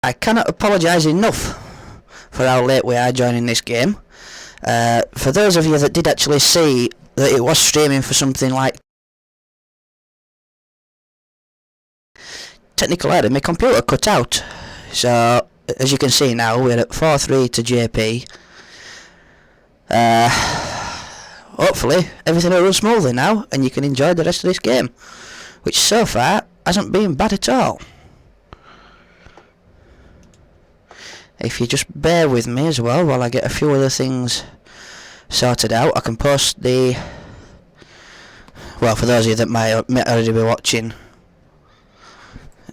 I cannot apologise enough for how late we are joining this game. For those of you that did actually see that it was streaming for something like technical error. My computer cut out, so as you can see now we're at 4-3 to JP. Hopefully everything will run smoothly now and you can enjoy the rest of this game, which so far hasn't been bad at all. If you just bear with me as well while I get a few other things sorted out, I can post the, well, for those of you that might already be watching.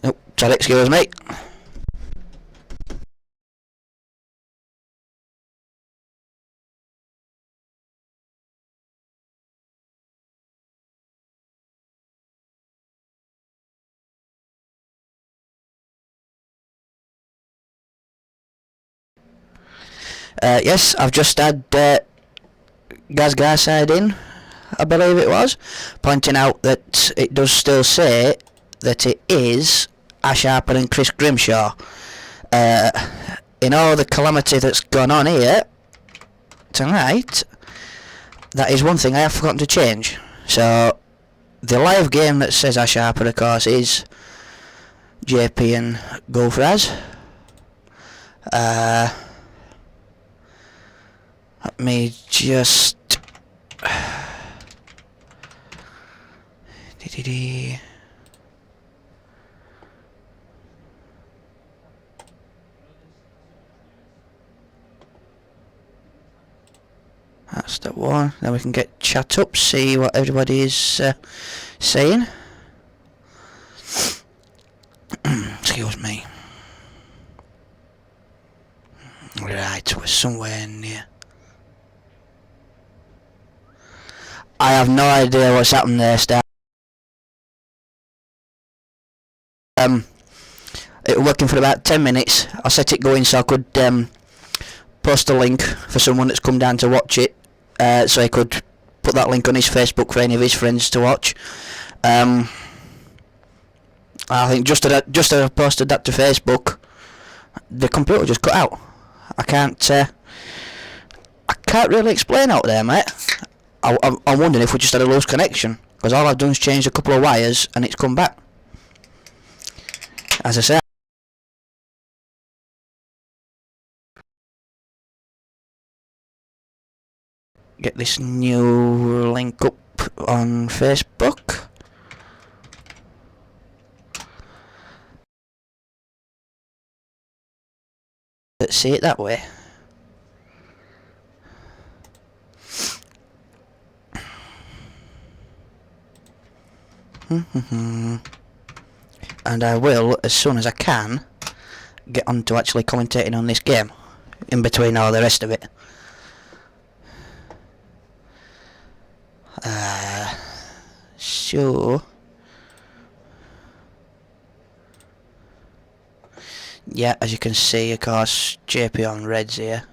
Oh, sorry, excuse me. Yes, I've just had Gazgarside in, I believe it was, pointing out that it does still say that it is Ash Harper and Chris Grimshaw. In all the calamity that's gone on here tonight, that is one thing I have forgotten to change. So the live game that says Ash Harper, of course, is JP and Gulfraz. Let me just that's the one. Then we can get chat up, see what everybody is saying. Excuse me. Right, we're somewhere near. I have no idea what's happened there, Star. It was working for about 10 minutes. I set it going so I could post a link for someone that's come down to watch it, so he could put that link on his Facebook for any of his friends to watch. I think just as I posted that to Facebook, the computer just cut out. I can't really explain out there, mate. I'm wondering if we just had a loose connection, because all I've done is change a couple of wires and it's come back. As I say, get this new link up on Facebook. Let's see it that way. And I will, as soon as I can, get on to actually commentating on this game, in between all the rest of it. So yeah, as you can see, of course, JP on reds here,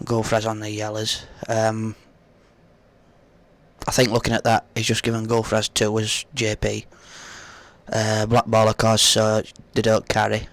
Gulfraz on the yellows. I think looking at that, he's just given Gulfraz 2 as JP. Black ball, of course, so they don't carry.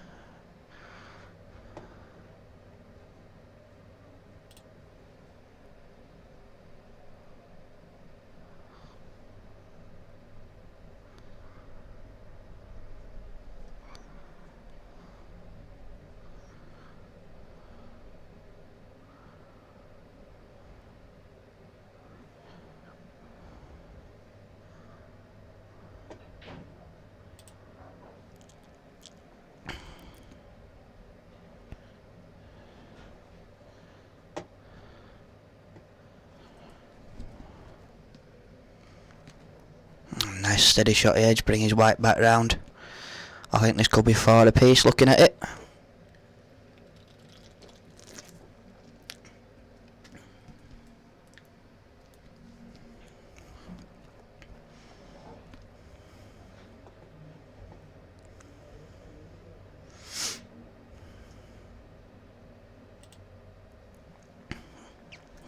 Nice steady shot edge, bring his white back round. I think this could be 4 apiece looking at it.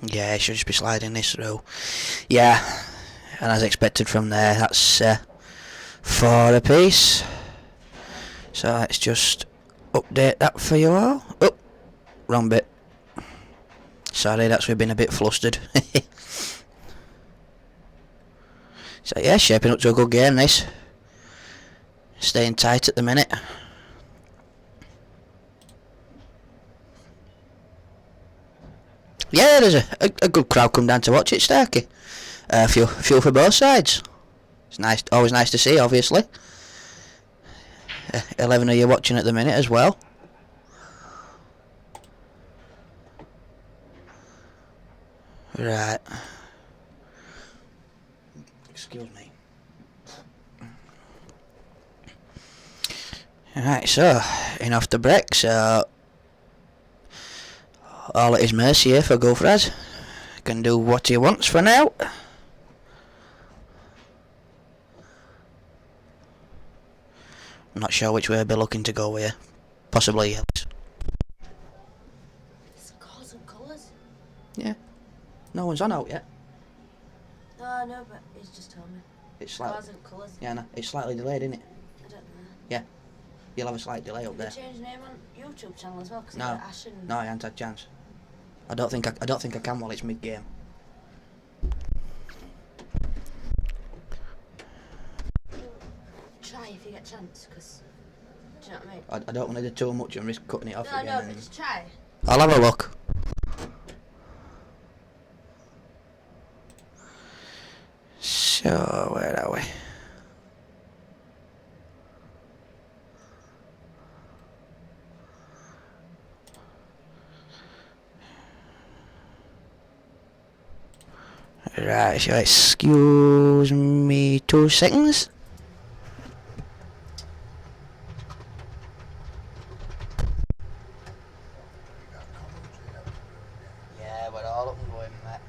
Yeah, he should just be sliding this through. Yeah, and as expected from there, that's 4 apiece. So let's just update that for you all. Oh, wrong bit. Sorry, that's we've been a bit flustered. So yeah, shaping up to a good game this. Staying tight at the minute. Yeah, there's a good crowd come down to watch it, Starkey. A few for both sides. It's nice, always nice to see, obviously. 11 of you watching at the minute as well. Right. Excuse me. Right, so, in off the break, so all at his mercy here for Gulfraz. Can do what he wants for now. I'm not sure which way I'd be looking to go here. Possibly yes. It's colours and colours. Yeah. No one's on out yet. No, I know, but he's just told me. It's slightly. Colours and colours. Yeah, no, it's slightly delayed, isn't it? I don't know. Yeah. You'll have a slight delay up there. Did you change name on YouTube channel as well? Cause No. Ash and... No, I haven't had a chance. I don't think I can while it's mid game. Try if you get a chance, because... Do you know what I mean? I don't want to do too much and risk cutting it off again. No, but just try. I'll have a look. So, where are we? Right, so excuse me 2 seconds. Yeah, we're all up and going, mate.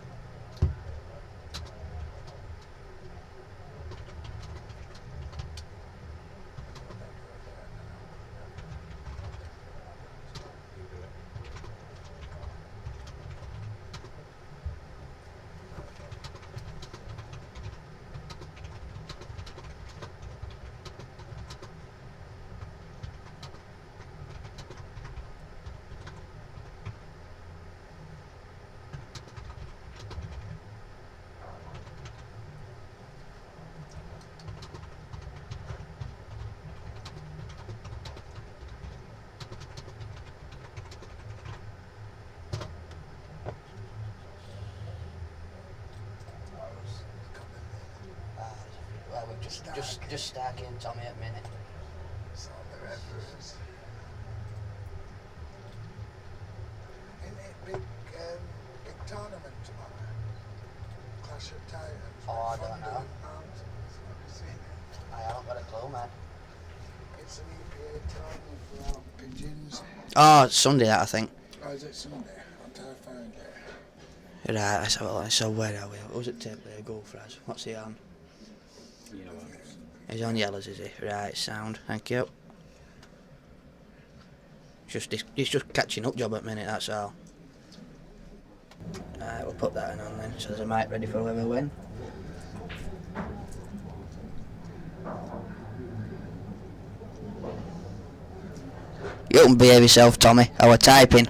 Well, we've just Starkey and Tommy at minute. It's all the reference. Isn't it big tournament tomorrow? Clash of Titans. Oh, I don't know. Have you seen it? I haven't got a clue, man. It's an EPA tournament for our pigeons. Oh, it's Sunday that, I think. Or is it Sunday? I'll try to find it. Right, so where are we? Who's at tape there? Gulfraz. What's he on? Yellow. He's on yellows, is he? Right, sound. Thank you. He's just catching up job at the minute, that's all. Right, we'll put that in on then, so there's a mic ready for whoever win. You can behave yourself, Tommy. I was typing.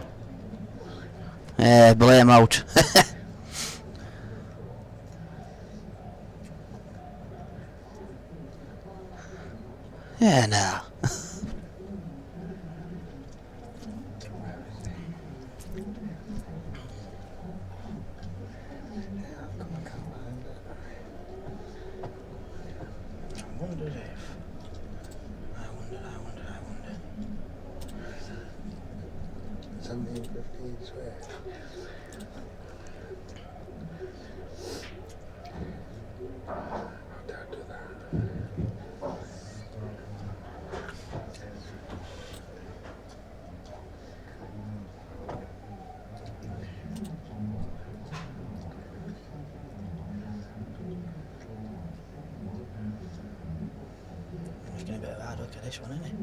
Blame out. Yeah, no. I wonder. 1750 each way. Don't do that. Making a bit of hard work at this one, isn't it?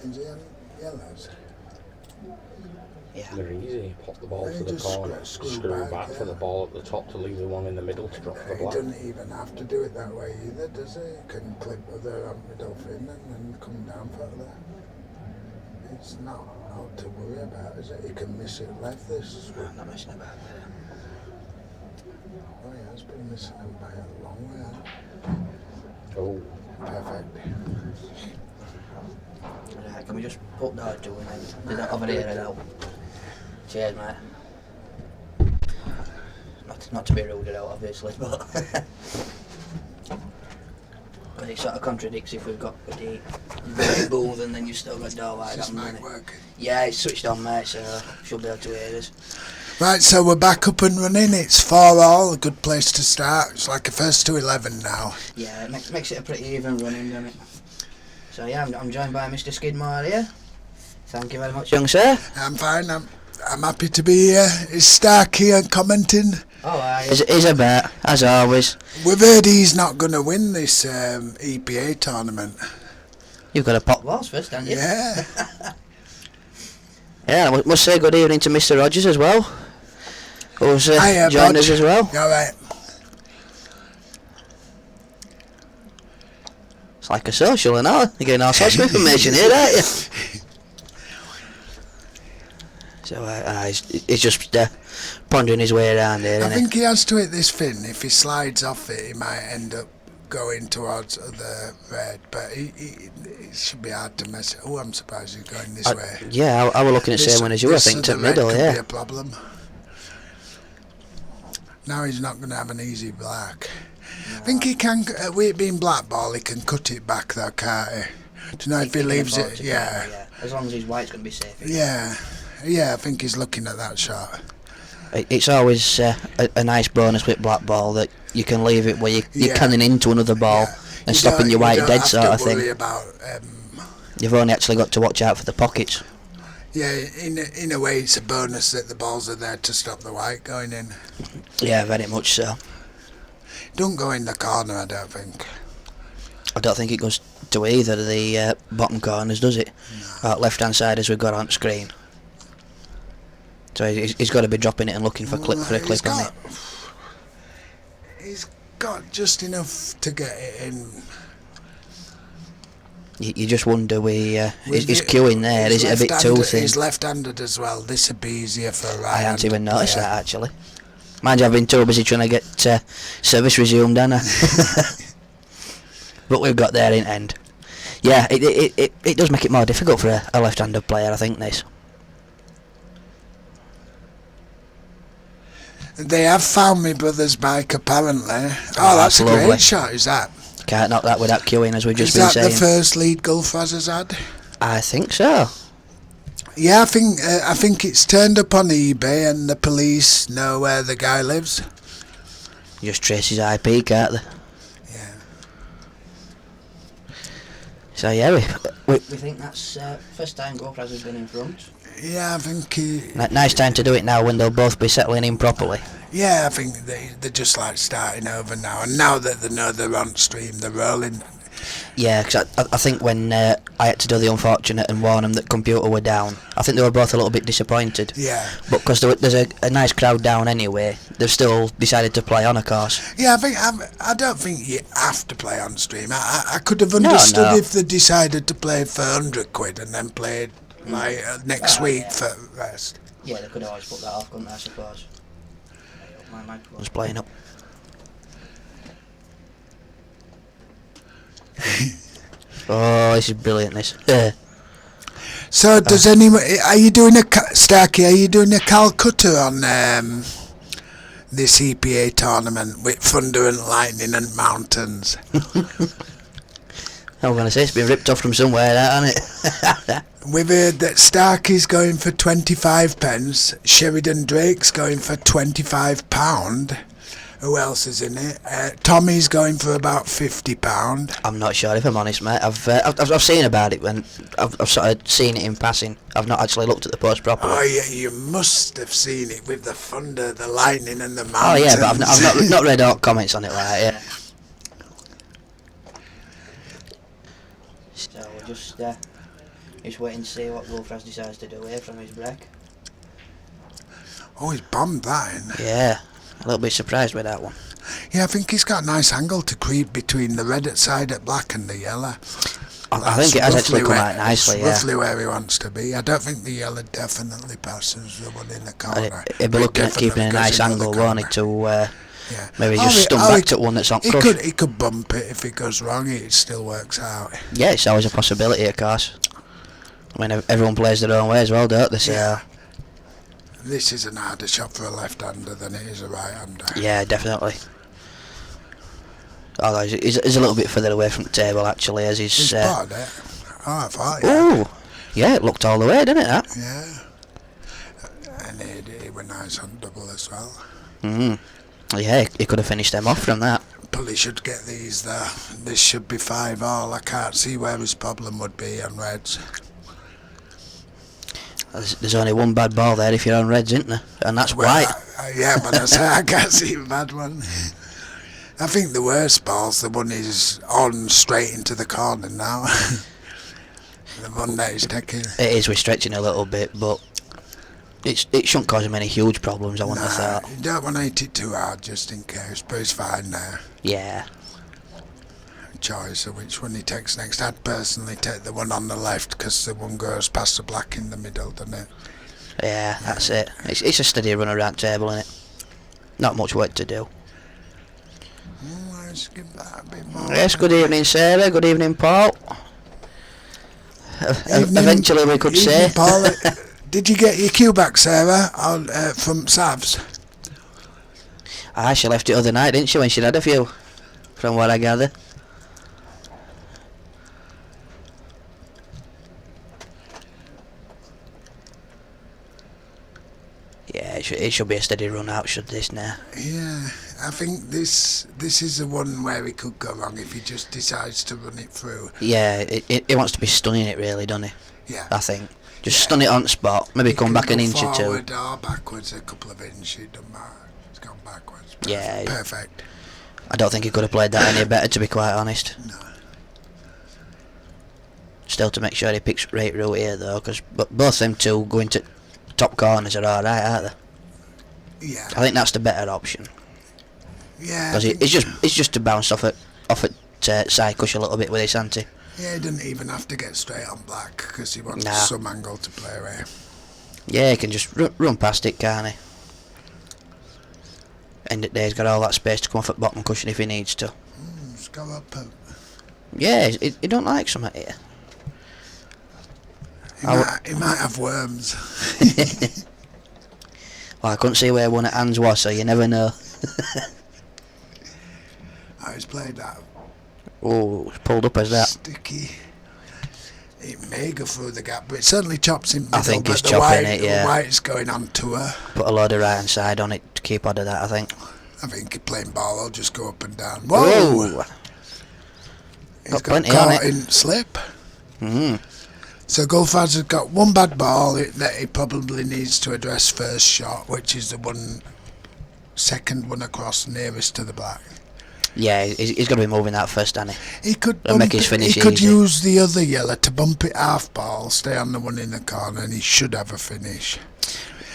Is he on yellows? Yeah. They're easy. Pop the ball Then to you the just corner, screw screw back, back for yeah. the ball at the top to leave the one in the middle to drop the He black. doesn't even have to do it that way either, does he? He can clip with the middle fin and then come down further. It's not out to worry about, is it? He can miss it left this. I'm not messing about with it. Oh, he has been missing him by a long way. Oh, Perfect. Right, can we just put that to and then do that over here and out? Cheers, mate. Not to be rude at all, obviously, but it sort of contradicts if we've got the booth and then you've still got door light Is on, this doesn't mic it? working? Yeah, it's switched on, mate, so should be able to hear us. Right, so we're back up and running. It's 4-all, a good place to start. It's like a first to 11 now. Yeah, it makes it a pretty even running, doesn't it? So yeah, I'm joined by Mr. Skidmore here. Thank you very much, young sir. I'm fine. I'm happy to be here. Is Stark here commenting? Oh, he's a bet, as always. We've heard he's not going to win this EPA tournament. You've got to pop balls first, haven't you? Yeah. Yeah, I must say good evening to Mr. Rogers as well, who's Hiya, joined bud. us as well. All right. It's like a social and all. You're getting all sorts of information here, aren't you? So he's just pondering his way around here, I isn't think he has to hit this fin. If he slides off it, he might end up going towards the red. But it should be hard to mess it. Oh, I'm surprised he's going this way. Yeah, I was looking at the same one as you, I think, to the middle, red could yeah. be a problem. Now he's not going to have an easy black. No. I think he can, with it being black ball, he can cut it back though, can't he? Do you know if he leaves it? Yeah. As long as his white's going to be safe. Yeah, I think he's looking at that shot. It's always a nice bonus with black ball that you can leave it where you're canning into another ball and stopping your white dead sort of thing. About, You've only actually got to watch out for the pockets. yeah, in a way it's a bonus that the balls are there to stop the white going in. Yeah, very much so. Don't go in the corner, I don't think. I don't think it goes to either of the bottom corners, does it? No. Left hand side as we've got on screen. So he's got to be dropping it and looking for a clip on it. He's got just enough to get it in. You just wonder he's queuing there. Is it a bit too thin? He's left-handed as well. This would be easier for a right. I hadn't even noticed that actually. Mind you, I've been too busy trying to get service resumed, haven't I? But we've got there in end. Yeah, it does make it more difficult for a left-handed player, I think, this. They have found my brother's bike, apparently. Oh, that's a lovely. great shot, is that? Can't knock that without queuing, as we've just Is been that saying. the first lead Gulfraz has had? I think so. Yeah, I think it's turned up on eBay and the police know where the guy lives. Just trace his IP, can't they? Yeah. So yeah, we think that's first time Gulfraz has been in front. Yeah, I think he... Nice time to do it now when they'll both be settling in properly. Yeah, I think they're just like starting over now. And now that they know they're on stream, they're rolling. Yeah, because I think when I had to do the unfortunate and warn them that computer were down, I think they were both a little bit disappointed. Yeah. But because there's a nice crowd down anyway, they've still decided to play on, of course. Yeah, I don't think you have to play on stream. I could have understood if they decided to play for 100 quid and then played like next week for rest. Yeah, they could always put that off, couldn't they, I suppose. My microphone's playing up. Oh, this is brilliant, this. So, does anyone... Are you doing Starkey, are you doing a Calcutta on this EPA tournament with thunder and lightning and mountains? I'm going to say it's been ripped off from somewhere, hasn't it? We've heard that Starkey's going for 25 pence, Sheridan Drake's going for £25. Who else is in it? Tommy's going for about £50. I'm not sure, if I'm honest, mate. I've seen about it when I've sort of seen it in passing. I've not actually looked at the post properly. Oh yeah, you must have seen it with the thunder, the lightning, and the mountains. Oh yeah, but I've not read all comments on it like that. Yeah. So we're just waiting to see what Gulfraz decides to do here from his break. Oh, he's bombed that in. Yeah. A little bit surprised with that one. Yeah, I think he's got a nice angle to creep between the red side at black and the yellow. I think it has actually come out nicely, yeah. Roughly where he wants to be. I don't think the yellow definitely passes the one in the corner. He'll be looking at keeping a nice angle, won't he, to Yeah. Maybe just stun back to one that's not crushed. He could bump it if it goes wrong. It still works out. Yeah, it's always a possibility, of course. I mean, everyone plays their own way as well, don't they? So. Yeah. This is an harder shot for a left-hander than it is a right-hander. Yeah, definitely. Although he's a little bit further away from the table, actually, as he's... He's batted it. Oh, I thought, Oh, yeah, it looked all the way, didn't it, that? Yeah. And he went nice on double as well. Yeah, he could have finished them off from that. Probably should get these there. This should be 5-all. I can't see where his problem would be on reds. There's only one bad ball there if you're on reds, isn't there? And that's white. Yeah, but I say I can't see a bad one. I think the worst ball's the one he's on straight into the corner now. The one that he's taking. It is, we're stretching a little bit, but it shouldn't cause him any huge problems, I wouldn't have thought. You don't want to hit it too hard just in case, but he's fine there. Yeah. Choice of which one he takes next. I'd personally take the one on the left because the one goes past the black in the middle, doesn't it? Yeah, that's it. It's a steady run around table, isn't it? Not much work to do. Let's give that a bit more. Yes, good evening, Sarah. Good evening, Paul. Eventually, we could say. Paul, did you get your cue back, Sarah, from Savs? She left it other night, didn't she, when she'd had a few, from what I gather. Yeah, it should be a steady run out, should this now? Yeah, I think this is the one where it could go wrong if he just decides to run it through. Yeah, it wants to be stunning it, really, doesn't he? Yeah. I think. Just stun it on the spot, maybe come back an inch or two. Forward or backwards a couple of inches, it doesn't matter. It's gone backwards. Perfect. Yeah. Perfect. I don't think he could have played that any better, to be quite honest. No. Still to make sure he picks right route here, though, because both them two going to top corners are alright, aren't they? Yeah. I think that's the better option. Yeah. Because it's just to bounce off at side cush a little bit with his ante. Yeah, he didn't even have to get straight on black because he wants Nah. some angle to play away. Yeah, he can just run past it, can't he? End of the day, he's got all that space to come off at bottom cushion if he needs to. Let's go up. Yeah, he don't like something here. He might have worms. Well, I couldn't see where one at hands was, so you never know. Oh, he's played that. Oh, it's pulled up as that. Sticky. It may go through the gap, but it certainly chops in. I think he's chopping it, yeah. The white's going on tour. Put a load of right hand side on it to keep out of that, I think. I think playing ball will just go up and down. Whoa! Whoa! He's Got got plenty caught on it. in slip. Mm. So Gulfraz has got one bad ball that he probably needs to address first shot, which is the second one across nearest to the black. Yeah, he's got to be moving that first, hasn't he? He could And make his finish He could easy. use the other yellow to bump it half ball, stay on the one in the corner, and he should have a finish.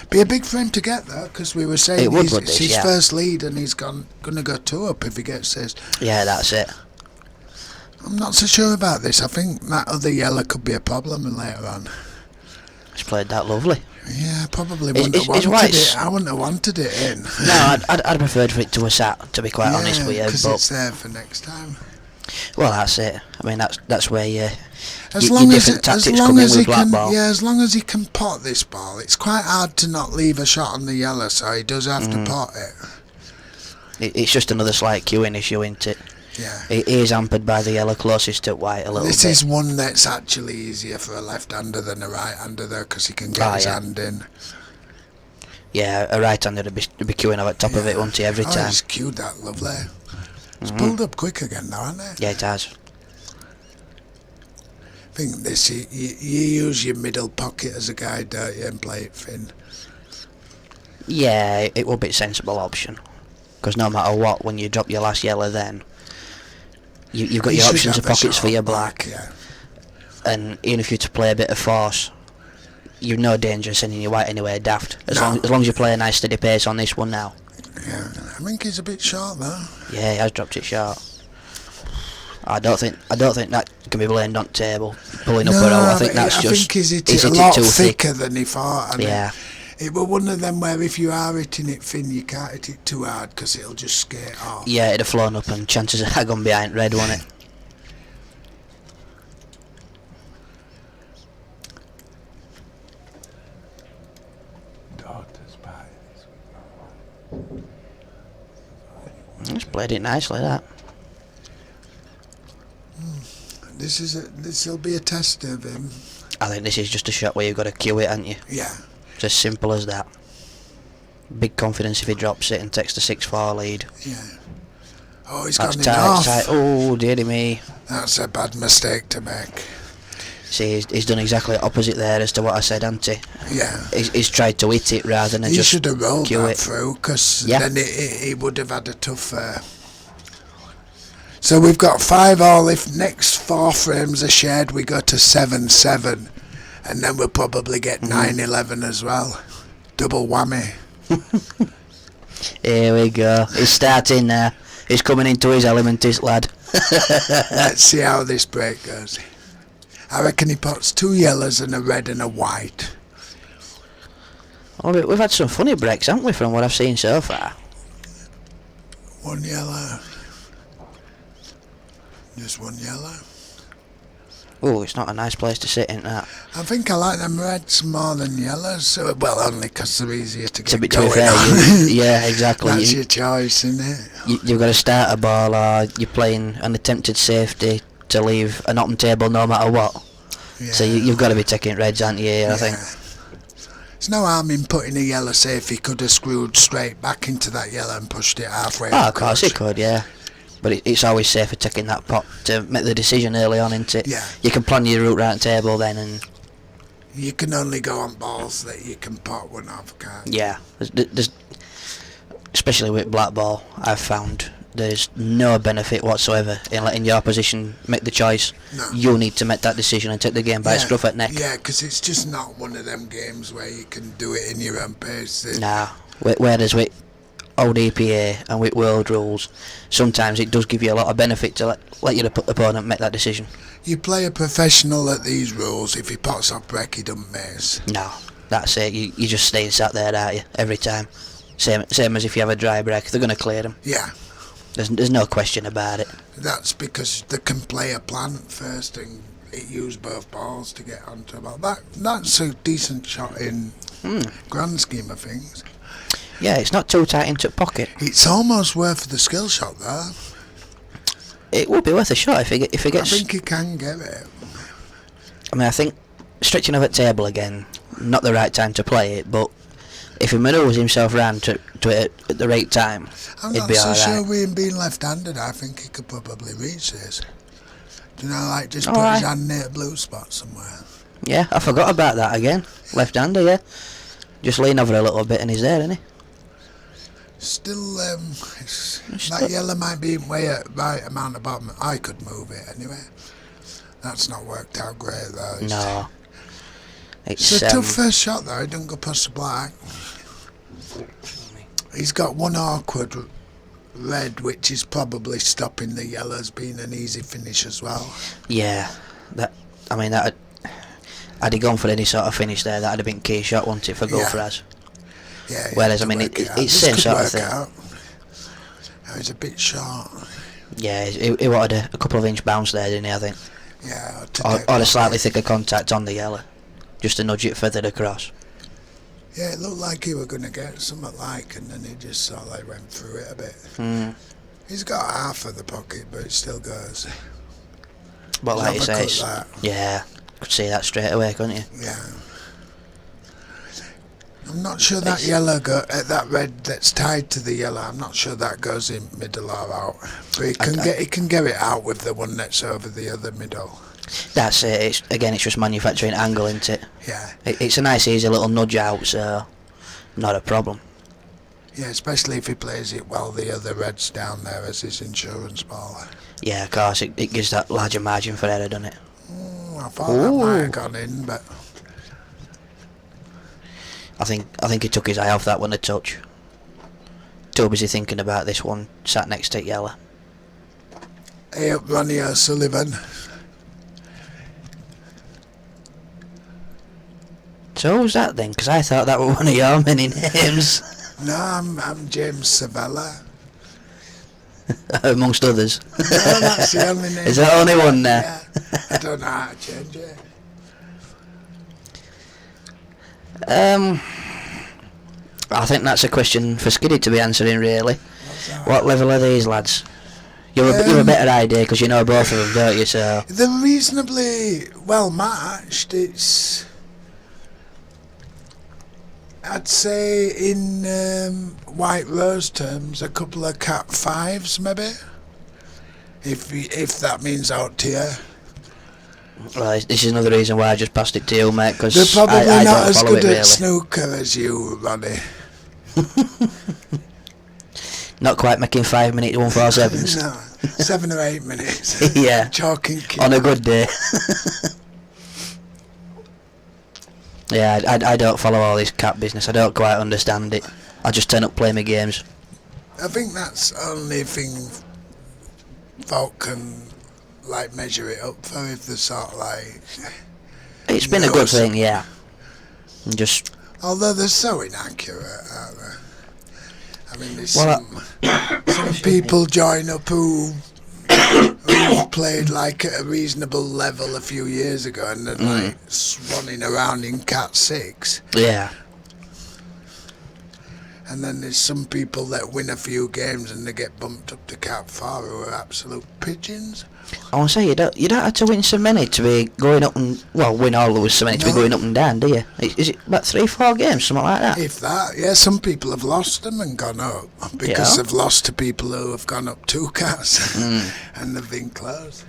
Be a big for him to get though, because we were saying it's his first lead, and he's going to go 2 up if he gets this. Yeah, that's it. I'm not so sure about this. I think that other yellow could be a problem later on. He's played that lovely. Yeah, probably Is- wouldn't is- have is wanted White's- it. I wouldn't have wanted it in. No, I'd preferred for it to have sat, to be quite honest with you. because But it's there for next time. well, that's it. I mean, that's where your Long different tactics come in with he black can, ball. yeah, as long as he can pot this ball, it's quite hard to not leave a shot on the yellow, so he does have to pot it. It's just another slight queuing issue, isn't it? Yeah. He is hampered by the yellow closest to white a little This bit. is one that's actually easier for a left-hander than a right-hander, though, because he can get his hand in. Yeah, a right-hander would be queuing up at top of it, wouldn't he, every time? He's cued that lovely. It's pulled up quick again now, hasn't it? Yeah, it has. I think this, you use your middle pocket as a guide, don't you, and play it thin. Yeah, it would be a sensible option. Because no matter what, when you drop your last yellow then, you've got You your should options have of a pockets shot for your on black. Yeah. And even if you're to play a bit of force, you're no danger of sending your white anywhere daft. As No. long as you play a nice steady pace on this one now. Yeah, I think he's a bit short though. Yeah, he has dropped it short. I don't think that can be blamed on table pulling up or out. I think that's just he's hit he's it a hit lot too thick. thicker than he thought. And Yeah. It was one of them where if you are hitting it thin, you can't hit it too hard because it'll just skate off. Yeah, it'd have flown up and chances are gone behind red, wouldn't it? Daughter's pie. Just played it nicely, that. This'll be a test of him. I think this is just a shot where you've got to cue it, haven't you? Yeah. It's as simple as that. Big confidence if he drops it and takes the 6-4 lead. Yeah. Oh, he's That's gone tight, off. tight. Oh, dearie me. That's a bad mistake to make. See, he's done exactly opposite there as to what I said, hasn't he? Yeah. He's tried to hit it rather than He just should have rolled cue that it. through, because Yeah. then he would have had a tough... So we've got 5-all. If next 4 frames are shared, we go to 7-7. And then we'll probably get 9-11 as well. Double whammy. Here we go. He's starting now. He's coming into his element, this lad. Let's see how this break goes. I reckon he puts 2 yellows and a red and a white. Oh, we've had some funny breaks, haven't we, from what I've seen so far? 1 yellow. Just 1 yellow. Oh, it's not a nice place to sit in that. I think I like them reds more than yellows. So, well, only because they're easier to It's a get bit too going fair. on. Yeah, exactly. That's your choice, isn't it? You've got to start a ball, or you're playing an attempted safety to leave an open table no matter what. Yeah. So you've got to be taking reds, aren't you? I think. There's no harm in putting a yellow safe. He could have screwed straight back into that yellow and pushed it halfway. Oh, of course he could, yeah. But it's always safer taking that pot to make the decision early on, isn't it? Yeah. You can plan your route round table then, and You can only go on balls that you can pot one off, can't you? yeah, there's especially with black ball, I've found there's no benefit whatsoever in letting your opposition make the choice. No. You need to make that decision and take the game by a scruff at neck. Yeah, because it's just not one of them games where you can do it in your own pace. Nah. Whereas with old EPA and with world rules, sometimes it does give you a lot of benefit to let your opponent make that decision. You play a professional at these rules. If he pots up wreck, he doesn't miss. No, that's it. You just stay sat there, aren't you? Every time. Same as if you have a dry break. They're going to clear them. Yeah. There's no question about it. That's because they can play a plant first and use both balls to get onto the ball. That's a decent shot in grand scheme of things. Yeah, it's not too tight into pocket. It's almost worth the skill shot though. It would be worth a shot if he gets. I think he can get it. I mean, I think stretching over the table again, not the right time to play it, but if he manoeuvres himself round to it at the right time, I'm it'd not be so alright. sure with him being left-handed. I think he could probably reach this. Do you know, like just put Alright. his hand near a blue spot somewhere. Yeah, I forgot about that again. Left-hander, yeah. Just lean over a little bit and he's there, isn't he? Still, that yellow might be way at right amount of bottom. I could move it anyway. That's not worked out great though. No. It's It's a tough first shot though. He doesn't go past the black. He's got one awkward red, which is probably stopping the yellows being an easy finish as well. yeah. Had he gone for any sort of finish there, that'd have been key shot, wouldn't it, for Yeah. Gulfraz? Yeah. Whereas, to I mean, work it's out. the This same could sort of work thing. out. Oh, he's a bit short. Yeah, he wanted a couple of inch bounce there, didn't he, I think? Yeah. Or a slightly thicker contact on the yellow, just to nudge it further across. Yeah, it looked like he were going to get something like, and then he just sort of like went through it a bit. He's got half of the pocket, but it still goes. But like you say, Uppercut that. yeah, could see that straight away, couldn't you? Yeah. I'm not sure that yellow that red that's tied to the yellow. I'm not sure that goes in middle or out. But he can get it out with the one that's over the other middle. That's it. It's just manufacturing angle, isn't it? Yeah. It's a nice, easy little nudge out, so not a problem. Yeah, especially if he plays it well. The other red's down there as his insurance ball. Yeah, of course, it gives that larger margin for error, doesn't it? I thought that might have gone in, but I think he took his eye off that one a touch. Too busy thinking about this one, sat next to yellow. hey up Ronnie O'Sullivan. So So who's that then? Because I thought that was one of your many names. No, I'm James Savella. Amongst others. No, that's the only name. Is there only one there? Yeah. I don't know how to change it. I think that's a question for Skiddy to be answering, really. What's that? What level are these lads? You're a better idea because you know both of them, don't you? So They're reasonably well matched. It's, I'd say, in White Rose terms, a couple of Cat 5s maybe. If that means out to you. well, this is another reason why I just passed it to you, mate. Because They're probably I not don't as follow good it, at really. snooker as you, Ronnie. Not quite making 5 minute 147s. No, 7 or 8 minutes. Yeah. Chalk and key. On a good day. Yeah, I don't follow all this cat business. I don't quite understand it. I just turn up, play my games. I think that's the only thing folk can like measure it up for, if they're sort of like. It's been a good thing, yeah. And just Although they're so inaccurate, aren't they? I mean, there's Well, some people join up who played like at a reasonable level a few years ago, and they're like swanning around in Cat 6. yeah. And then there's some people that win a few games and they get bumped up to Cat 4 who are absolute pigeons. I want to say you don't have to win so many to be going up and win all those so many to be No. going up and down, do you? Is it about 3-4 games, something like that? If that, yeah, some people have lost them and gone up because Yeah. they've lost to people who have gone up 2 cats and they've been close.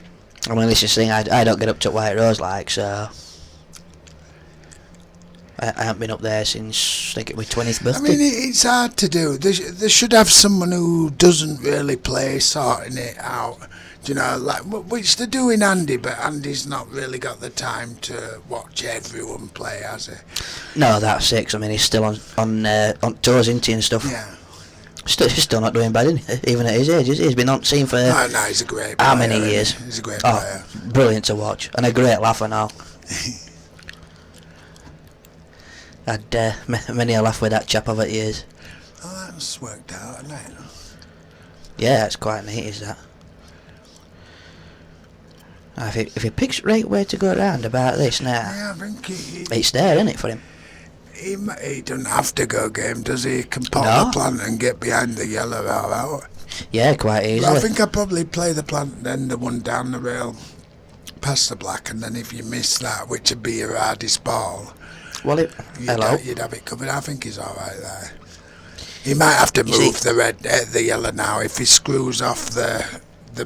I mean, this is the thing. I don't get up to White Rose like so. I haven't been up there since I think it was 20th birthday. I mean, it's hard to do. They should have someone who doesn't really play sorting it out. Do you know, like which they're doing Andy, but Andy's not really got the time to watch everyone play, has he? No, that's 6. I mean, he's still on tours, isn't he, and stuff. Yeah. He's still not doing bad, isn't he? Even at his age. He's been on scene for Oh, no, he's a great player. how many isn't he? years? He's a great Oh, player. brilliant to watch. And a great laugh and all. Had many a laugh with that chap over the years. Oh, that's worked out, hasn't it? Yeah, it's quite neat, is that? If he picks the right way to go around about this now, Yeah, I think it's there, isn't it, for him? he doesn't have to go game, does he? He can pop No. the plant and get behind the yellow rail out. Yeah, quite But easily. I think I'd probably play the plant, then the one down the rail, past the black, and then if you miss that, which would be your hardest ball, Well, hello. you'd have it covered. I think he's alright there. He might have to You see- move the yellow now. If he screws off the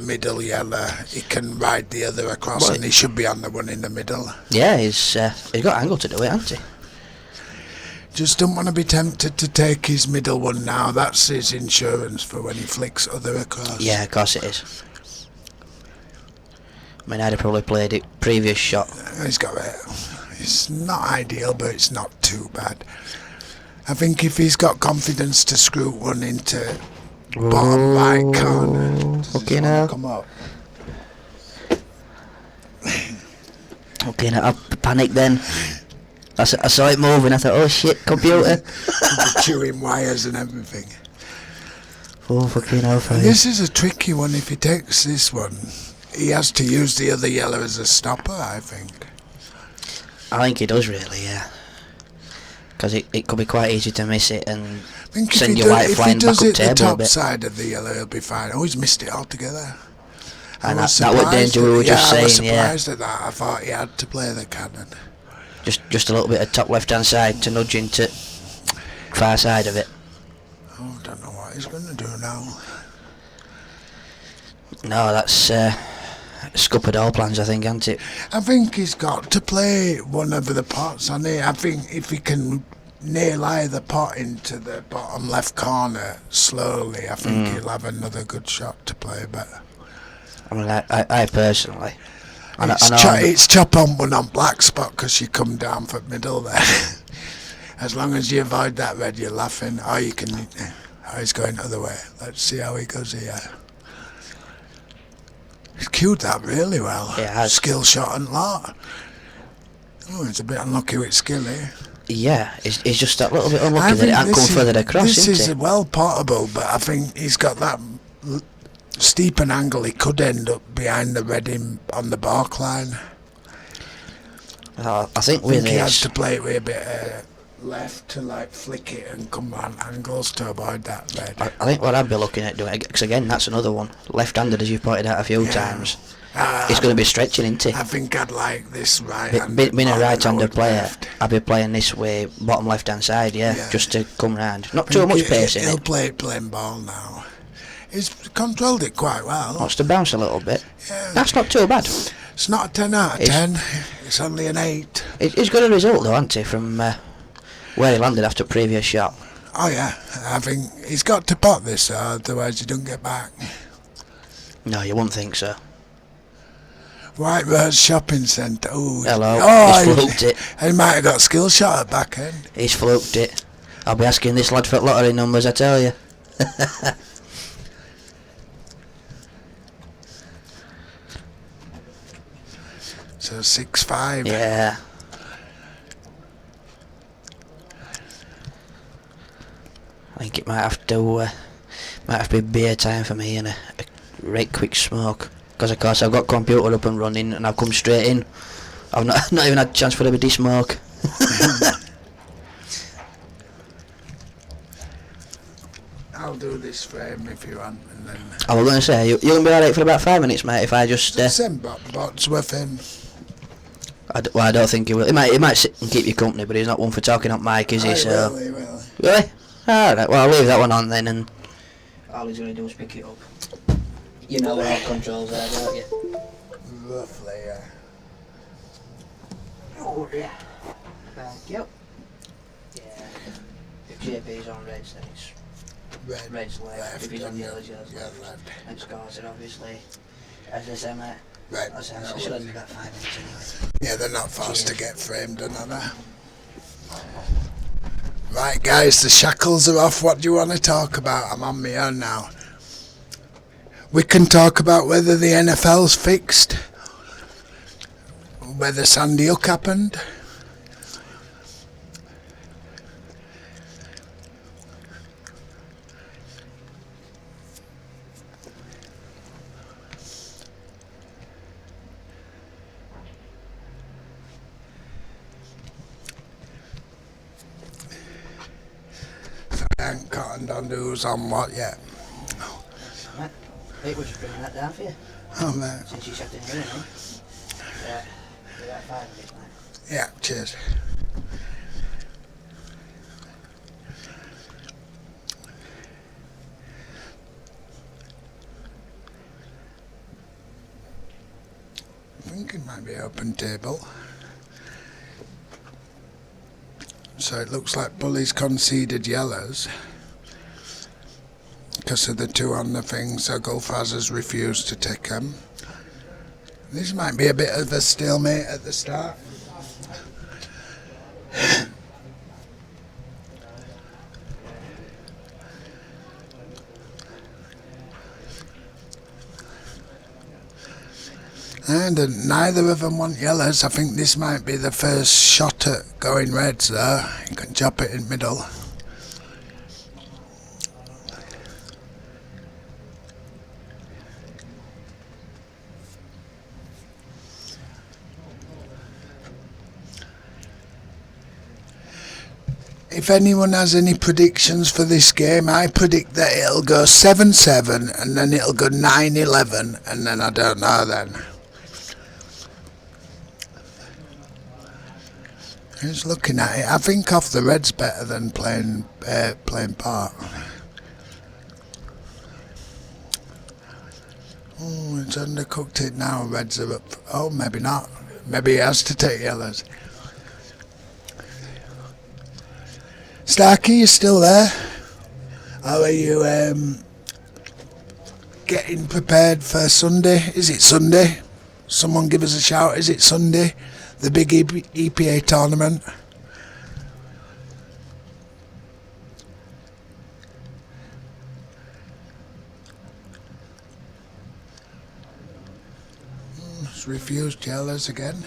middle yellow, he can ride the other across, Well, and he should be on the one in the middle. Yeah, he's got angle to do it, hasn't he? Just don't want to be tempted to take his middle one now. That's his insurance for when he flicks other across. Yeah, of course it is. I mean, I'd have probably played it previous shot. He's got it. It's not ideal, but it's not too bad. I think if he's got confidence to screw one into bottom right corner, does this fucking one hell. come up? Okay, now I panicked then. I saw it moving. I thought, oh shit, computer. The chewing wires and everything. Oh fucking hell, for This is a tricky one. If he takes this one, he has to use the other yellow as a stopper, I think. I think he does really, yeah. Because it could be quite easy to miss it and I think send if your he, white if he flying back does up it the table a top bit. side of the yellow, he'll be fine. Oh, he's missed it altogether. I And was that was surprised danger we were at- just I was saying, yeah. surprised at that. I thought he had to play the cannon. Just a little bit of top left hand side to nudge into far side of it. Oh, I don't know what he's going to do now. No, that's scuppered all plans, I think, hasn't it? I think he's got to play one of the pots on it. I think if he can nail either pot into the bottom left corner slowly, I think he'll have another good shot to play better. I mean, I personally... It's chop on one on black spot because you come down for middle there. As long as you avoid that red, you're laughing. Or you can... Oh, he's going the other way. Let's see how he goes here. He's cued that really well. Yeah, it has. Skill shot and lot. Oh, it's a bit unlucky with skill here. Yeah, he's just that little bit unlucky that it hadn't come further across, This isn't is it? well portable, but I think he's got that steep an angle. He could end up behind the Reading on the bark line. I think I with think he has this, to play it with a bit left to like flick it and come on angles to avoid that red. I think what I'd be looking at doing, because again, that's another one, left-handed, as you've pointed out a few times. It's going to be stretching, isn't it? I think I'd like this right. Being a right-handed player, I'd be playing this way, bottom left-hand side, Yeah. just to come round. Not too much pace in He'll it. play playing ball now. He's controlled it quite well. Wants to bounce a little bit. Yeah. That's not too bad. It's not a 10 out of 10. It's only an 8. He's got a result though, hasn't he, from where he landed after the previous shot. Oh yeah, I think he's got to pot this, otherwise he don't get back. No, you wouldn't think so. White Rose Shopping Centre. Ooh. Hello, Oh, he's fluked it. He might have got skill shot at back end. He's fluked it. I'll be asking this lad for lottery numbers, I tell you. So 6-5. Yeah. I think it might have to be beer time for me and a right quick smoke. Because of course I've got computer up and running and I've come straight in. I've not even had a chance for a bit of smoke. I'll do this frame if you want, and then. I was going to say, you're going to be alright for about 5 minutes, mate, if I just... Send bots with him. I don't think he will. He might sit and keep you company, but he's not one for talking up mic, is he? So He will. really? Alright, well I'll leave that one on then, and all he's going to do is pick it up. You know where all controls are, don't you? Roughly, yeah. Oh yeah. Thank you. Yeah. If JP's on reds, then it's red's left. If he's on yellows, yellow's left. And scores it obviously. As I say, mate. Right. I should have done about 5 minutes anyway. Yeah, they're not fast to get framed, are they? Right, guys, the shackles are off. What do you want to talk about? I'm on my own now. We can talk about whether the NFL's fixed, whether Sandy Hook happened. I ain't cottoned on who's on what yet. Right. Hey, we're just bringing that down for you. Oh, man. Since you sat in here, yeah. You're about 5 minutes, mate. Yeah, cheers. I think it might be open table. So it looks like Bully's conceded yellows because of the 2 on the thing, so Gulfraz has refused to take them. This might be a bit of a stalemate at the start. And neither of them want yellows. I think this might be the first shot at going reds though. You can chop it in middle. If anyone has any predictions for this game, I predict that it'll go 7-7 and then it'll go 9-11 and then I don't know then. Who's looking at it? I think off the red's better than playing part. Oh, it's undercooked it now. Reds are up. Oh, maybe not. Maybe he has to take yellows. Starkey, you still there? How are you getting prepared for Sunday? Is it Sunday? Someone give us a shout. Is it Sunday? The big EPA tournament. It's refused yellows again.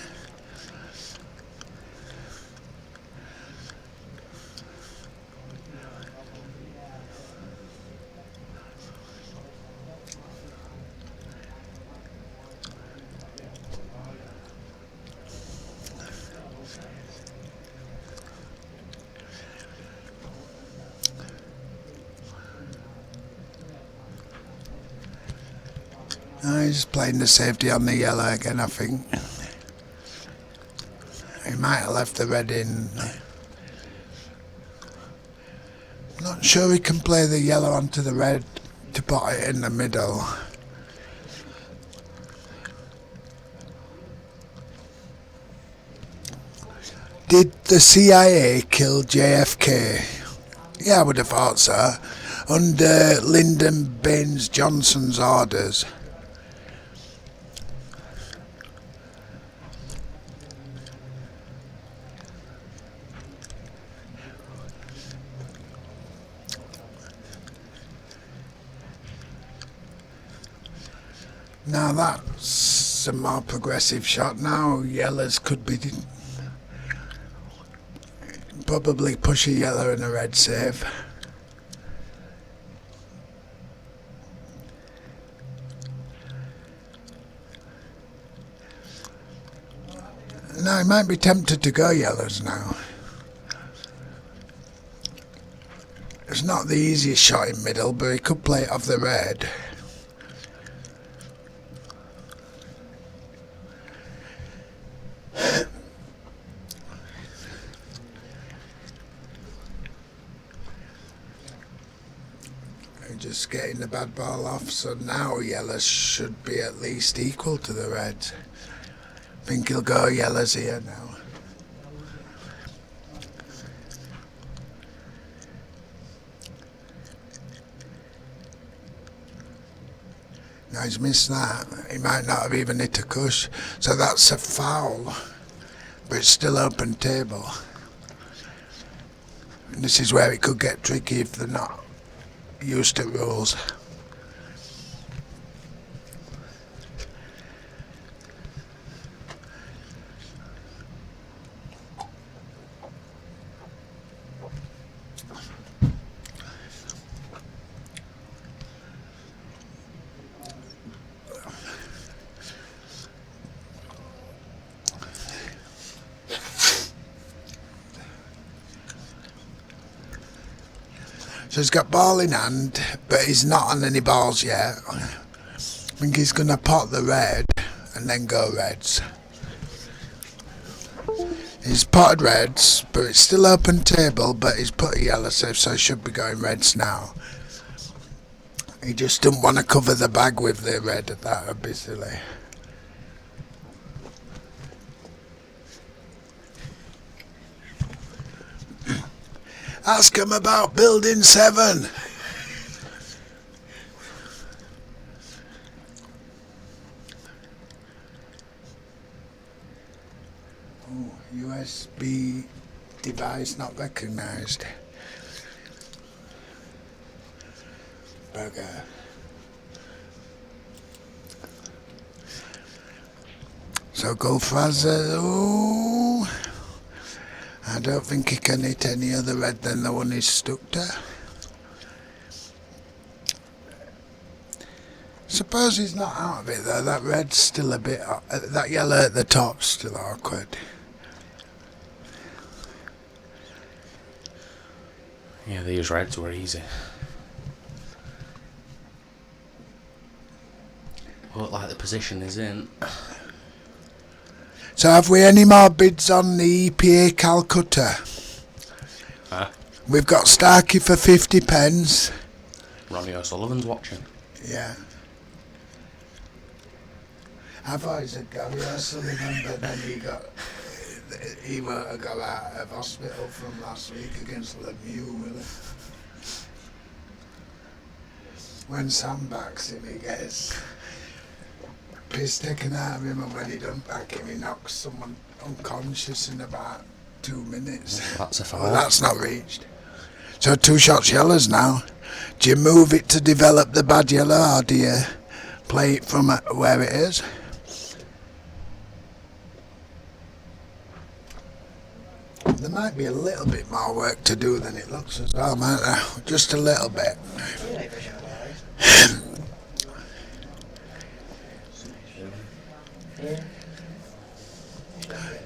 He's playing the safety on the yellow again, I think. He might have left the red in. Not sure he can play the yellow onto the red to put it in the middle. Did the CIA kill JFK? Yeah, I would have thought so. Under Lyndon Baines Johnson's orders. Now that's a more progressive shot. Now yellows could be probably push a yellow and a red save. Now he might be tempted to go yellows now. It's not the easiest shot in middle, but he could play it off the red. Just getting the bad ball off, so now yellows should be at least equal to the reds. I think he'll go yellows here now. Now he's missed that. He might not have even hit a cush, so that's a foul, but it's still open table. And this is where it could get tricky if they're not used to rules. So he's got ball in hand, but he's not on any balls yet. I think he's going to pot the red and then go reds. He's potted reds, but it's still open table, but he's put a yellow safe, so he should be going reds now. He just didn't want to cover the bag with the red, that would be silly. Ask him about Building 7. Oh, USB device not recognised. Burger. So Gulfraz Ali. I don't think he can hit any other red than the one he's stuck to. Suppose he's not out of it though. That red's still a bit, that yellow at the top's still awkward. Yeah, these reds were easy. Look like the position is in. So have we any more bids on the EPA Calcutta? Huh? We've got Starkey for 50 pence. Ronnie O'Sullivan's watching. Yeah. I thought he said Gary O'Sullivan, but then he won't have got out of hospital from last week against Lemieux, will he? When Sam backs him, he gets piss taken out of him, and when he don't back him, he knocks someone unconscious in about 2 minutes. That's a foul. Well, that's not reached. So 2 shots yellows now. Do you move it to develop the bad yellow, or do you play it from where it is? There might be a little bit more work to do than it looks as well, might there? Just a little bit.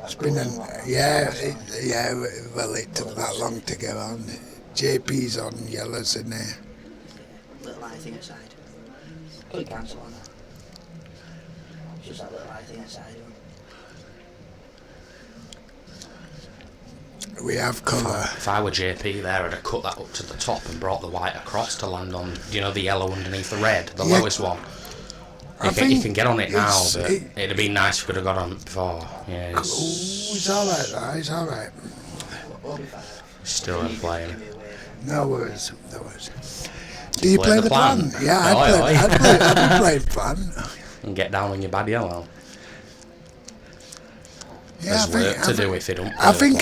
It's been well, it took that long to get on. JP's on yellows in there. Little eye thing aside. Quick cancel on that. just that little light inside of them. We have colour. If I were JP there, I'd have cut that up to the top and brought the white across to land on, you know, the yellow underneath the red, the lowest one. You can get on it now, but it'd have been nice if we could have got on it before. Yeah, He's alright, though. He's alright. Still ain't playing. No worries. No worries. Do you play the plan? Yeah, I'd play plan. And get down on your bad yellow. Yeah, There's work to do if it don't. I think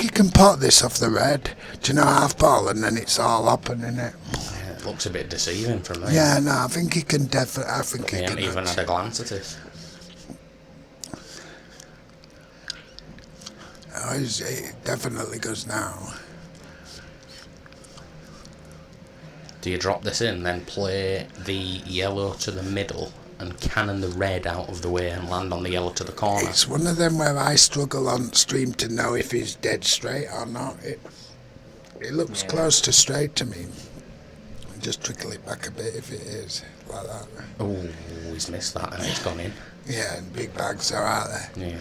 you can pot this off the red. Do you know, half ball, and then it's all open, innit? Yeah, it looks a bit deceiving from me. Yeah, no, I think he can definitely. I think he I can. haven't even had a glance at it. Oh, it definitely goes now. Do you drop this in, then play the yellow to the middle and cannon the red out of the way and land on the yellow to the corner? It's one of them where I struggle on stream to know if he's dead straight or not. It looks close to straight to me. Just trickle it back a bit if it is, like that. Oh, he's missed that and it's gone in. Yeah, and big bags are out there. Yeah.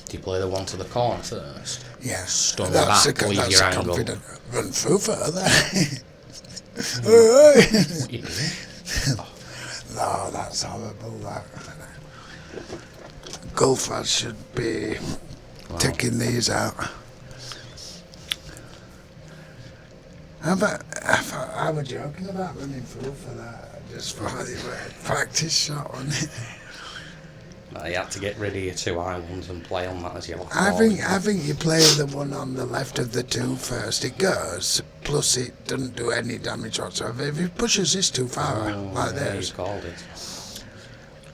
Do you play the one to the corner first? Yeah. Stun That's back, leave that's your a angle. confident run through for there. What you doing? No, that's horrible. That Gulfraz should be taking these out. I was joking about running through for that. I just thought it was a practice shot on it. You had to get rid of your two islands and play on that as your last I ball. think you play the one on the left of the two first. It goes, plus it doesn't do any damage whatsoever. If it pushes this too far, like this, You called it.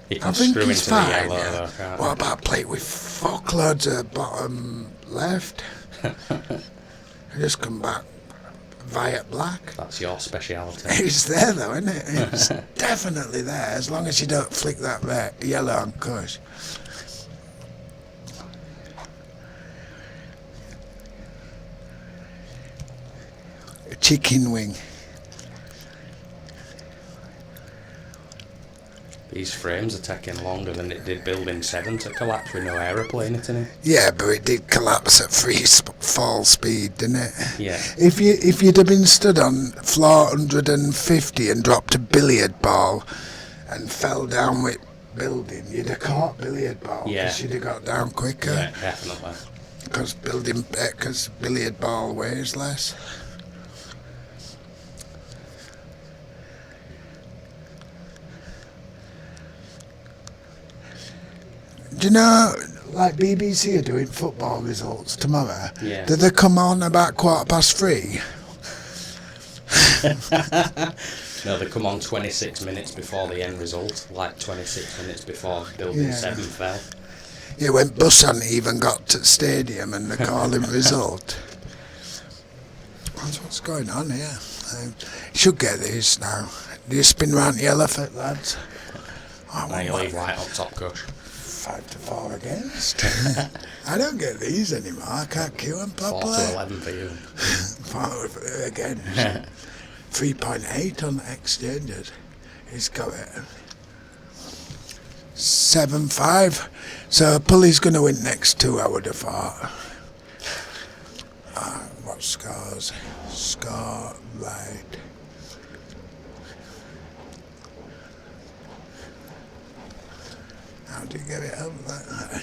You I can think screw he's into the fine. yellow, Yeah. though, can't What about play it with fuckloads of bottom left? I just come back via black. That's your speciality. It's there though, isn't it? It's definitely there, as long as you don't flick that red, yellow on cush. A chicken wing. These frames are taking longer than it did building 7 to collapse with no aeroplane in it. Yeah, but it did collapse at fall speed, didn't it? Yeah. If you'd have been stood on floor 150 and dropped a billiard ball and fell down with building, you'd have caught billiard ball. Yeah. Because you'd have got down quicker. Yeah, definitely. Because billiard ball weighs less. Do you know, like BBC are doing football results tomorrow? Yeah. Do they come on about 3:15? No, they come on 26 minutes before the end result, like 26 minutes before building 7 fell. Yeah, when bus hadn't even got to the stadium and they call him result. That's what's going on here. Should get these now. Do you spin round the elephant, lads? Now you leave white on top, Kush. 5-4 against. I don't get these anymore. I can't queue them properly. 4-11 for you. Again. 3.8 on the exchanges. He's got it. 7-5. So Pulley's going to win next 2, I would have thought. What scores? Score right. How do you get it up like that?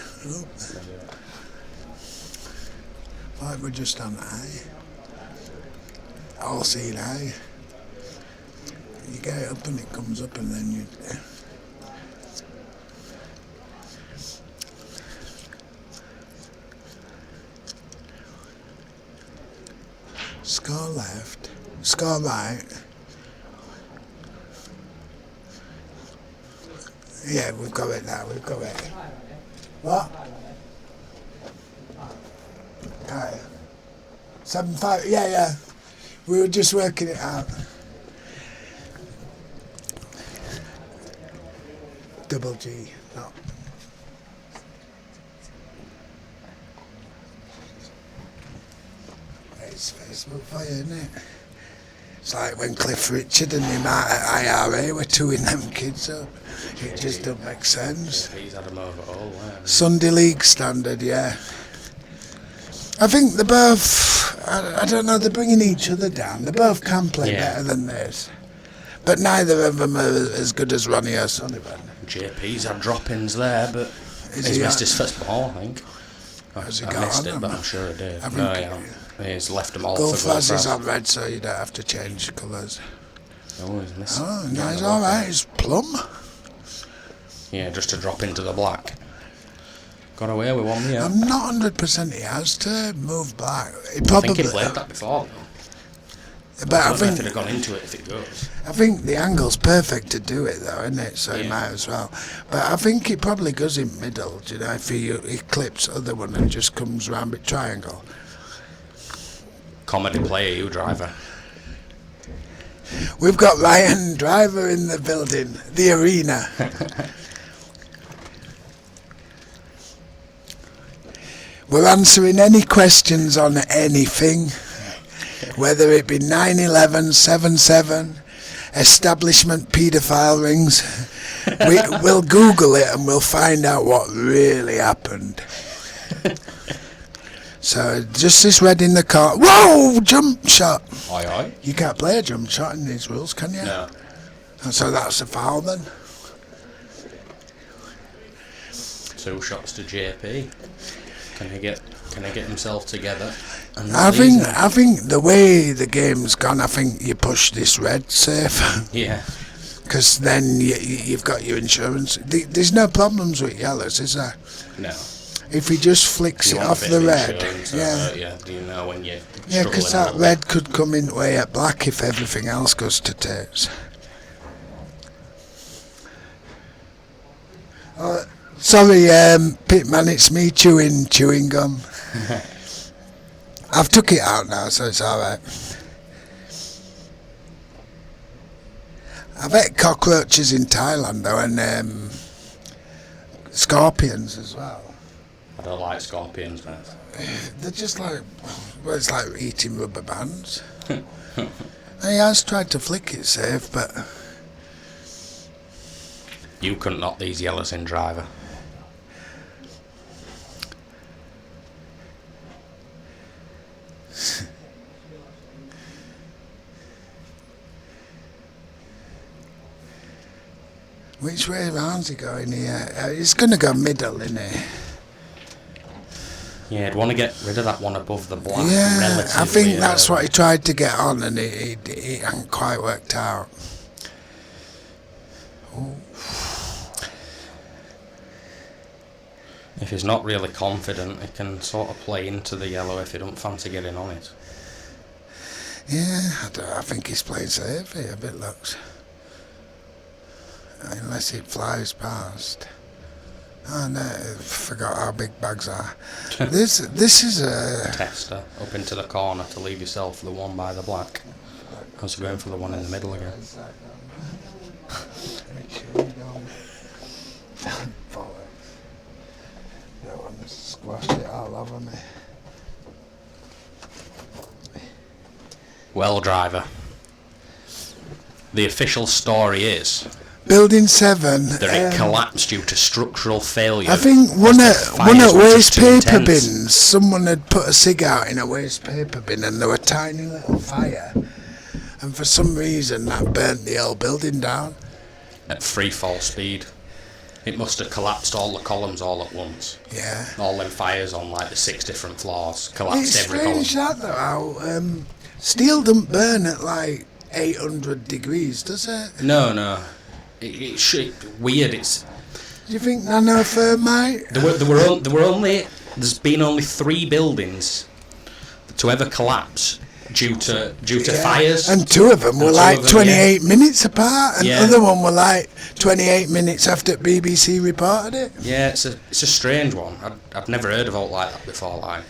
Like we're just on high. All seen high. You get it up and it comes up and then you... Score left. Score right. Yeah, we've got it now, we've got it. What? Okay. 7-5, yeah. We were just working it out. Double G, no. It's Facebook for you, isn't it? It's like when Cliff Richard and him out at IRA were touring them kids up. It just don't make sense. He's had them over all way. Sunday League standard, yeah. I think they're both, I don't know, they're bringing each other down. They both can play better than this. But neither of them are as good as Ronnie O'Sullivan. JP's had drop-ins there, but he's missed his first ball, I think. I missed it, but I'm sure he did. He's left them all for Gulfraz Gulfraz. is on red, so you don't have to change colours. Oh, he's missed. Oh, no, he's alright, he's plum. Yeah, just to drop into the black. Got away with one, yeah. I'm not 100% he has to move black. I think he played that before, though. But I don't know if he'd have gone into it if it goes. I think the angle's perfect to do it, though, isn't it? So he might as well. But I think he probably goes in middle, do you know, if he clips other one and just comes round with triangle. Comedy player, you driver. We've got Ryan Driver in the building, the arena. We're answering any questions on anything, whether it be 9/11, 7/7, establishment paedophile rings. We'll Google it and we'll find out what really happened. So, just this red in the car. Whoa! Jump shot! Aye, aye. You can't play a jump shot in these rules, can you? No. So that's a foul then. 2 shots to JP. Can he get himself together? I think the way the game's gone, I think you push this red safe. Yeah. Because then you've got your insurance. There's no problems with yellows, is there? No. If he just flicks it off the red, yeah. Do you know when you? Yeah, because that red could come in way at black if everything else goes to tits. Sorry, Pitman, it's me chewing gum. I've took it out now, so it's alright. I've ate cockroaches in Thailand though, and scorpions as well. I don't like scorpions, mate. They're just like, well, it's like eating rubber bands. He has tried to flick it safe, but You couldn't knock these yellows in, driver. Which way round's he going here? He's going to go middle, isn't he? Yeah, I'd want to get rid of that one above the black. Yeah, I think that's what he tried to get on, and it hasn't quite worked out. Ooh. If he's not really confident, he can sort of play into the yellow if he don't fancy getting on it. Yeah, I think he's playing safe here, a bit looks. Unless it flies past. Oh no, I forgot how big bags are. This is a Tester up into the corner to leave yourself the one by the black. Because you're going for the one in the middle again. Make sure you don't want to squash it all over me. Well, driver. The official story is Building 7. that it collapsed due to structural failure. I think one at were waste just too paper intense. bins, someone had put a cig out in a waste paper bin and there were tiny little fire. And for some reason that burnt the whole building down. At free fall speed. It must have collapsed all the columns all at once. Yeah. All them fires on like the 6 different floors. Collapsed It's every column. strange that though, how steel doesn't burn at like 800 degrees, does it? No. It's weird. It's Do you think nanothermite? there's been only 3 buildings to ever collapse due to fires. And 2 of them were like 28 minutes apart, and the other one were like 28 minutes after BBC reported it. Yeah, it's a strange one. I've never heard of alt like that before. Like,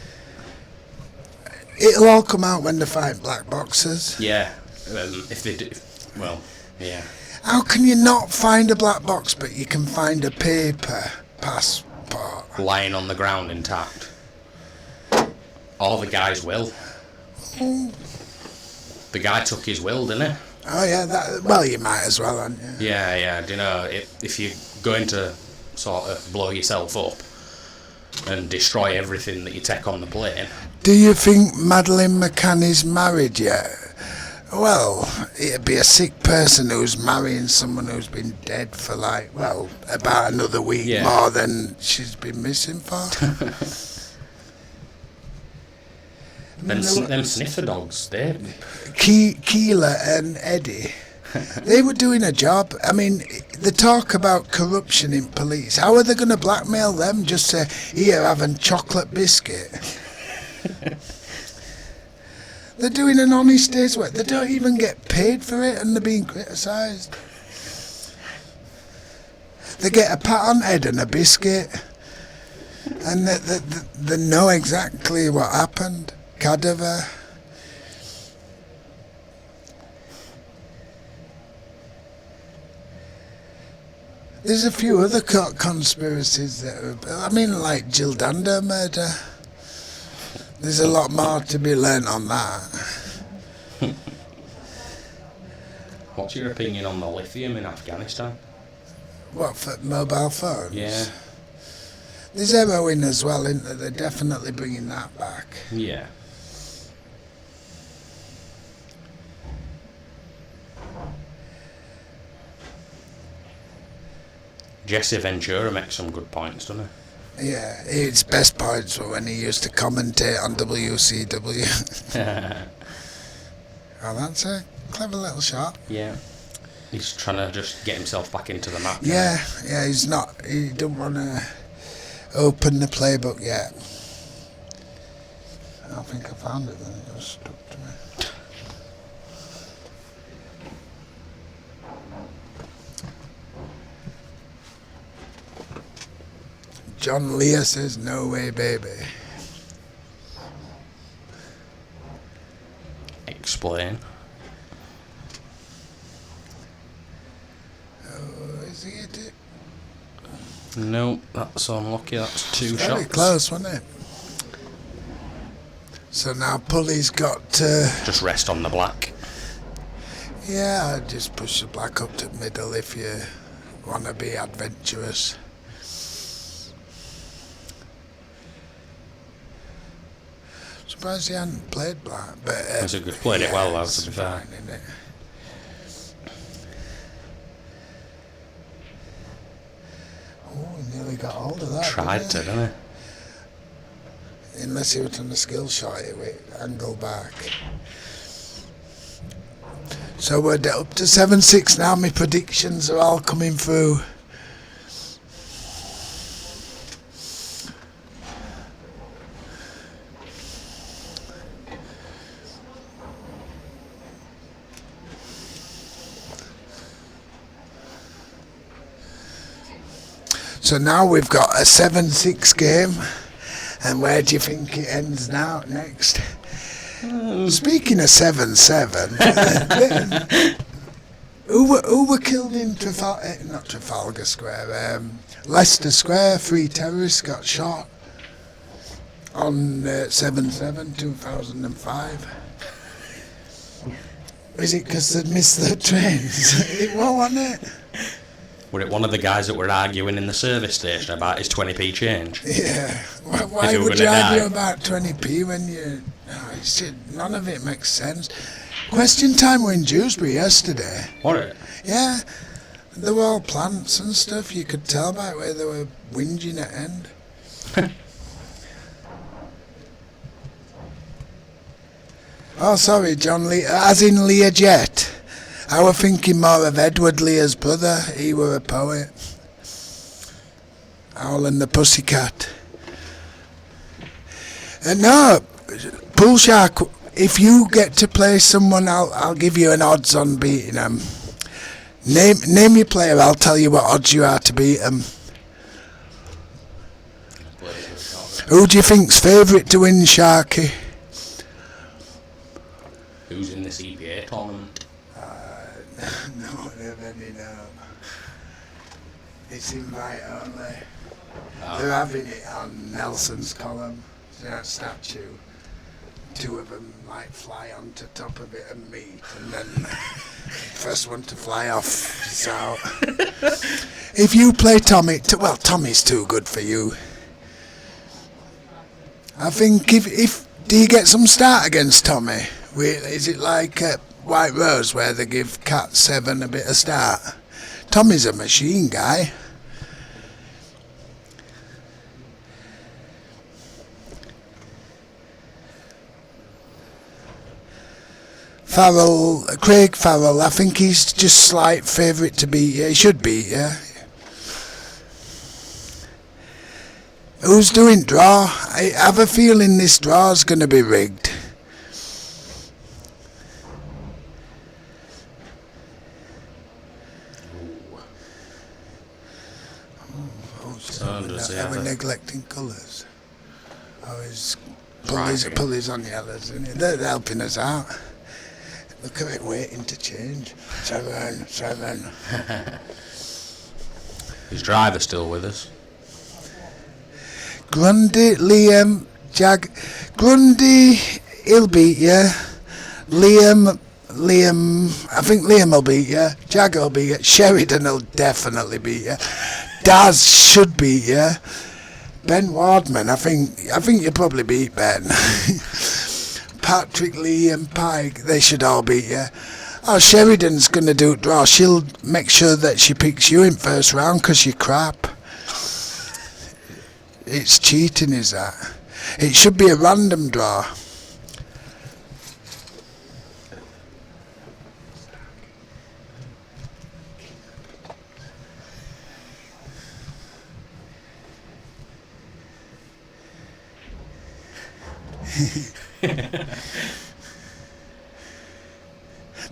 It'll all come out when they find black boxes. yeah, if they do, well, yeah. How can you not find a black box, but you can find a paper passport? Lying on the ground intact. All the guys will. The guy took his will, didn't he? Oh yeah, well you might as well, hadn't you? Yeah. Do you know, if you're going to sort of blow yourself up and destroy everything that you take on the plane... Do you think Madeleine McCann is married yet? Well, it'd be a sick person who's marrying someone who's been dead for about another week more than she's been missing for. Them sniffer dogs, they... Keela and Eddie, they were doing a job. I mean, the talk about corruption in police, how are they going to blackmail them? Just say, here, have a chocolate biscuit. They're doing an honest day's work. They don't even get paid for it, and they're being criticised. They get a pat on the head and a biscuit, and they know exactly what happened. Cadaver. There's a few other conspiracies that are, I mean, like Jill Dando murder. There's a lot more to be learnt on that. What's your opinion on the lithium in Afghanistan? What, for mobile phones? Yeah. There's heroin as well, isn't there? They're definitely bringing that back. Yeah. Jesse Ventura makes some good points, doesn't he? Yeah, his best points were when he used to commentate on WCW. Oh, that's a clever little shot. Yeah. He's trying to just get himself back into the map. Yeah, he don't want to open the playbook yet. I think I found it then, it was stuck to me. John Lear says, no way, baby. Explain. Oh, is he hit it? No, that's unlucky. That's two shots. Very close, wasn't it? So now Pulley's got to... Just rest on the black. Yeah, I'd just push the black up to middle if you want to be adventurous. Surprised he hadn't played black, but... He's played it well, though, to be fair. Fine, isn't it? Oh, he nearly got hold of that. Tried to, didn't he? Unless he was on the skill shot, it would angle back. So we're up to 7-6 now. My predictions are all coming through. So now we've got a 7-6 game, and where do you think it ends now next? Speaking of 7-7, who were killed in not Trafalgar Square, Leicester Square? 3 terrorists got shot on 7/7 2005. Is it because they'd missed their trains? It was, wasn't it? Were it one of the guys that were arguing in the service station about his 20p change? Yeah. Why would you argue about 20p when you... none of it makes sense. Question time were in Dewsbury yesterday. What? It? Yeah. There were all plants and stuff. You could tell by where they were whinging at end. Oh, sorry, John Lee. As in Learjet. I was thinking more of Edward Lear's brother. He were a poet. Owl and the Pussycat. No, Pool Shark, if you get to play someone, I'll give you an odds on beating them. Name your player, I'll tell you what odds you are to beat them. Who do you think's favourite to win, Sharky? Who's in this EPA tournament? No, nobody know. It's invite only. They're having it on Nelson's column. That statue. two of them like fly onto top of it and meet, and then first one to fly off. So if you play Tommy, well, Tommy's too good for you. I think if do you get some start against Tommy? Is it like White Rose where they give Cat 7 a bit of start? Tommy's a machine guy. Craig Farrell, I think he's just slight favourite to beat. Yeah, he should beat, yeah. Who's doing draw? I have a feeling this draw's going to be rigged. Are we neglecting colours? Oh, his pulleys on yellows, isn't it? They're helping us out. Look at it waiting to change. 7. His driver's still with us. Grundy, Liam, Grundy, he'll beat you. Liam, I think Liam will beat you. Jag will beat you. Sheridan will definitely beat you. Daz should beat you. Ben Wardman, I think you'll probably beat Ben. Patrick, Lee and Pike, they should all beat you. Oh, Sheridan's going to do draw. She'll make sure that she picks you in first round because you're crap. It's cheating, is that? It should be a random draw.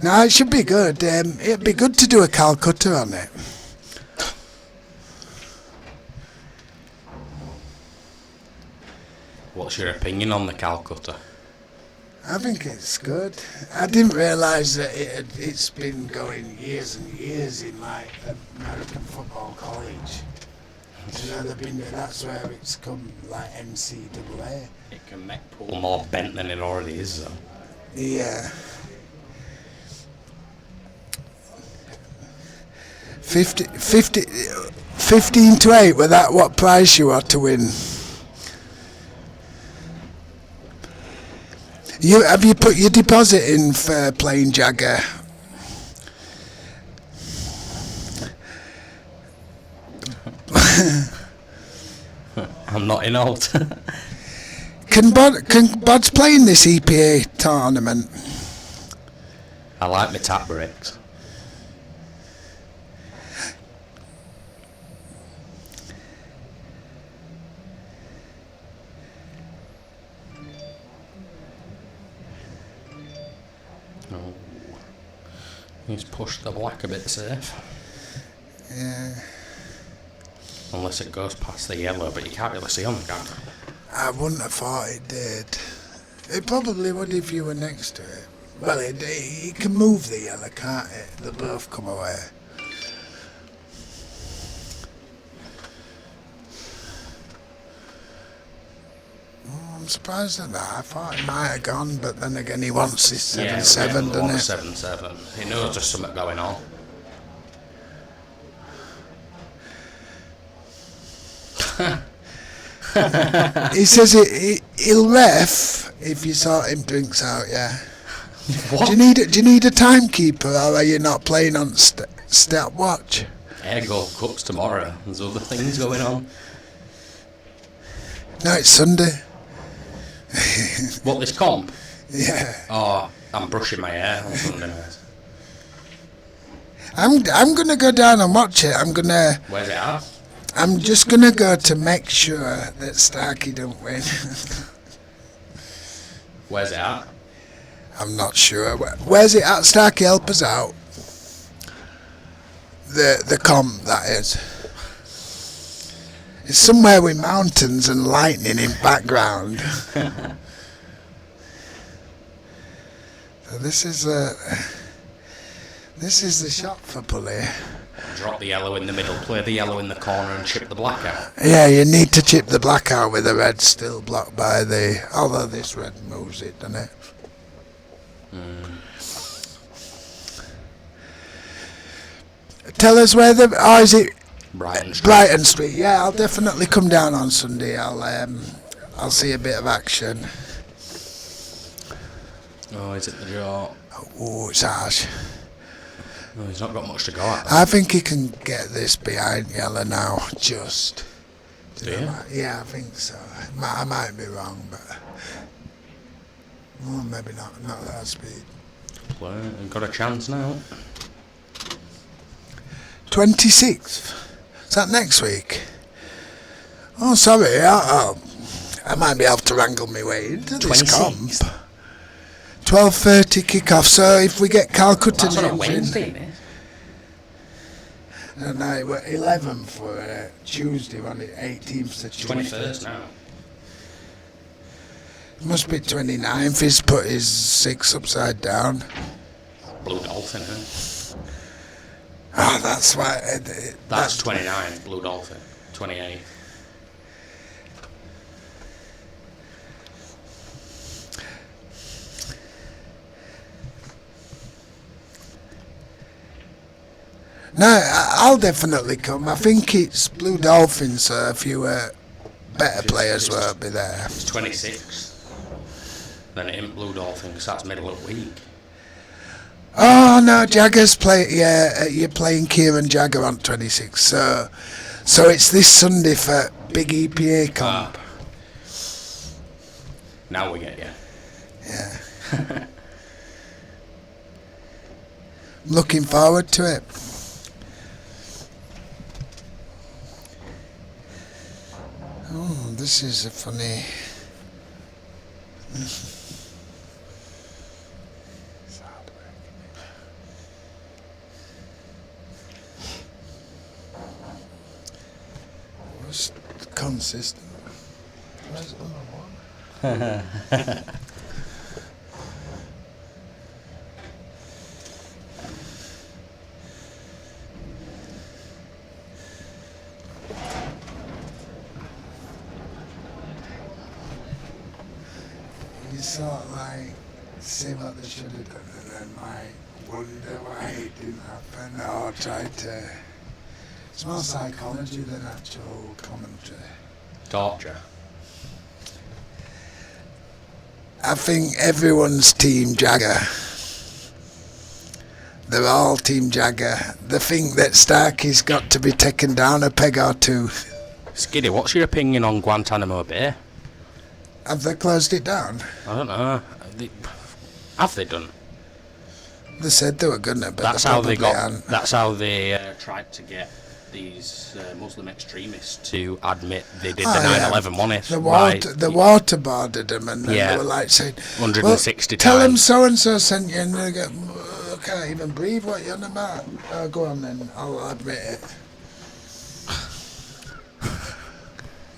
No, it should be good. It'd be good to do a Calcutta on it. What's your opinion on the Calcutta? I think it's good. I didn't realise that it's been going years and years in like American Football College. You know, that's where it's come like NCAA. It can make pool more bent than it already is, though. Yeah. 15 to 8, with that, what prize you are to win? Have you put your deposit in for playing Jagger? I'm not in out. Can Bod's play in this EPA tournament? I like my tap breaks. Oh. He's pushed the black a bit safe. Yeah. Unless it goes past the yellow, but you can't really see on the camera. I wouldn't have thought it did. It probably would if you were next to it. Well, it can move the yellow, can't it? They both come away. I'm surprised at that. I thought he might have gone, but then again, he wants his 7-7, doesn't he? 7-7. He knows there's something going on. He says he'll ref if you sort him drinks out, yeah. What? Do you need a timekeeper, or are you not playing on stopwatch? Air Gold Cup's tomorrow. There's other things going on. No, it's Sunday. What, this comp? Yeah. Oh, I'm brushing my hair on Sunday night. I'm gonna go down and watch it. Where's it at? I'm just gonna go to make sure that Starkey don't win. Where's it at? I'm not sure. Where's it at? Starkey, help us out. The comp, that is. It's somewhere with mountains and lightning in background. So this is the shot for Pulley. Drop the yellow in the middle, play the yellow in the corner and chip the black out. Yeah, you need to chip the black out with the red still blocked by the... Although this red moves it, doesn't it? Tell us where the... Oh, is it... Brighton Street. Brighton Street. Yeah, I'll definitely come down on Sunday. I'll see a bit of action. Oh, is it the draw? Oh, it's harsh. Oh, he's not got much to go at. I think he can get this behind yellow now, just. Do you? Yeah, I think so. I might be wrong, but... Well, maybe not at that speed. Play, got a chance now. 26th? Is that next week? Oh, sorry. I might be able to wrangle my way into this comp. 12:30 kick-off, so if we get Calcutta That's on a names Wednesday, in... isn't it? No, we're 11 for Tuesday, on the 18th to Tuesday. 21st now. Must be 29th. He's put his 6 upside down. Blue Dolphin, isn't it? Ah, that's why... That's 29, Blue Dolphin. 28. No, I'll definitely come. I think it's Blue Dolphins, so a few better players will be there. It's 26. Then it ain't Blue Dolphin, because that's middle of the week. Oh no, Jagger's play. Yeah, you're playing Kieran Jagger on 26. So it's this Sunday for big EPA comp. Now we get you. Yeah. Looking forward to it. Oh, this is a funny. Was consistent. Where's the other one? You sort of like see what they should have done and then like wonder why it didn't happen or try to... It's more psychology than actual commentary. Torture. I think everyone's Team Jagger. They're all Team Jagger. They think that Starkey's got to be taken down a peg or two. Skiddy, what's your opinion on Guantanamo Bay? Have they closed it down? I don't know. Have they done? They said they were gonna, but That's how they got. aren't. That's how they tried to get these Muslim extremists to admit they did the 9/11 one. They waterboarded them and then they were like saying 160 tell them times. so and so sent you, and they go, I can't even breathe. What you on about? Go on then, I'll admit it.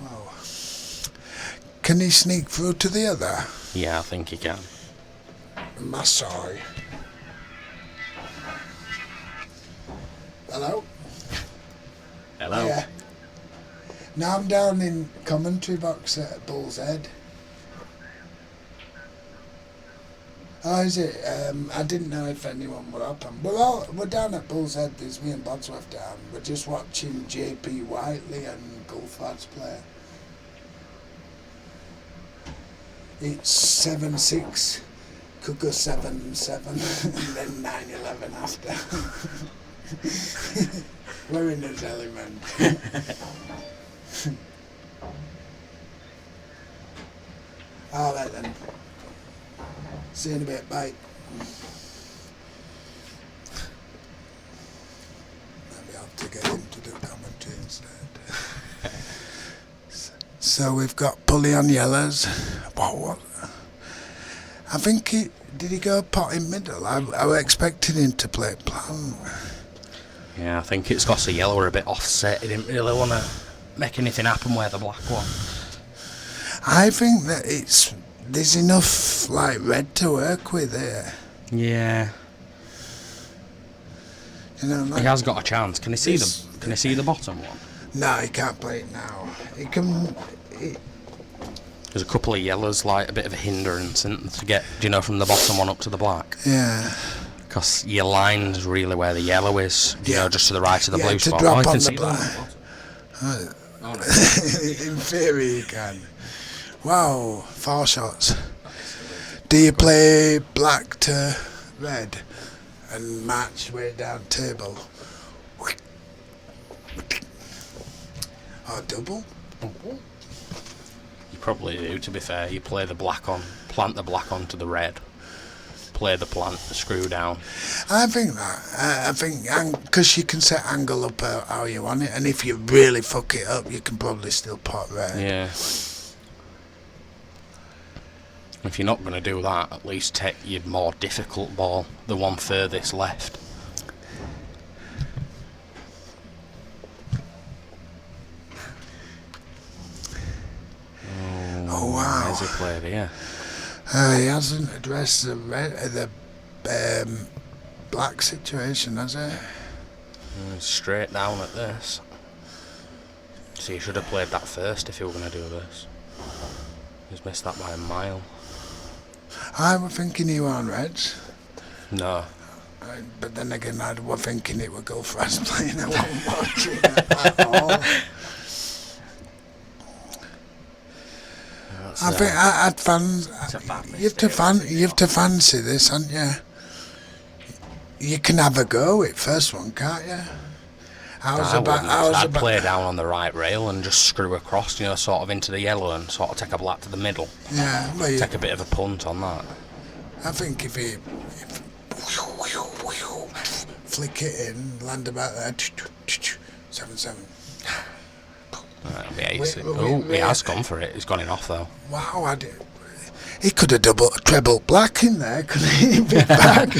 Wow. Can he sneak through to the other? Yeah, I think he can. Masai. Hello? Hello. Yeah. Now I'm down in commentary box at Bull's Head. Oh, is it? I didn't know if anyone were up. We're down at Bull's Head. There's me and Bodsworth down. We're just watching P Whiteley and Gulfraz play. It's 7-6. Could go 7-7 and then 9-11 after. We're in his element. Alright then. See you in a bit, bye. Maybe I'll have to get him to do commentary instead. So we've got Pulley on yellows. What? I think did he go pot in middle? I was expecting him to play plant. Yeah, I think it's got the yellow were a bit offset. He didn't really want to make anything happen where the black one. I think that there's enough like red to work with here. Yeah. You know, like, He has got a chance. Can he see the bottom one? no, he can't play it now. He can. There's a couple of yellows, like a bit of a hindrance to get, from the bottom one up to the black. Yeah. Because your line's really where the yellow is, just to the right of the blue to spot. drop You on can the see black. that. Oh, no. In theory, you can. Wow, 4 shots. Do you play black to red and match way down table? Or double? You probably do, to be fair. You play the black plant the black onto the red. Play the plant, screw down. I think that. I think because you can set angle up how you want it, and if you really fuck it up, you can probably still pot red. Yeah. If you're not going to do that, at least take your more difficult ball, the one furthest left. Oh wow! Where's he played here? He hasn't addressed the black situation, has he? Straight down at this. So you should have played that first if you were going to do this. He's missed that by a mile. I was thinking you were on reds. No. But then again, I was thinking it was Gulfraz playing. I wasn't watching it at all. I think I'd you have to fancy this, haven't you? You can have a go at first one, can't you? I'd play down on the right rail and just screw across, sort of into the yellow and sort of take a black to the middle. Yeah, well, take a bit of a punt on that. I think if flick it in, land about there, 7-7. That'll be ace. He has gone for it. He's gone in off though. Wow, he could have treble black in there, couldn't he? Big back.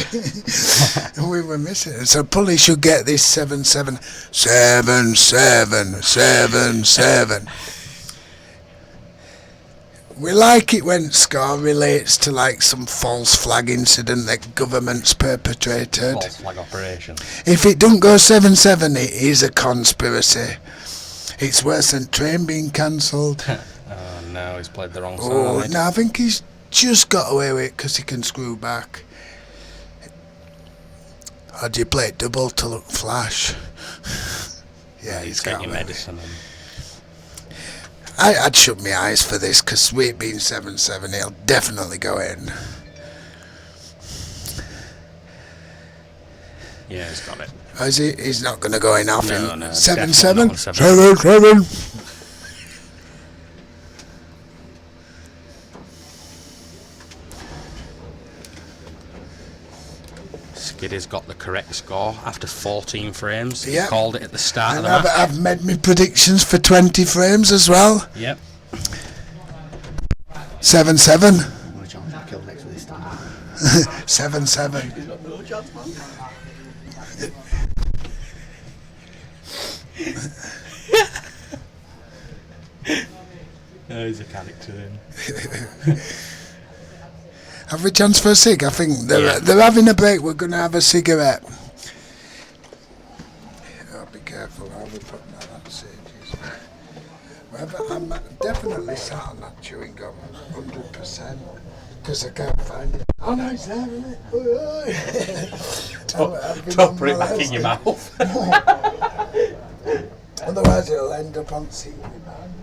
And we were missing it. So Pulley should get this 7-7. 7-7. We like it when score relates to like some false flag incident that government's perpetrated. False flag operation. If it don't go 7-7, it is a conspiracy. It's worse than train being cancelled. Oh no, he's played the wrong side. Oh, no, I think he's just got away with it because he can screw back. Or do you play it double to look flash? Yeah, he's got your medicine. I'd shut my eyes for this because it being 7-7, he'll definitely go in. Yeah, he's got it. Or is he? He's not going to go in off No, him. no, 7-7? 7-7. 7-7. Skiddy's got the correct score after 14 frames. Yep. He called it at the start And of the match. I've made my predictions for 20 frames as well. Yep. 7-7. 7-7. Oh, he's a character then. Have we chance for a cig? I think they're having a break. We're going to have a cigarette. Oh, be careful how we put that on stages. I'm definitely sat on that chewing gum, 100%, because I can't find it. Oh no, it's there, isn't it? Don't put it back in your mouth. Otherwise it'll end up on CD, man.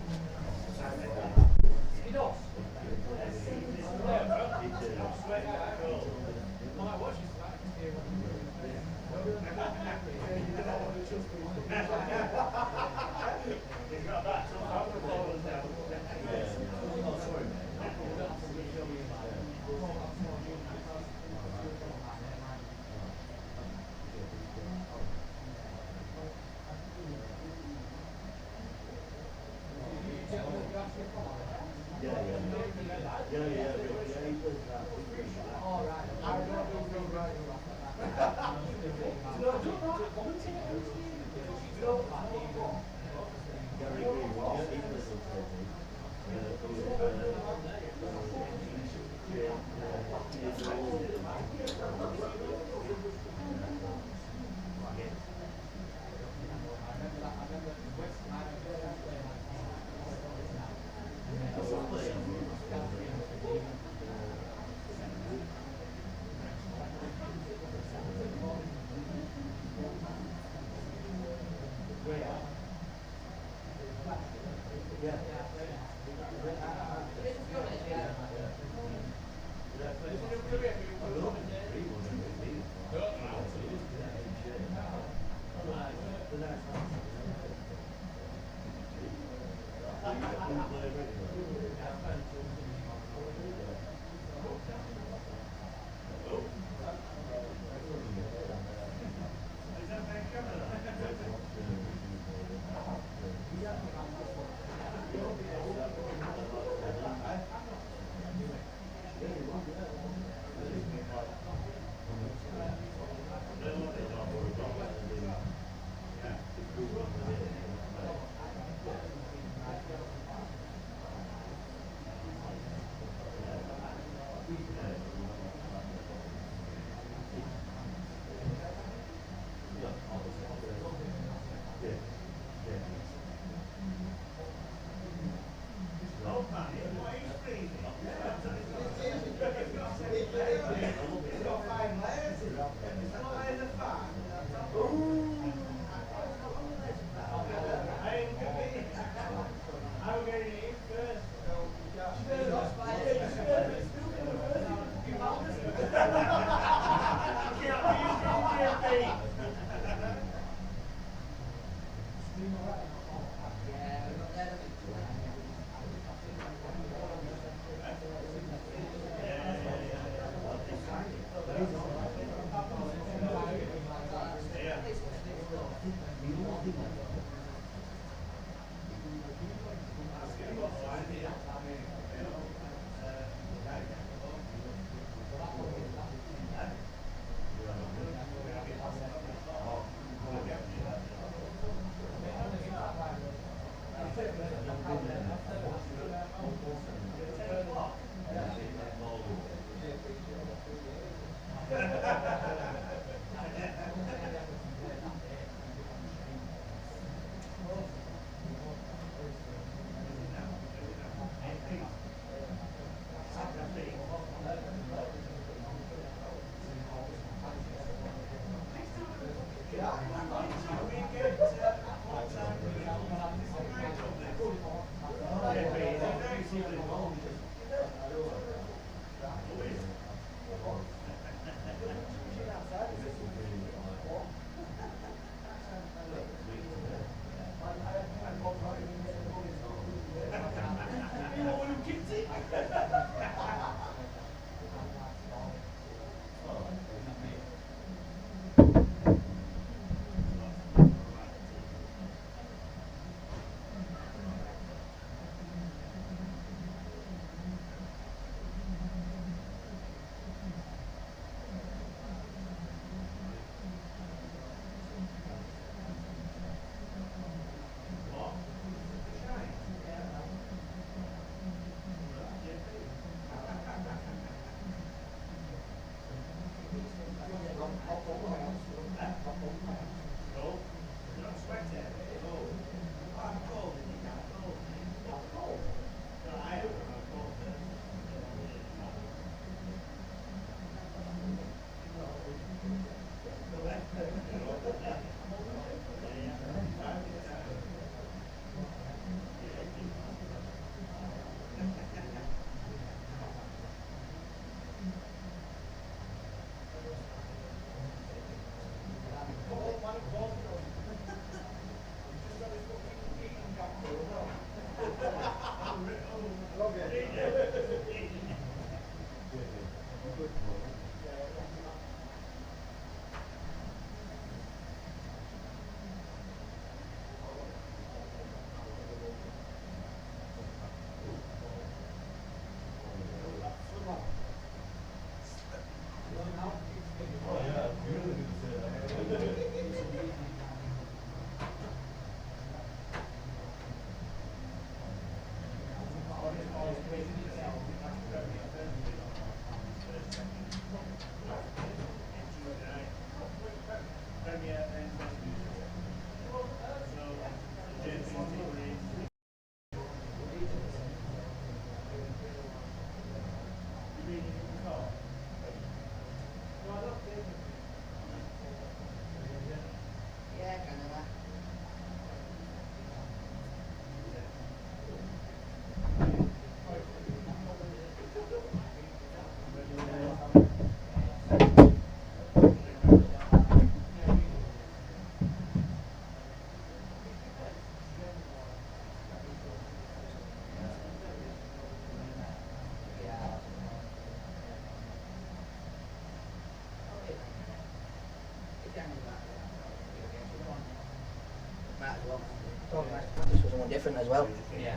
Oh, this was one different as well. Yeah.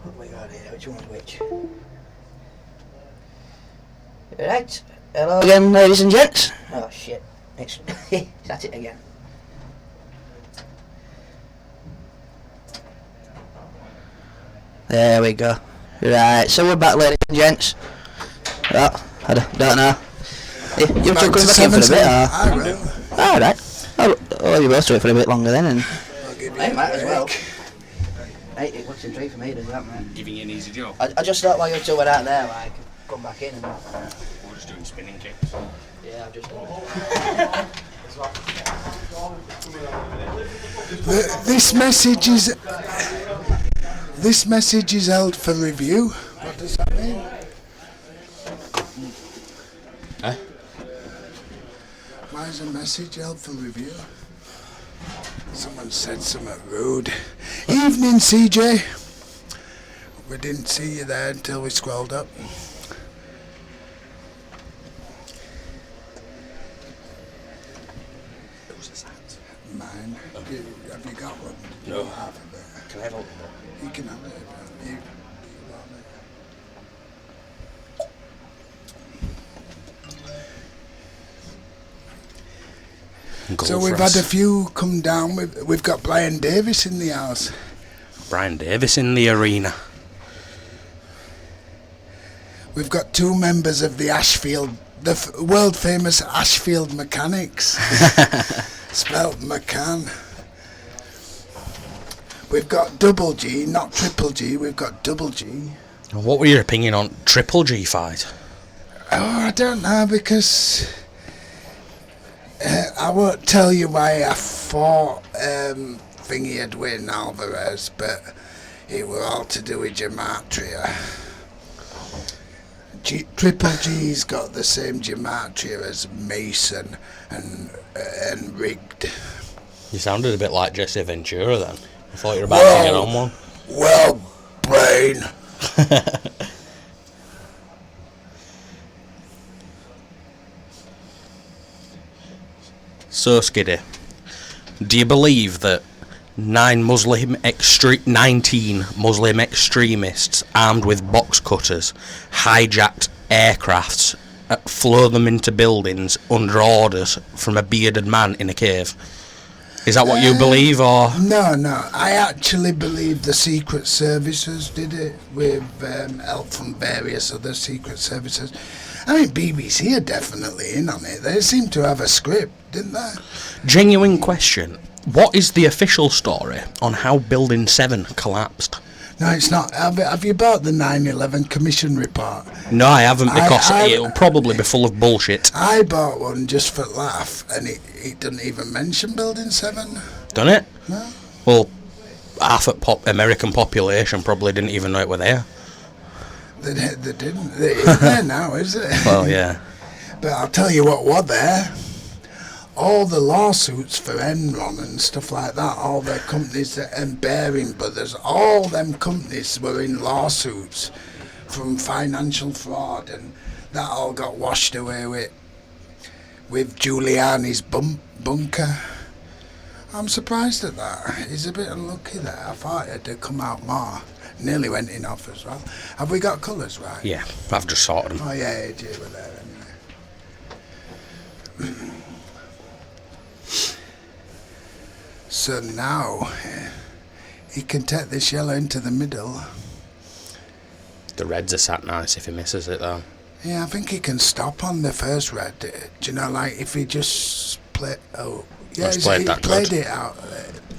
What have we got here? Which one's which? Right. Hello again, ladies and gents. Oh shit. It's at it again. There we go. Right, so we're back, ladies and gents. Oh, I don't know. You're still coming back in for a bit, or? I will. Alright. Oh, you both do it for a bit longer then, and... I'll give you I a might as well. break. Hey, it works in treat for me, does that, man? Giving you an easy job. I just thought while you two were out there, like, come back in and... We're just doing spinning kicks. Yeah, I've just done it. This message is held for review. What does that mean? Eh? Why is a message held for review? Someone said something rude. Evening, CJ. We didn't see you there until we scrolled up. Mine. Have you got one? No. Half of it. Can I have a... You can have it. You want it. So we've had a few come down. We've got Brian Davis in the house. Brian Davis in the arena. We've got two members of the Ashfield, the world famous Ashfield Mechanics. Spelt McCann. We've got double G, not triple G. We've got double G. What were your opinion on Triple G fight? Oh, I don't know, because I won't tell you why I thought thingy had win Alvarez, but it were all to do with gematria. Triple G's got the same gematria as Mason and rigged. You sounded a bit like Jesse Ventura then. I thought you were about to get on one. Well, brain. So, Skiddy, do you believe that 19 Muslim extremists armed with box cutters hijacked aircrafts, flew them into buildings under orders from a bearded man in a cave? Is that what you believe, or...? No. I actually believe the Secret Services did it with help from various other Secret Services. I mean, BBC are definitely in on it. They seem to have a script, didn't they? Genuine question. What is the official story on how Building 7 collapsed? No, it's not. Have you bought the 9/11 Commission report? No, I haven't, because it'll probably be full of bullshit. I bought one just for laugh, and it doesn't even mention Building 7. Done it? No. Well, half of American population probably didn't even know it were there. They didn't. It's there now, is it? Well, yeah. But I'll tell you what was there. All the lawsuits for Enron and stuff like that, all their companies, and Baring Brothers, all them companies were in lawsuits from financial fraud, and that all got washed away with Giuliani's bunker. I'm surprised at that. He's a bit unlucky there. I thought it had come out more. Nearly went in off as well. Have we got colours right? Yeah, I've just sorted them. Oh yeah, you were there anyway. So now he can take this yellow into the middle. The reds are sat nice if he misses it though. Yeah, I think he can stop on the first red. Do you know, like if he just play? Oh, yeah, He's played that played good. it out.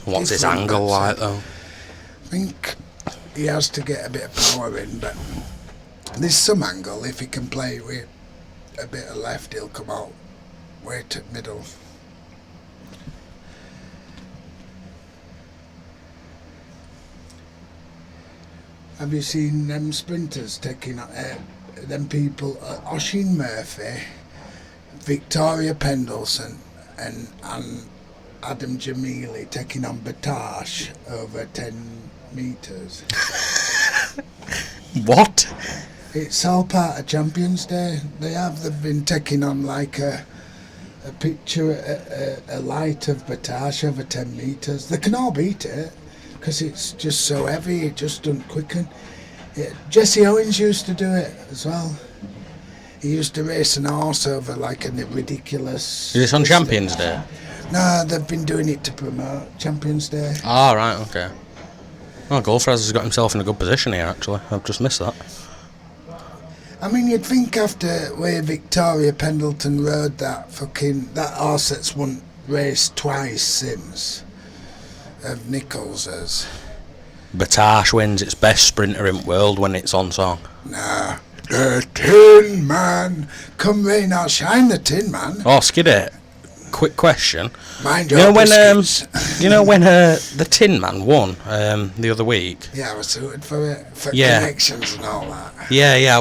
What's his angle like though? I think he has to get a bit of power in, but there's some angle. If he can play with a bit of left, he'll come out way to middle. Have you seen them sprinters taking them people? Oisin Murphy, Victoria Pendleton, and Adam Jamili taking on Batash over 10 metres. What? It's all part of Champions Day. They've been taking on like a picture, a light of Batasha over 10 metres. They can all beat it because it's just so heavy, it just doesn't quicken. Jesse Owens used to do it as well. He used to race an horse over like a ridiculous... Is this on Champions Day? No, they've been doing it to promote Champions Day. Oh, right, okay. Well, Gulfraz has got himself in a good position here, actually. I've just missed that. I mean, you'd think after where Victoria Pendleton rode that horse that's won race twice since of Nichols's. Batash wins its best sprinter in the world when it's on song. Nah, the Tin Man, come rain or shine, the Tin Man. Oh, Skiddy, quick question. Mind your biscuits. when the Tin Man won the other week? Yeah, I was suited for it, for connections and all that. Yeah.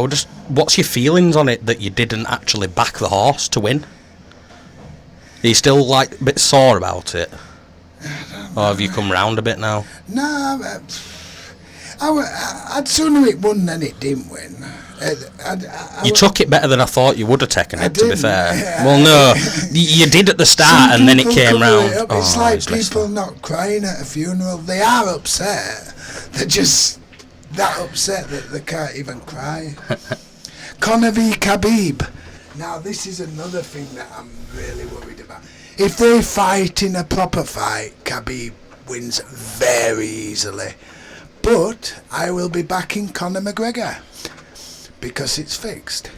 What's your feelings on it that you didn't actually back the horse to win? Are you still like a bit sore about it? Or have you come round a bit now? No, I'd sooner it won than it didn't win. You took it better than I thought you would have taken it, to be fair. Well, no, you did at the start and then it came round. It's like people not crying at a funeral. They are upset. They're just that upset that they can't even cry. Conor v Khabib. Now, this is another thing that I'm really worried about. If they fight in a proper fight, Khabib wins very easily. But I will be backing Conor McGregor because it's fixed.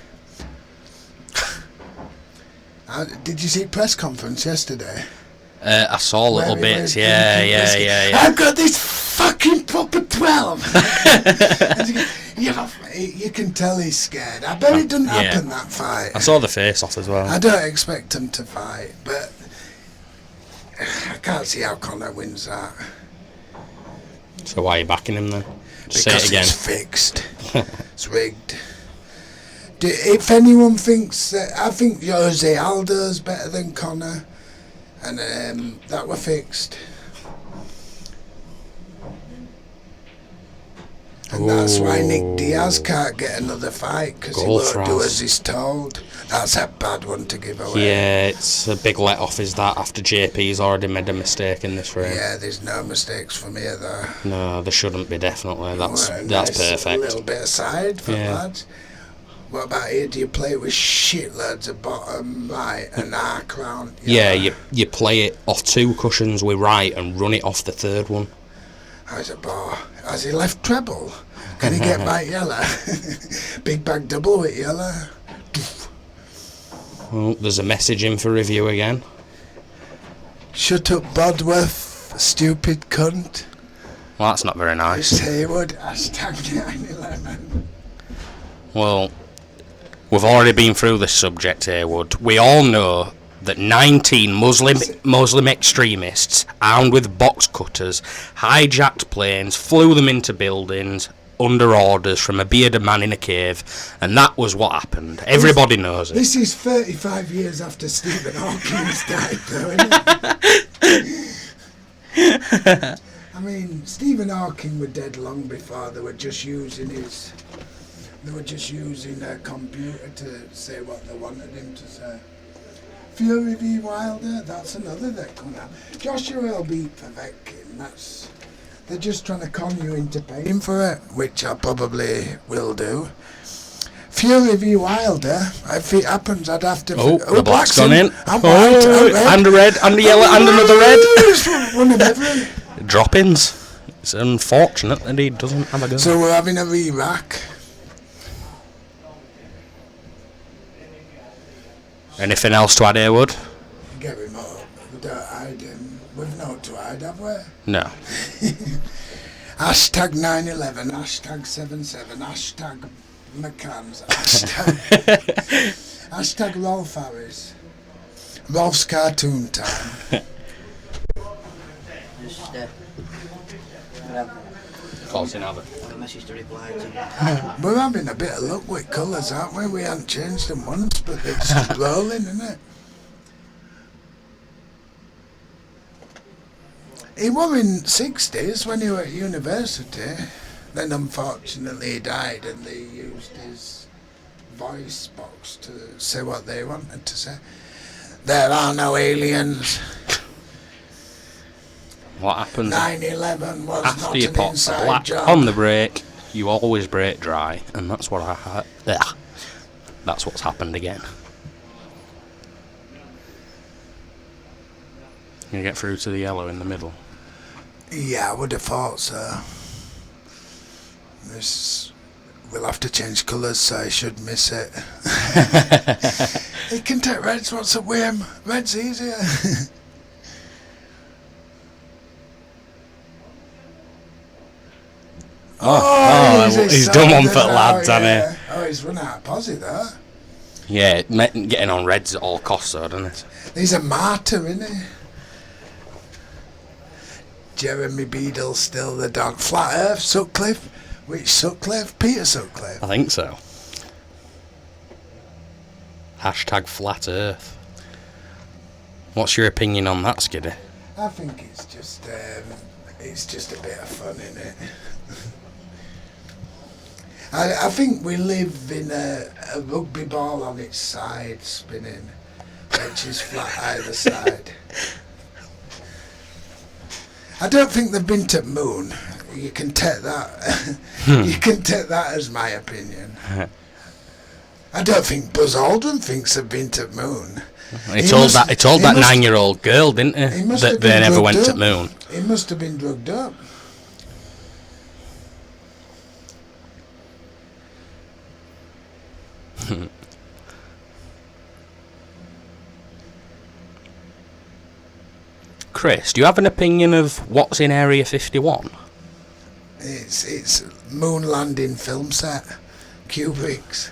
Did you see press conference yesterday? I saw little bits, yeah. I've got this fucking proper 12. You can tell he's scared. I bet it doesn't happen, that fight. I saw the face off as well. I don't expect him to fight, but I can't see how Conor wins that. So why are you backing him then? Because say it again. It's fixed. It's rigged. If anyone thinks that, I think Jose Aldo's better than Conor, and that were fixed. And that's why Nick Diaz can't get another fight, because he won't do as he's told. That's a bad one to give away. Yeah, it's a big let-off, is that, after JP's already made a mistake in this round. Yeah, there's no mistakes from here, though. No, there shouldn't be, definitely. That's perfect. A little bit aside for lads. What about here? Do you play it with shitloads of bottom right and arc round? Yeah, you play it off two cushions with right and run it off the third one. How's a bar? Has he left treble? Can he get back yellow? Big bag double with yellow. Well, there's a message in for review again. Shut up, Bodworth, stupid cunt. Well, that's not very nice. It's Haywood, hashtag 911. Well, we've already been through this subject, Haywood. We all know that 19 Muslim extremists, armed with box cutters, hijacked planes, flew them into buildings under orders from a bearded man in a cave, and that was what happened. Everybody knows it. This is 35 years after Stephen Hawking's died, though, isn't it? I mean, Stephen Hawking were dead long before. They were just using a computer to say what they wanted him to say. Fury v Wilder, that's another that coming out. Joshua will beat Povetkin. They're just trying to con you into paying for it, which I probably will do. Fury v Wilder, if it happens, I'd have to... the black's gone in. I'm white, I'm red. And a red, and a yellow, and another red. One of every. Drop-ins. It's unfortunate that he doesn't have a gun. So we're having a re-rack. Anything else to add, Haywood? Get him up. We don't hide him. We've no to hide, have we? No. Hashtag 9/11, hashtag 7/7, hashtag McCann's, hashtag Rolf Harris. Rolf's cartoon time. Just, Calls in other. a message to reply to. We're having a bit of luck with colours, aren't we? We haven't changed them once, but it's rolling, isn't it? He were in 60s when he were at university. Then unfortunately he died, and they used his voice box to say what they wanted to say. There are no aliens. What happens 9/11 was after not you an put a inside black job. on the brake? You always brake dry, and that's what that's what's happened again. You get through to the yellow in the middle. Yeah, I would have thought so. We'll have to change colours, so I should miss it. He can take reds, what's up with him? Red's easier. He's done one for lads, hasn't he? Oh, he's run out of posse though. Yeah, getting on reds at all costs, though, doesn't it? He's a martyr, isn't he? Jeremy Beadle still the dog. Flat Earth, Sutcliffe. Which Sutcliffe? Peter Sutcliffe. I think so. Hashtag flat earth. What's your opinion on that, Skiddy? I think it's just a bit of fun, innit? I think we live in a rugby ball on its side spinning, which is flat either side. I don't think they've been to the moon. You can take that. You can take that as my opinion. I don't think Buzz Aldrin thinks they've been to the moon. He told that 9-year-old girl, didn't he? That they never went to the moon. He must have been drugged up. Chris, do you have an opinion of what's in Area 51? It's moon landing film set, Kubrick's.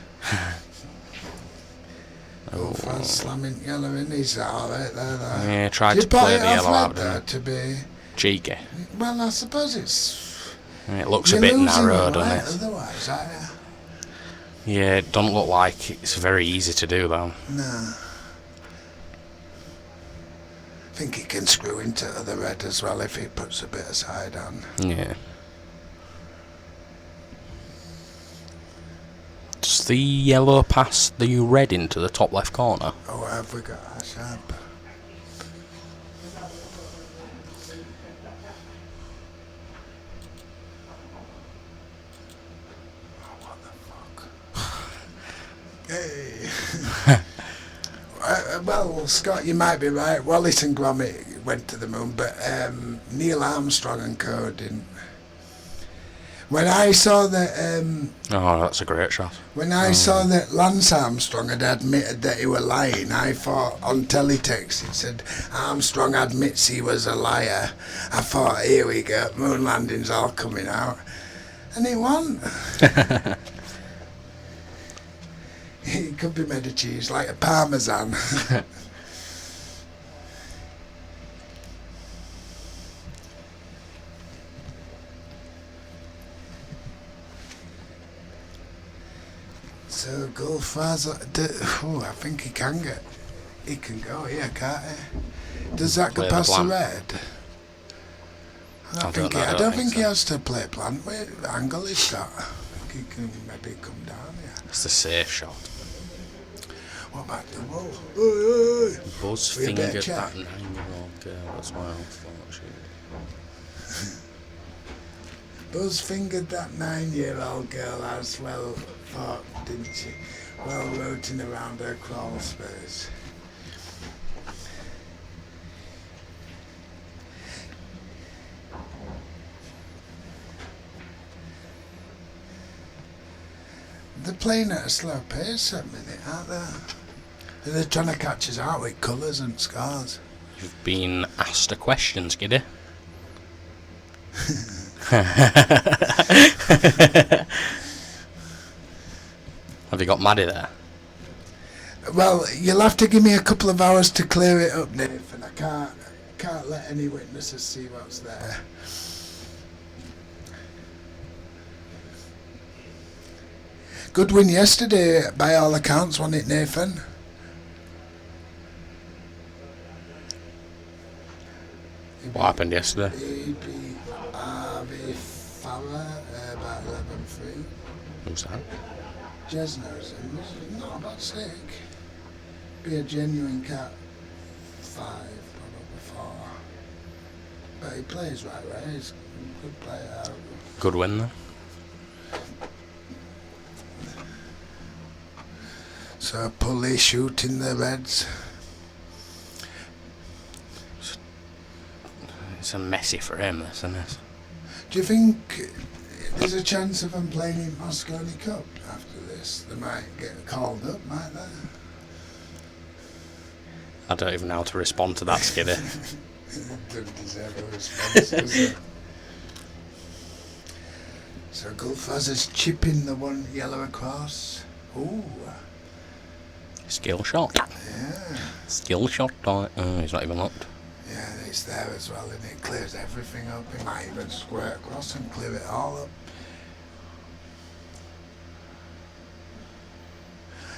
Gulfraz slamming yellow in. He's alright there. Yeah, tried to play the yellow out there to be cheeky. Well, I suppose it's. It looks a bit narrow, doesn't it? Otherwise, yeah, it doesn't look like it's very easy to do though. No. I think he can screw into the red as well if he puts a bit of side on. Yeah. Does the yellow pass the red into the top left corner? Oh, have we got our sharp? Oh, what the fuck? Hey. Well, Scott, you might be right. Wallace and Gromit went to the moon, but Neil Armstrong and co didn't. When I saw that... oh, that's a great shot. When I saw that Lance Armstrong had admitted that he was lying, I thought on teletext it said, Armstrong admits he was a liar. I thought, here we go, moon landing's all coming out. And he won. It could be made of cheese, like a parmesan. So Gulfraz, I think he can go here, can't he? Does that go past the red? I don't think he has to play plant with the angle he's got. I think he can maybe come down here. It's the safe shot. What about the wall? Oi, oi. Buzz fingered that 9-year-old girl as well. Buzz fingered that 9-year-old girl as well, didn't she? Well, rotating around her crawl space. They're playing at a slow pace at the minute, aren't they? They're trying to catch us out with colours and scars. You've been asked a question, Skiddy. Have you got Maddie there? Well, you'll have to give me a couple of hours to clear it up, Nathan. I can't let any witnesses see what's there. Good win yesterday, by all accounts, wasn't it, Nathan? What happened yesterday? He beat Harvey Farah by Who's that? Jesno's not a bad stick. Be a genuine cat 5, probably 4. But he plays right. He's a good player. Good win then. So Pulley shooting the Reds. It's a messy for him, this, isn't it? Do you think there's a chance of them playing in Mosconi Cup after this? They might get called up, might they? I don't even know how to respond to that, Skidder. Didn't deserve a response, does it? So Gulfraz is chipping the one yellow across. Ooh. Skill shot. Yeah. Skill shot. Oh, he's not even looked. Yeah, it's there as well, and it clears everything up. He might even square across and clear it all up.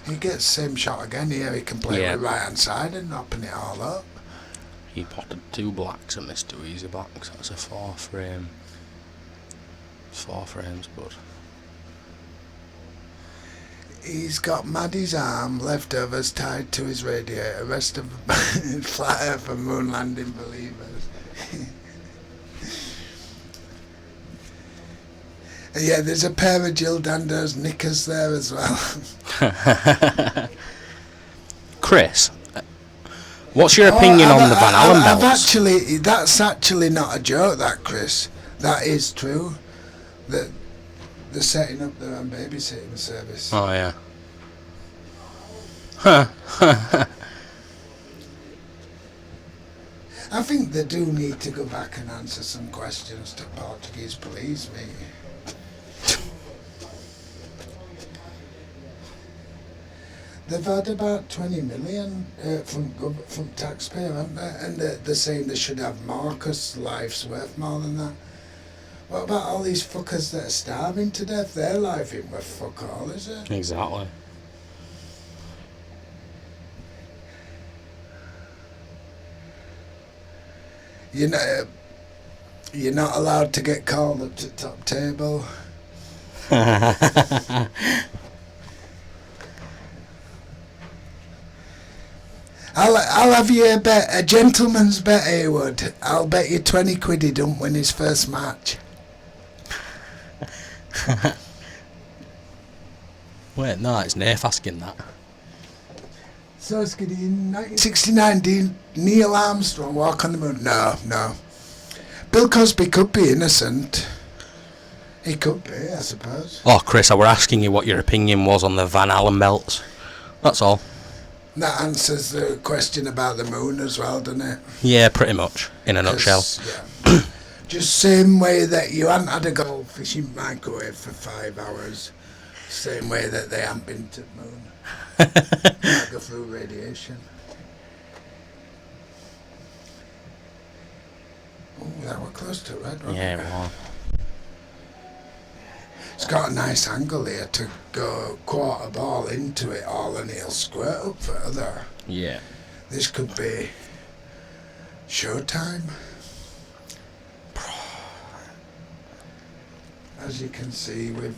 He gets the same shot again here. He can play with the right hand side and open it all up. He potted 2 blacks and missed 2 easy blacks. That's a 4 frame. 4 frames, but he's got Maddie's arm, leftovers tied to his radiator, rest of flat earth and moon landing believers. Yeah, there's a pair of Jill Dando's knickers there as well. Chris, what's your opinion on the Van Allen belts? That's actually not a joke, that, Chris. That is true. That they're setting up their own babysitting service. Oh, yeah. I think they do need to go back and answer some questions to Portuguese police, mate. They've had about 20 million from taxpayer, haven't they? And they're saying they should have more because life's worth more than that. What about all these fuckers that are starving to death? Their life ain't worth fuck all, is it? Exactly. You're not allowed to get called up to top table. I'll have you a gentleman's bet, Haywood. I'll bet you 20 quid he don't win his first match. Wait, no, it's Nath asking that. So, Skiddy, in 1969, did Neil Armstrong walk on the moon? No. Bill Cosby could be innocent. He could be, I suppose. Oh, Chris, I were asking you what your opinion was on the Van Allen belts. That's all. That answers the question about the moon as well, doesn't it? Yeah, pretty much, in a nutshell. Yeah. Just same way that you hadn't had a goldfish in microwave for 5 hours, same way that they haven't been to the moon. Might go through radiation. Oh, that were close to red, wasn't Yeah, it? well. It's got a nice angle here to go quarter ball into it all and it'll squirt up further. Yeah. This could be showtime. As you can see, we've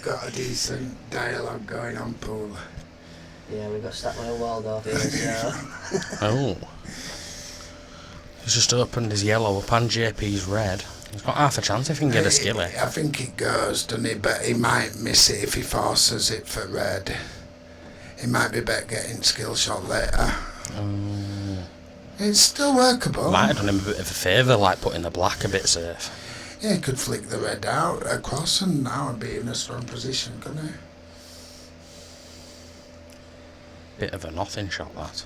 got a decent dialogue going on, Pool. Yeah, we've got Statler Waldorf here, so... Oh. He's just opened his yellow up and JP's red. He's got half a chance if he can get a skilly. I think it goes, doesn't he? But he might miss it if he forces it for red. He might be better getting skill shot later. It's still workable. Might have done him a bit of a favour, like putting the black a bit safe. Yeah, he could flick the red out across and now and be in a strong position, couldn't he? Bit of a nothing shot, that.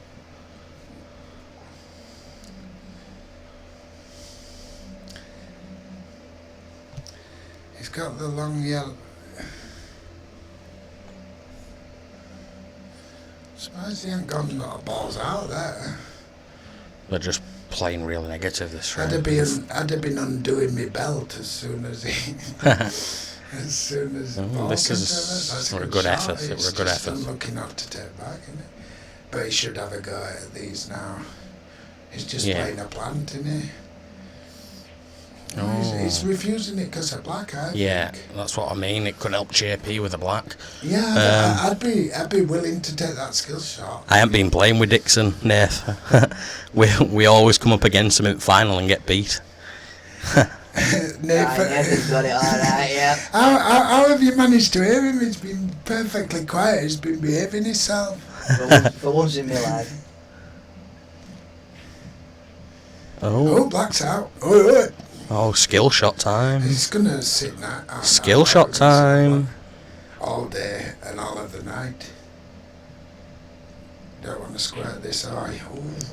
He's got the long yellow. Surprised he ain't got no balls out there. They're just playing real negative this round. I'd have been undoing my belt as soon as he. This is a good effort. It was a good effort. Unlucky not to take back, isn't it? But he should have a go at these now. He's just playing a plant, isn't he? He's refusing it because of black, I Yeah, think. that's what I mean. It could help JP with the black. Yeah, I'd be willing to take that skill shot. I haven't been playing with Dixon, Nath. we always come up against him in final and get beat. Nathan's got it alright, yeah. How have you managed to hear him? He's been perfectly quiet. He's been behaving himself. For once in my life. Oh, black's out. Oh, skill shot time. He's gonna sit now. Skill shot time. All day and all of the night. Don't want to squirt this eye.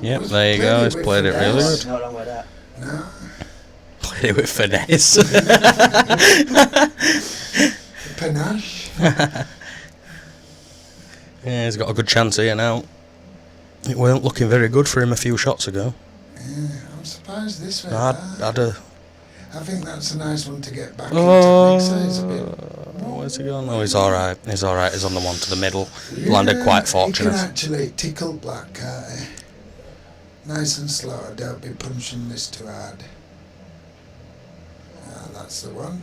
Yep, there you go. He's played it really good. Not wrong with that. No. Played it with finesse. Panache. Yeah, he's got a good chance here now. It weren't looking very good for him a few shots ago. Yeah, I'm surprised this way. I think that's a nice one to get back into the mixer. It's a bit... Where's he going? Oh, he's alright. He's alright. He's on the one to the middle. Landed quite fortunate. He can actually tickle black, can't he? Nice and slow. Don't be punching this too hard. That's the one.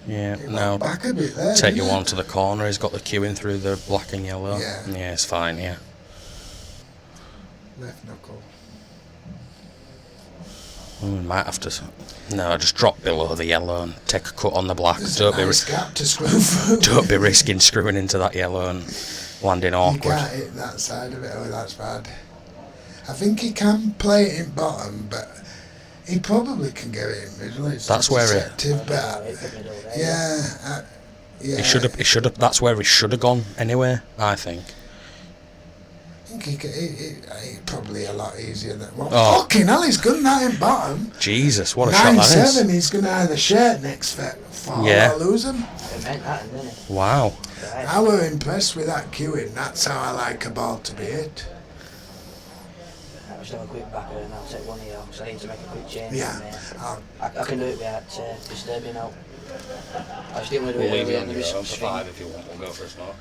Yeah, now back a bit there, take you one to the corner. He's got the queuing through the black and yellow. Yeah, it's fine, yeah. Left knuckle. We might have to... No, just drop below the yellow and take a cut on the black. Don't be risking screwing into that yellow and landing awkward. You can't hit that side of it. Oh, that's bad. I think he can play it in bottom, but he probably can get it in middle. It's that's where deceptive, but yeah. He should have. That's where he should have gone anyway. I think. I think he probably a lot easier than. Well, fucking hell, he's good that in bottom. Jesus, what a shot that is. 9-7. He's gonna either share next fall or lose him. Wow. I were impressed with that queuing. That's how I like a ball to be hit. I'll just have a quick backer and I'll take one of you. So I need to make a quick change. Yeah. I can do it without disturbing out. I just didn't want to do We'll it leave you early on on your the own risk for swing. 5 if you want. We'll go for a smoke.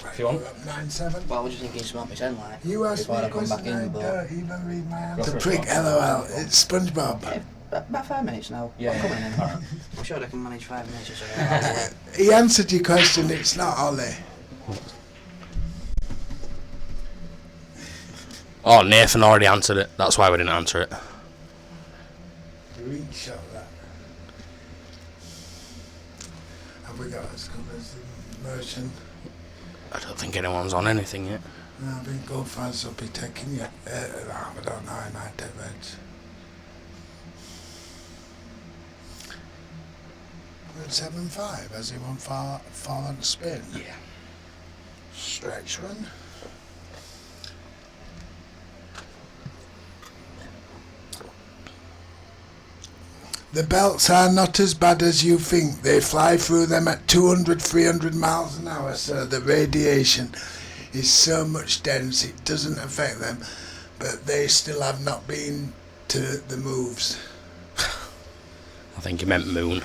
Right, If you want. 9-7. Well, I was just thinking smoke my 10 like. You asked me before I a come back question. in, but Don't even read my answer. for a Prick, smoke. LOL. It's SpongeBob. about 5 minutes now. Yeah, I'm coming in. alright. I'm sure I can manage 5 minutes or so. He answered your question. It's not Ollie. Oh, Nathan already answered it. That's why we didn't answer it. Reach shot that. Have we got as good as the motion? I don't think anyone's on anything yet. No, I think Gulfraz will be taking you. I don't know. I might take reds. 7-5 as he won far on spin. Yeah. Stretch run. The belts are not as bad as you think. They fly through them at 200, 300 miles an hour, so the radiation is so much dense it doesn't affect them, but they still have not been to the moves. I think he meant moon.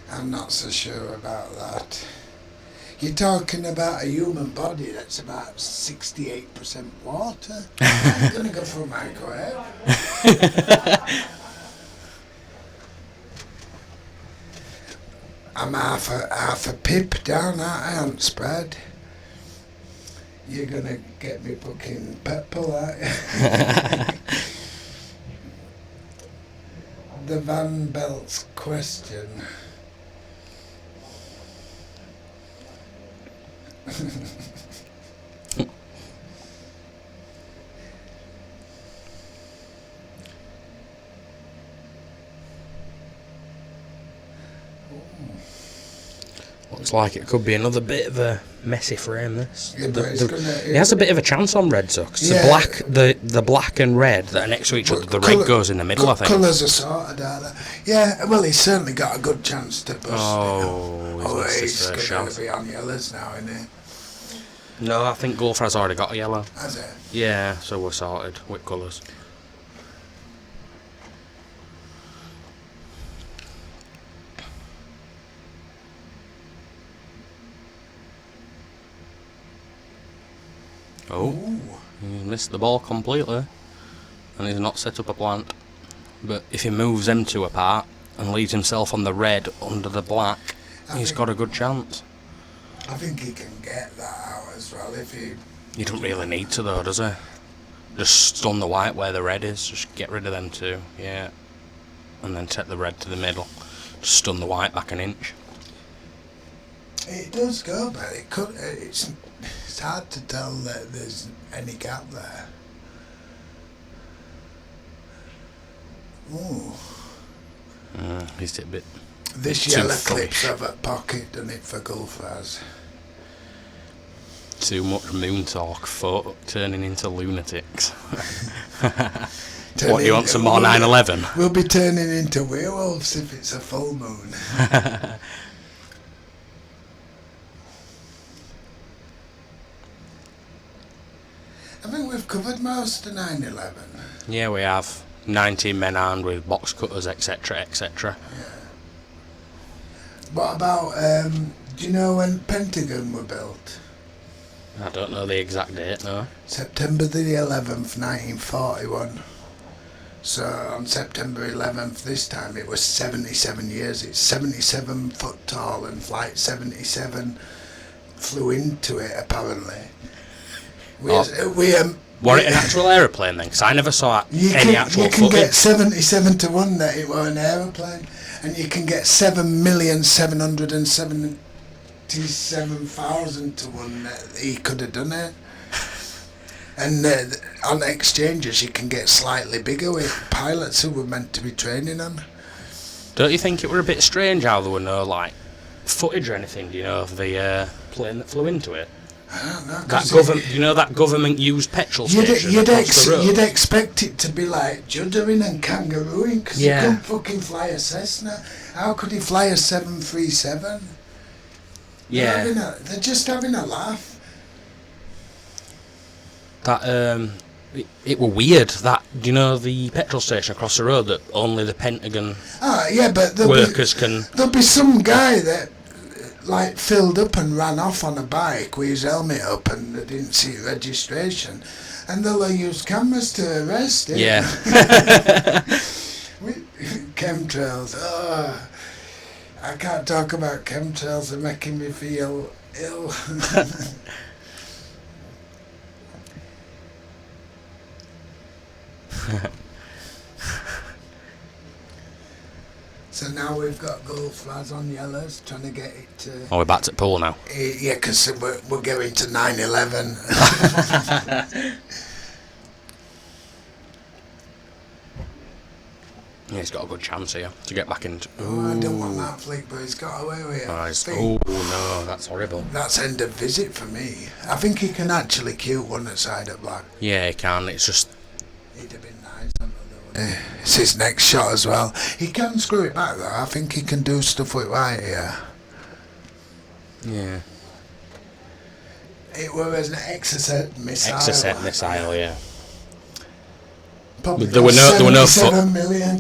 I'm not so sure about that. You're talking about a human body that's about 68% water. I'm going to go for a microwave. I'm half a pip down, I haven't spread. You're going to get me booking purple, aren't you? The Van Belt's question. Looks like it could be another bit of a messy frame. This. Yeah, but He has a bit of a chance on red, so 'cause the black and red that are next to each other. The red goes in the middle, I think. Colours are sorted, aren't they? Yeah, well, he's certainly got a good chance to bust. He's going to be on yellows now, isn't he? No, I think Gulfraz already got a yellow. Has it? Yeah, so we're sorted with colours. Oh, he missed the ball completely. and he's not set up a plant. But if he moves them two apart and leaves himself on the red under the black, he's got a good chance. I think he can get that out as well if he... You don't really need to though, does he? Just stun the white where the red is, just get rid of them two, yeah. And then take the red to the middle. Just stun the white back an inch. It does go, but it could. It's hard to tell that there's any gap there. Ooh. He's a bit. This too yellow funny. clips have a pocket, done it for Gulfraz. Too much moon talk, folk, turning into lunatics. What, you want some more 9/11? We'll be turning into werewolves if it's a full moon. I think we've covered most of 9/11. Yeah, we have. 19 men armed with box cutters, etc., etc. Yeah. What about, do you know when Pentagon were built? I don't know the exact date, no. September the 11th, 1941. So on September 11th this time it was 77 years. It's 77 foot tall and Flight 77 flew into it apparently. Was it an actual aeroplane then? Because I never saw any actual You can footage. get 77 to 1 that it was an aeroplane, and you can get 7,777,000 to 1 that he could have done it. And on exchanges you can get slightly bigger with pilots who were meant to be training them. Don't you think it were a bit strange how there were no like footage or anything? Do you know of the plane that flew into it? I don't know. That that government-used petrol station across the road. You'd expect it to be like juddering and kangarooing because you couldn't fucking fly a Cessna. How could he fly a 737? Yeah. They're just having a laugh. That it were weird. That, do you know the petrol station across the road that only the Pentagon But workers can. There'll be some guy that like filled up and ran off on a bike with his helmet up and they didn't see registration, and they'll use cameras to arrest him. Yeah. Chemtrails. Oh, I can't talk about chemtrails. They're making me feel ill. So now we've got Gulfraz on yellows, trying to get it to... Oh, we're back to pool now. Yeah, because we're going to 9/11. Yeah, he's got a good chance here to get back into... Oh, I don't want that flick, but he's got away with it. Oh, no, that's horrible. That's end of visit for me. I think he can actually cue one side of black. Yeah, he can. It's just... He'd have been nice on the other one. It's his next shot as well. He can screw it back though. I think he can do stuff with white here. Yeah. It was an Exocet missile. Exocet missile, yeah. Probably There were no $77 million.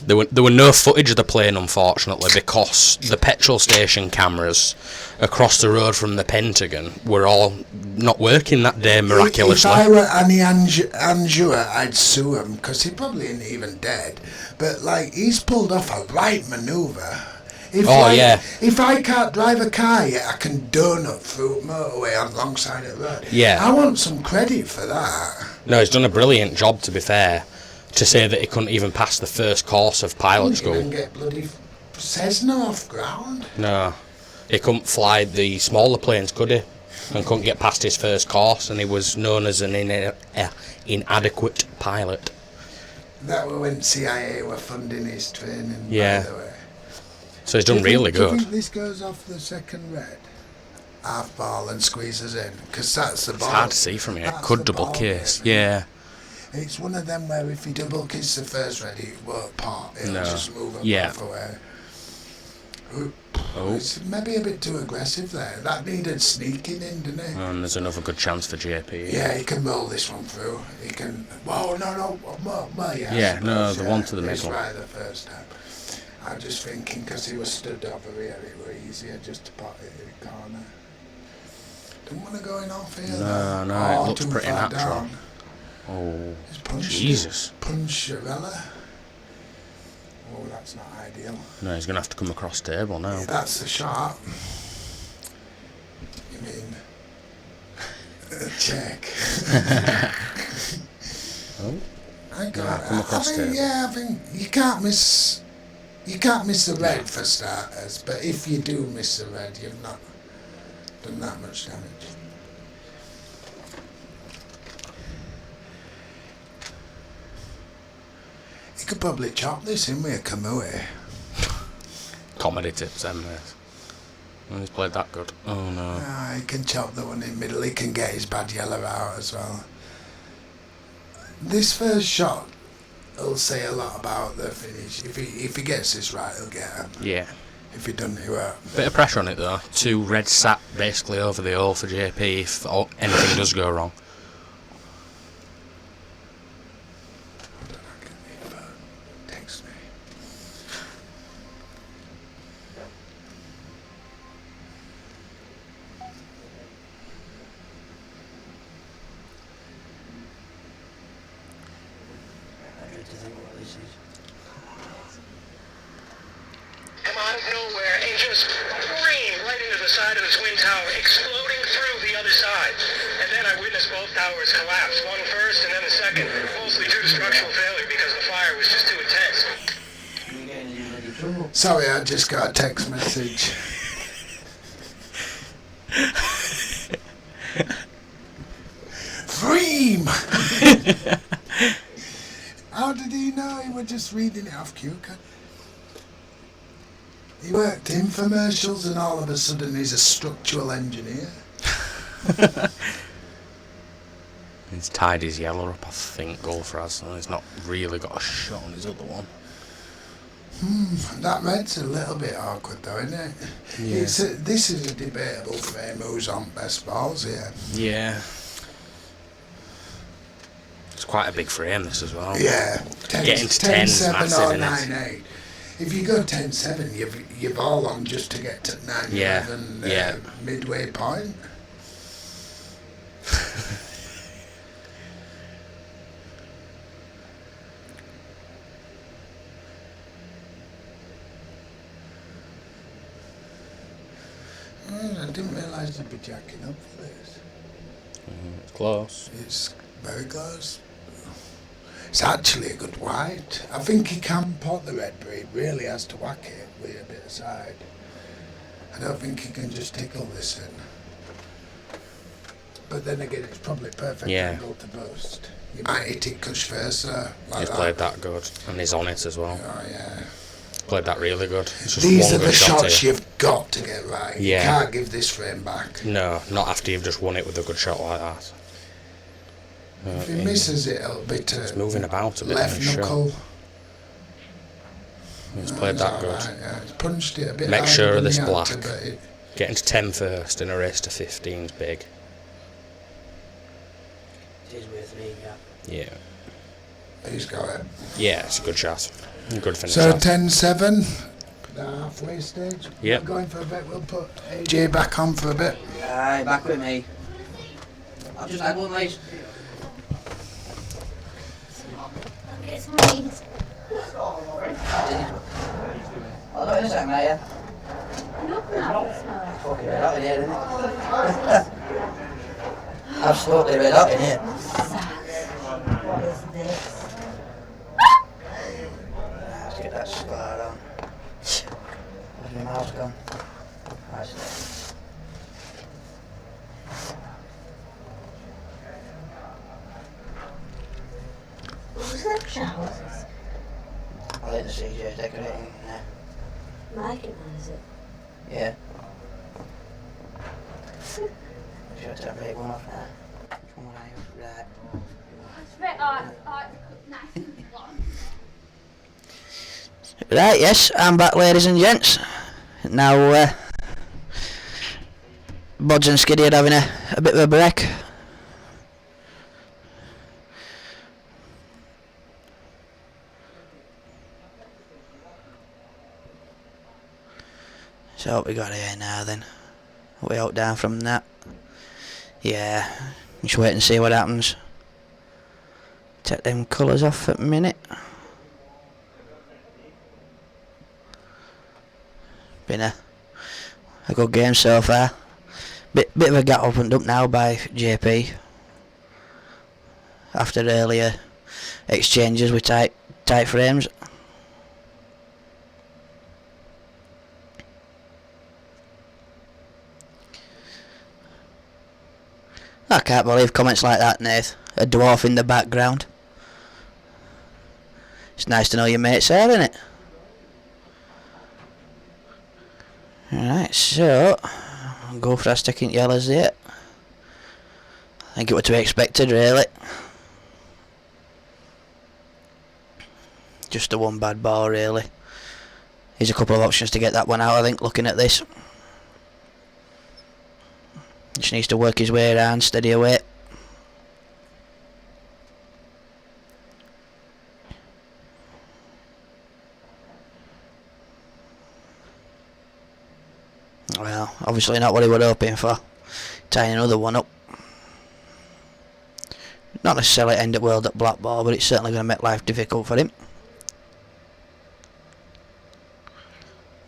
There were no footage of the plane, unfortunately, because the petrol station cameras across the road from the Pentagon were all not working that day, miraculously. If I were Annie Anjua, I'd sue him, because he probably ain't even dead. But, like, he's pulled off a right manoeuvre. If I can't drive a car yet, I can donut through motorway on alongside the road. Yeah. I want some credit for that. No, he's done a brilliant job, to be fair, to say that he couldn't even pass the first course of pilot school. He couldn't get bloody Cessna off ground. No. He couldn't fly the smaller planes, could he? And couldn't get past his first course, and he was known as an inadequate pilot. That was when CIA were funding his training, Yeah. by the way. So he's done really Do you good. think this goes off the second red? Half ball and squeezes in? Because that's the ball. It's hard to see from here. That's Could the double ball kiss. bit. Yeah. It's one of them where if you double kiss the first red, it won't pop. It'll No. just move up Yeah. off away. Oh. It's maybe a bit too aggressive there. That needed sneaking in, didn't it? And there's another good chance for JP. Yeah, he can roll this one through. He can... Whoa, no, well, yeah. Yeah, no, the one to the He's middle. right the first time. I'm just thinking, because he was stood over here, it was easier just to put it in the corner. Don't want to go in off here. No, though. it looks too pretty far natural. down. Oh, He's punched Jesus. Puncharella. Oh, that's not ideal. No, he's going to have to come across table now. Yeah, that's the shot. You mean... check. Oh, I think you can't miss the red for starters, but if you do miss the red, you've not done that much damage. You could probably chop this in with a Kamui. comedy tips, this. Oh, he's played that good. Oh no. He can chop the one in middle, he can get his bad yellow out as well. This first shot will say a lot about the finish. If he gets this right, he'll get it. Yeah. If he doesn't, he won't. Bit of pressure on it though. 2 red sat basically over the hole for JP if anything does go wrong. Text me. Come out of nowhere and just scream right into the side of the Twin Tower, exploding through the other side. And then I witnessed both towers collapse, one first and then the second, mostly due to structural failure because the fire was just too intense. Sorry, I just got a text message. Freem! How did he know? He was just reading it off cue card. He worked infomercials and all of a sudden he's a structural engineer. He's tied his yellow up, I think, Gulfraz, so he's not really got a shot on his other one. That red's a little bit awkward though, isn't it? Yeah. This is a debatable frame who's on best balls here. Yeah. It's quite a big frame, this as well. Yeah. Getting to 10's 7 massive, or isn't it? 9-8. If you go 10-7, you're all on just to get to 9-11 midway point. I didn't realise they'd be jacking up for this. It's close. It's very close. It's actually a good white. I think he can pot the red, but he really has to whack it with a bit of side. I don't think he can just tickle this in. But then again, it's probably perfect angle to boost. You might hit it cush first, He's played that good, and he's on it as well. Oh, yeah. Played that really good. It's just These one are the good shot shots here. you've got to get right. Yeah. You can't give this frame back. No, not after you've just won it with a good shot like that. If he misses it, it'll be to It's moving about a bit. left knuckle. He's played that good. Right, yeah. He's punched it a bit. Make sure harder of this than he had black. to, but Getting to 10 first in a race to 15 is big. It is worth 3, yeah. Yeah. he's got it. Yeah, it's a good shot. Good finish. So shot. 10-7. The halfway stage. Yep. We're going for a bit. We'll put AJ back on for a bit. Aye, back with me. I've just had one, mate. Get some of these. I'll do it in a second, are you? Fucking red hot in here, isn't it? Absolutely red hot in here. What is this? Let's get that scar on. Where's my mouse gone? Right. Who's that showers? I think the CJ's decorating there. Mike and that, is it? Yeah. Should I take break one off now? Which one would I use? Right. It's very nice and long. Right, yes, I'm back, ladies and gents. Now, Bods and Skiddy are having a bit of a break. So what we got here now then? We out down from that. Yeah, just wait and see what happens. Take them colours off at a minute. Been a good game so far. Bit of a gap opened up now by JP after earlier exchanges with tight frames. I can't believe comments like that, Nath. A dwarf in the background. It's nice to know your mates there, isn't it? Alright, so Gulfraz taking yellows there. I think it was to be expected, really. Just the one bad ball, really. There's a couple of options to get that one out, I think, looking at this. Just needs to work his way around, steady away. Well, obviously not what he was hoping for. Tying another one up. Not necessarily end up world at black ball, but it's certainly going to make life difficult for him.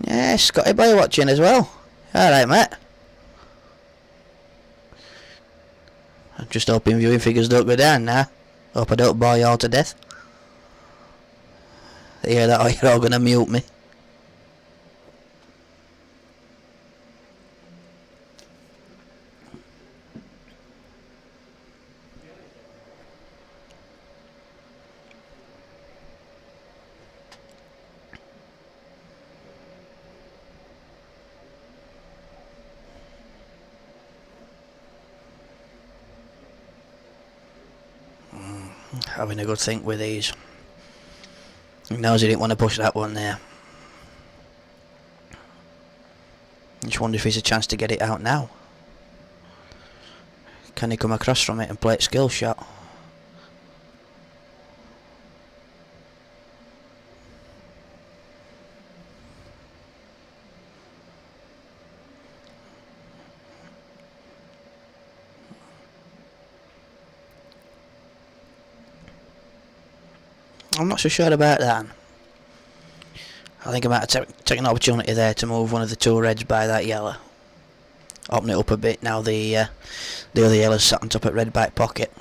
Yeah, Scotty boy watching as well. Alright, mate. I'm just hoping viewing figures don't go down now. Hope I don't bore you all to death. You hear that, or you're all going to mute me. Having a good think with these. He knows he didn't want to push that one there. Just wonder if he's a chance to get it out now. Can he come across from it and play it skill shot? I'm not so sure about that. I think I might have taken an opportunity there to move one of the two reds by that yellow. Open it up a bit now. The other yellow's sat on top at red back pocket.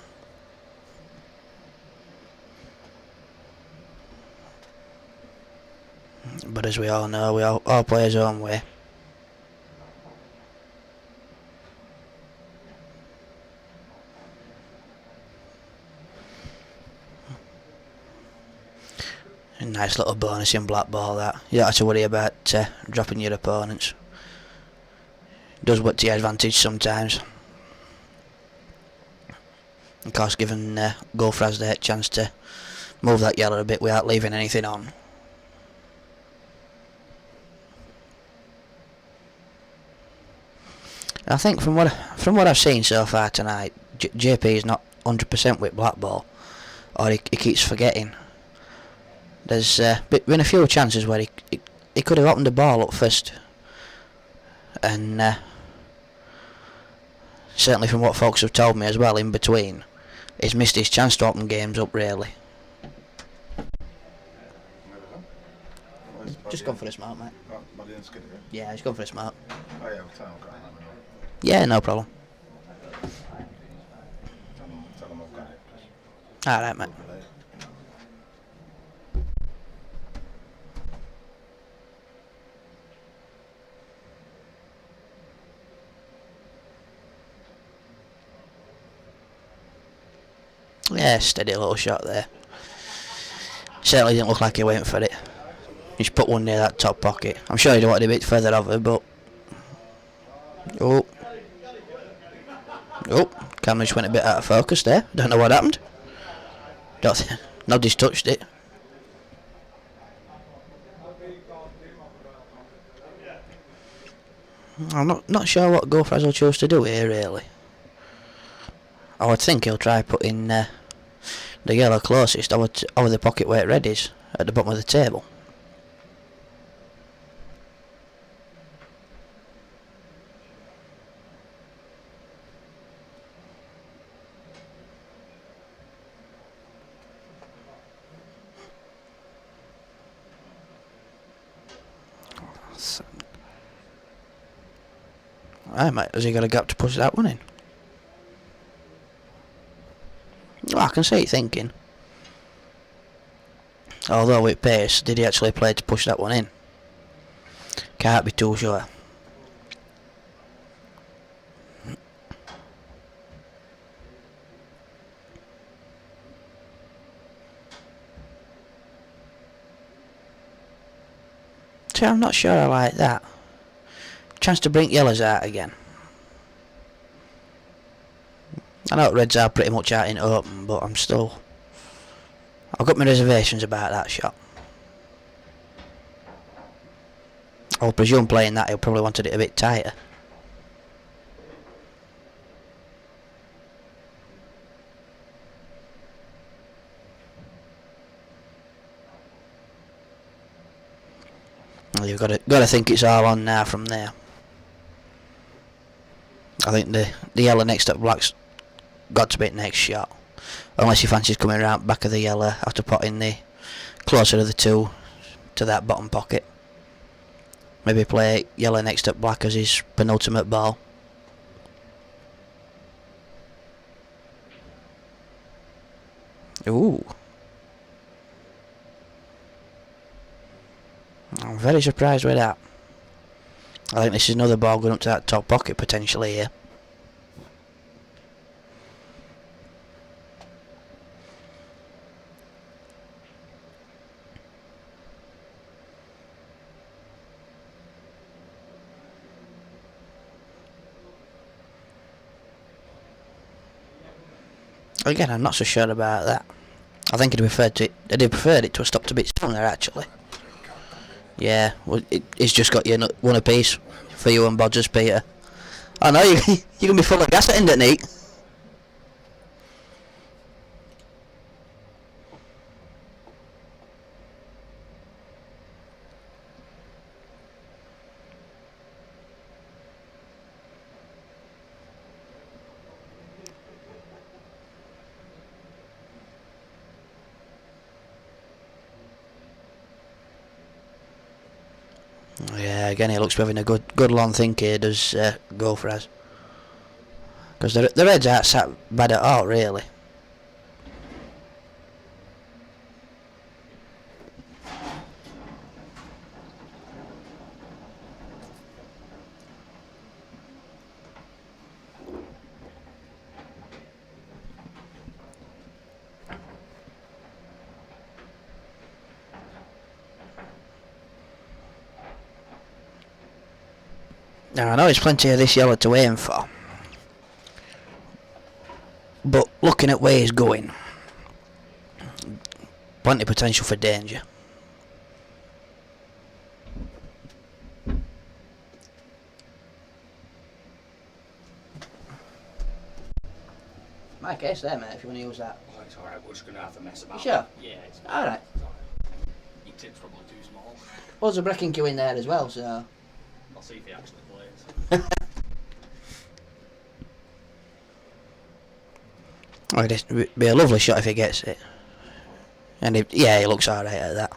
But as we all know, we all play his own way. A nice little bonus in black ball that. You don't have to worry about dropping your opponents. Does work to your advantage sometimes. Of course, giving Gulfraz the chance to move that yellow a bit without leaving anything on. I think from what I've seen so far tonight, JP is not 100% with black ball, or he keeps forgetting. There's been a few chances where he could have opened the ball up first, and certainly from what folks have told me as well in between, he's missed his chance to open games up really. Just gone for a smart, mate. Yeah, he's gone for a smart. Yeah, no problem. Alright, mate. Yeah, steady little shot there. Certainly didn't look like he went for it. He just put one near that top pocket. I'm sure he'd wanted a bit further over, but... Oh, camera just went a bit out of focus there. Don't know what happened. Nobody's touched it. I'm not sure what Gulfraz will choose to do here, really. I would think he'll try putting the yellow closest over the pocket where red is, at the bottom of the table. Aye, mate, has he got a gap to push that one in? Well, I can see it thinking. Although with pace, did he actually play to push that one in? Can't be too sure. See, I'm not sure I like that. Chance to bring yellows out again. I know reds are pretty much out in open, but I've got my reservations about that shot. I'll presume playing that he'll probably wanted it a bit tighter. Well, you've got to think it's all on now from there. I think the yellow next up black's got to be next shot. Unless he fancies coming around back of the yellow after potting the closer of the two to that bottom pocket. Maybe play yellow next up black as his penultimate ball. Ooh. I'm very surprised with that. I think this is another ball going up to that top pocket potentially here. Again, I'm not so sure about that. I think he'd preferred it to have stopped a bit sooner actually. Yeah, well, it's just got you one apiece for you and Bodgers, Peter. I know you're gonna be full of gas at end at night. Yeah, again he looks to be having a good long think here, does Gulfraz. Because the Reds aren't sat bad at all, really. Now I know there's plenty of this yellow to aim for, but looking at where he's going, plenty of potential for danger. My case there, mate, if you want to use that. Oh, it's alright, we're just going to have to mess about. You sure? Yeah, it's Alright. Your tip's probably too small. Well, there's a breaking queue in there as well, so... I'll see if he actually plays. Oh, it'd be a lovely shot if he gets it. And he looks alright at that.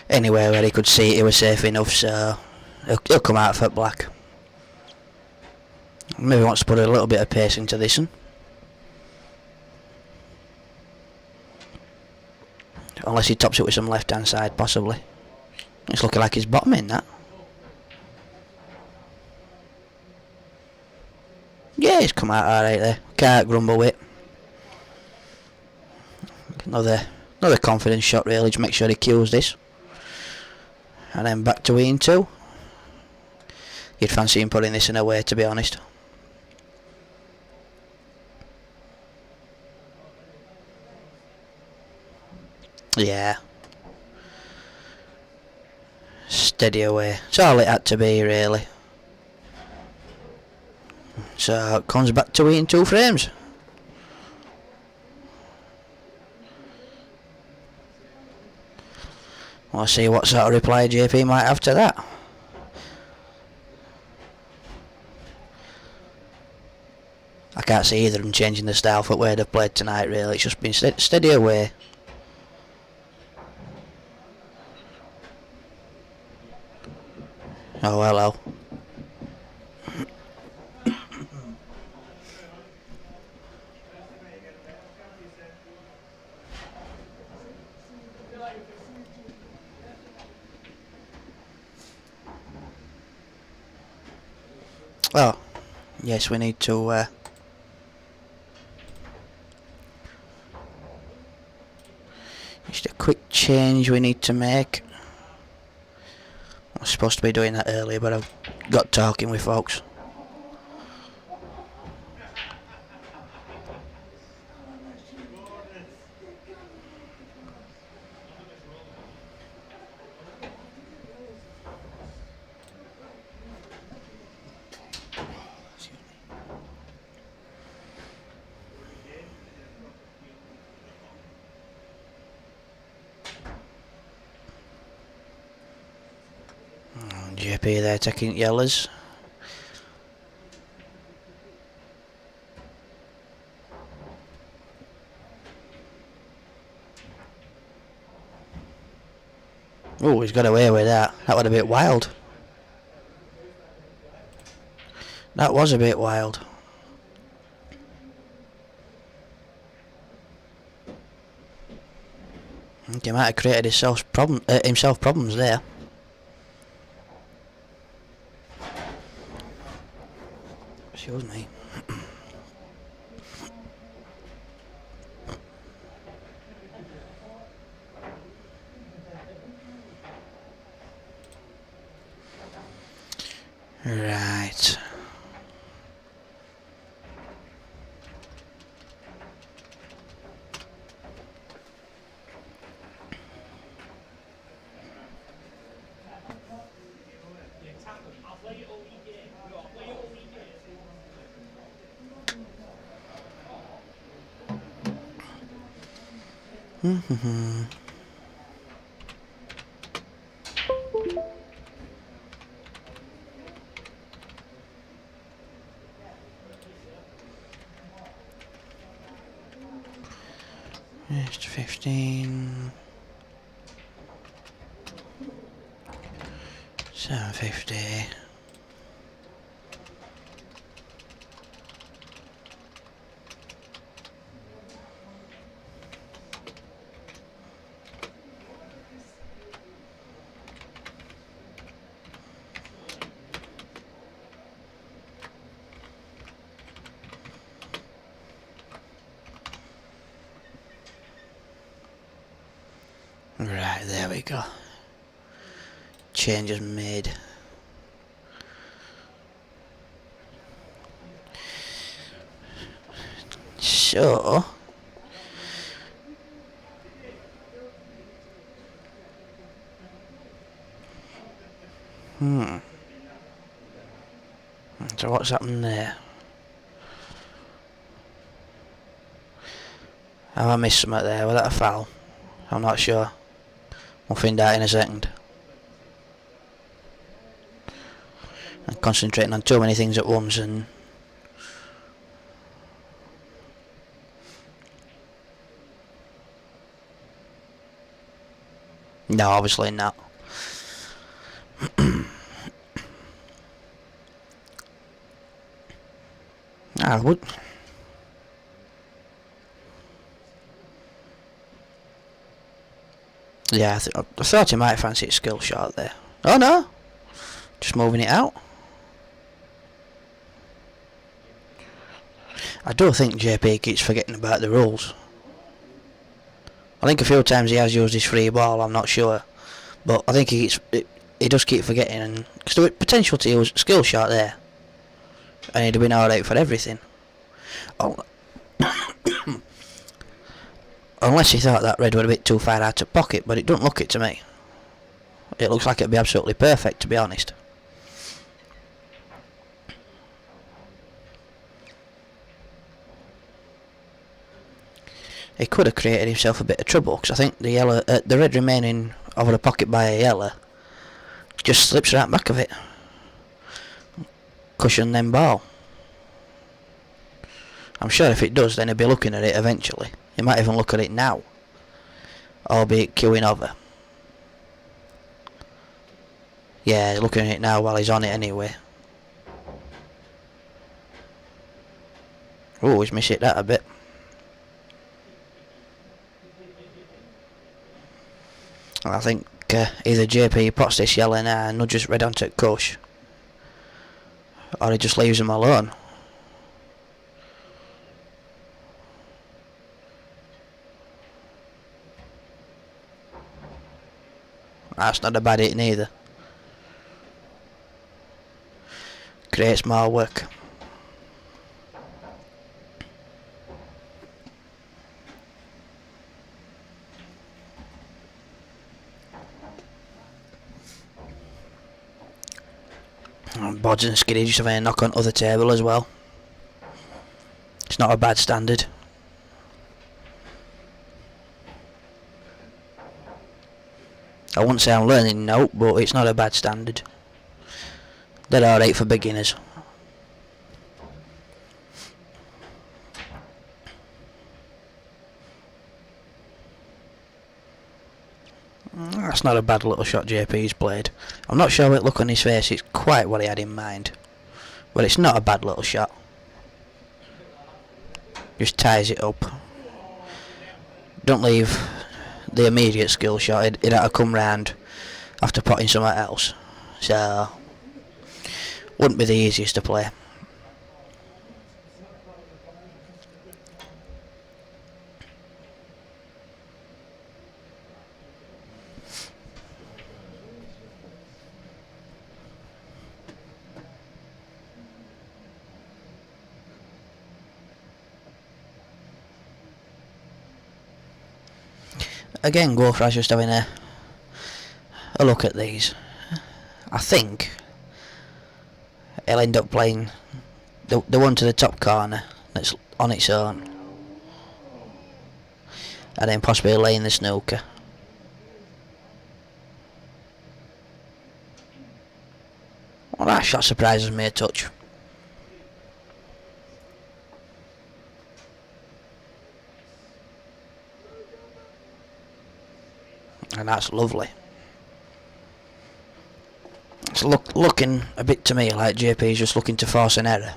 Anywhere where he could see it, he was safe enough, so he'll come out for black. Maybe wants to put a little bit of pace into this one. Unless he tops it with some left hand side, possibly. It's looking like he's bottoming that. Yeah, he's come out alright there. Can't grumble with it. Another confidence shot really, to make sure he kills this. And then back to Ian 2. You'd fancy him putting this in away, to be honest. Yeah. Steady away. It's all it had to be, really. So it comes back to Ian 2 frames. We'll see what sort of reply JP might have to that. I can't see either of them changing the style for where they've played tonight, really. It's just been steady away. Oh, hello. Oh, yes, we need to just a quick change we need to make. I was supposed to be doing that earlier, but I've got talking with folks. JP there taking yellows. Oh, he's got away with that. That was a bit wild. That was a bit wild. I think he might have created himself problems there. Excuse me. Right. Just 15. 750. Right, there we go. Change is made. So so what's happened there? Have I missed something there? Was that a foul? I'm not sure. We'll find out in a second. I'm concentrating on too many things at once and no, obviously not. I would. Yeah, I thought he might fancy a skill shot there. Oh no! Just moving it out. I do think JP keeps forgetting about the rules. I think a few times he has used his free ball, I'm not sure. But I think he does keep forgetting, and because there was potential to use skill shot there. And he'd have been alright for everything. Oh. Unless he thought that red were a bit too far out of pocket, but it don't look it to me. It looks like it'd be absolutely perfect, to be honest. He could have created himself a bit of trouble, because I think the red remaining over the pocket by a yellow just slips right back of it. Cushion then ball. I'm sure if it does, then he'll be looking at it eventually. He might even look at it now, albeit queuing over. Yeah, he's looking at it now while he's on it anyway. Oh, he's missed it that a bit. I think either JP pots this yellow now and nudges red onto Kush, or he just leaves him alone. That's not a bad hit neither. Creates more work. And Bodds and Skiddy just having a knock on other table as well. It's not a bad standard. I wouldn't say I'm learning note, but it's not a bad standard. They're alright for beginners. That's not a bad little shot JP's played. I'm not sure what look on his face, it's quite what he had in mind. But it's not a bad little shot. Just ties it up. Don't leave the immediate skill shot, it'd have to come round after potting somewhere else. So, wouldn't be the easiest to play. Again, Gulfraz just having a look at these. I think he'll end up playing the one to the top corner that's on its own, and then possibly laying the snooker. Well, that shot surprises me a touch. And that's lovely. It's looking a bit to me like JP's just looking to force an error.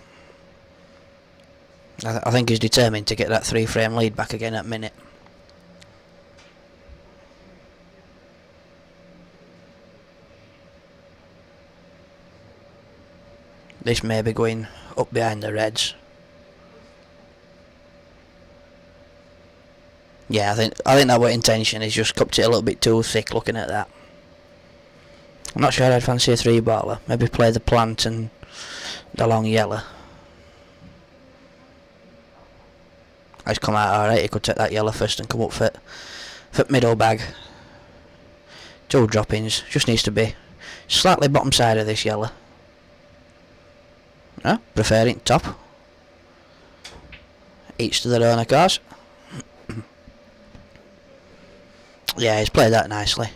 I think he's determined to get that 3-frame lead back again at minute. This may be going up behind the Reds. Yeah, I think that was intention. He's just cupped it a little bit too thick looking at that. I'm not sure I'd fancy a 3-baller. Maybe play the plant and the long yellow. He's come out alright. He could take that yellow first and come up for middle bag. 2 droppings. Just needs to be slightly bottom side of this yellow. No, prefer it top. Each to their own, of course. Yeah, he's played that nicely.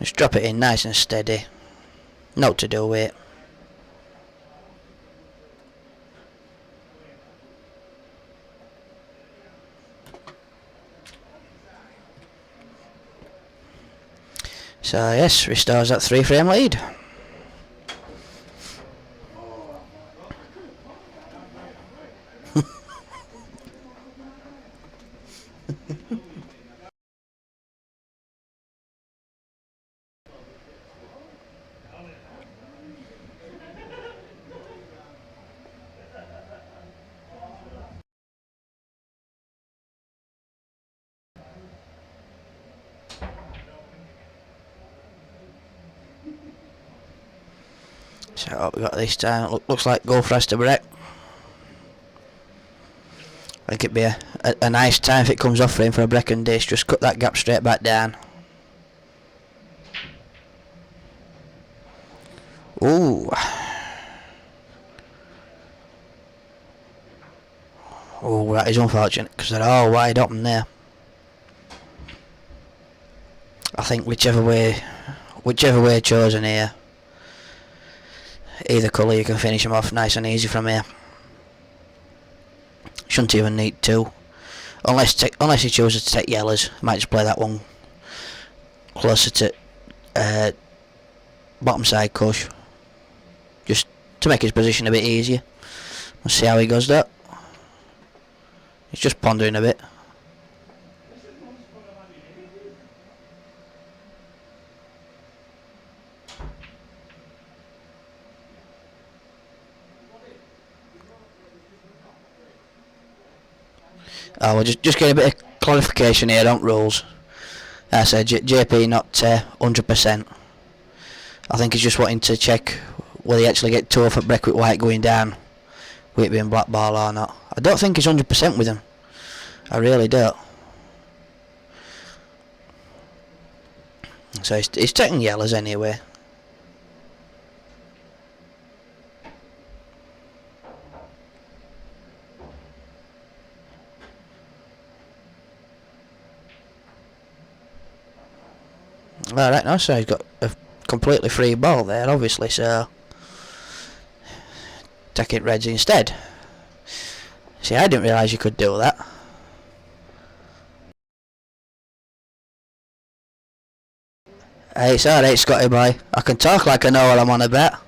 Just drop it in nice and steady. Note to do with it. So yes, restores that 3-frame lead. So what we got this time, looks like Gulfraz to break. I think it'd be a nice time if it comes off for him for a break and dish. Just cut that gap straight back down. Ooh. Oh, that is unfortunate because they're all wide open there. I think whichever way chosen here, either colour you can finish them off nice and easy from here. Shouldn't even need two. Unless he chooses to take yellows. Might just play that one closer to bottom side cush. Just to make his position a bit easier. Let's see how he goes that. He's just pondering a bit. Oh, we're just getting a bit of clarification here on rules. I said JP not 100%. I think he's just wanting to check will he actually get 2 off at break with white going down, with it being black ball or not. I don't think he's 100% with him. I really don't. So he's taking yellows anyway. Alright, now so he's got a completely free ball there, obviously, so take it reds instead. See, I didn't realise you could do that. Hey, it's alright, Scotty boy. I can talk like I know what I'm on about.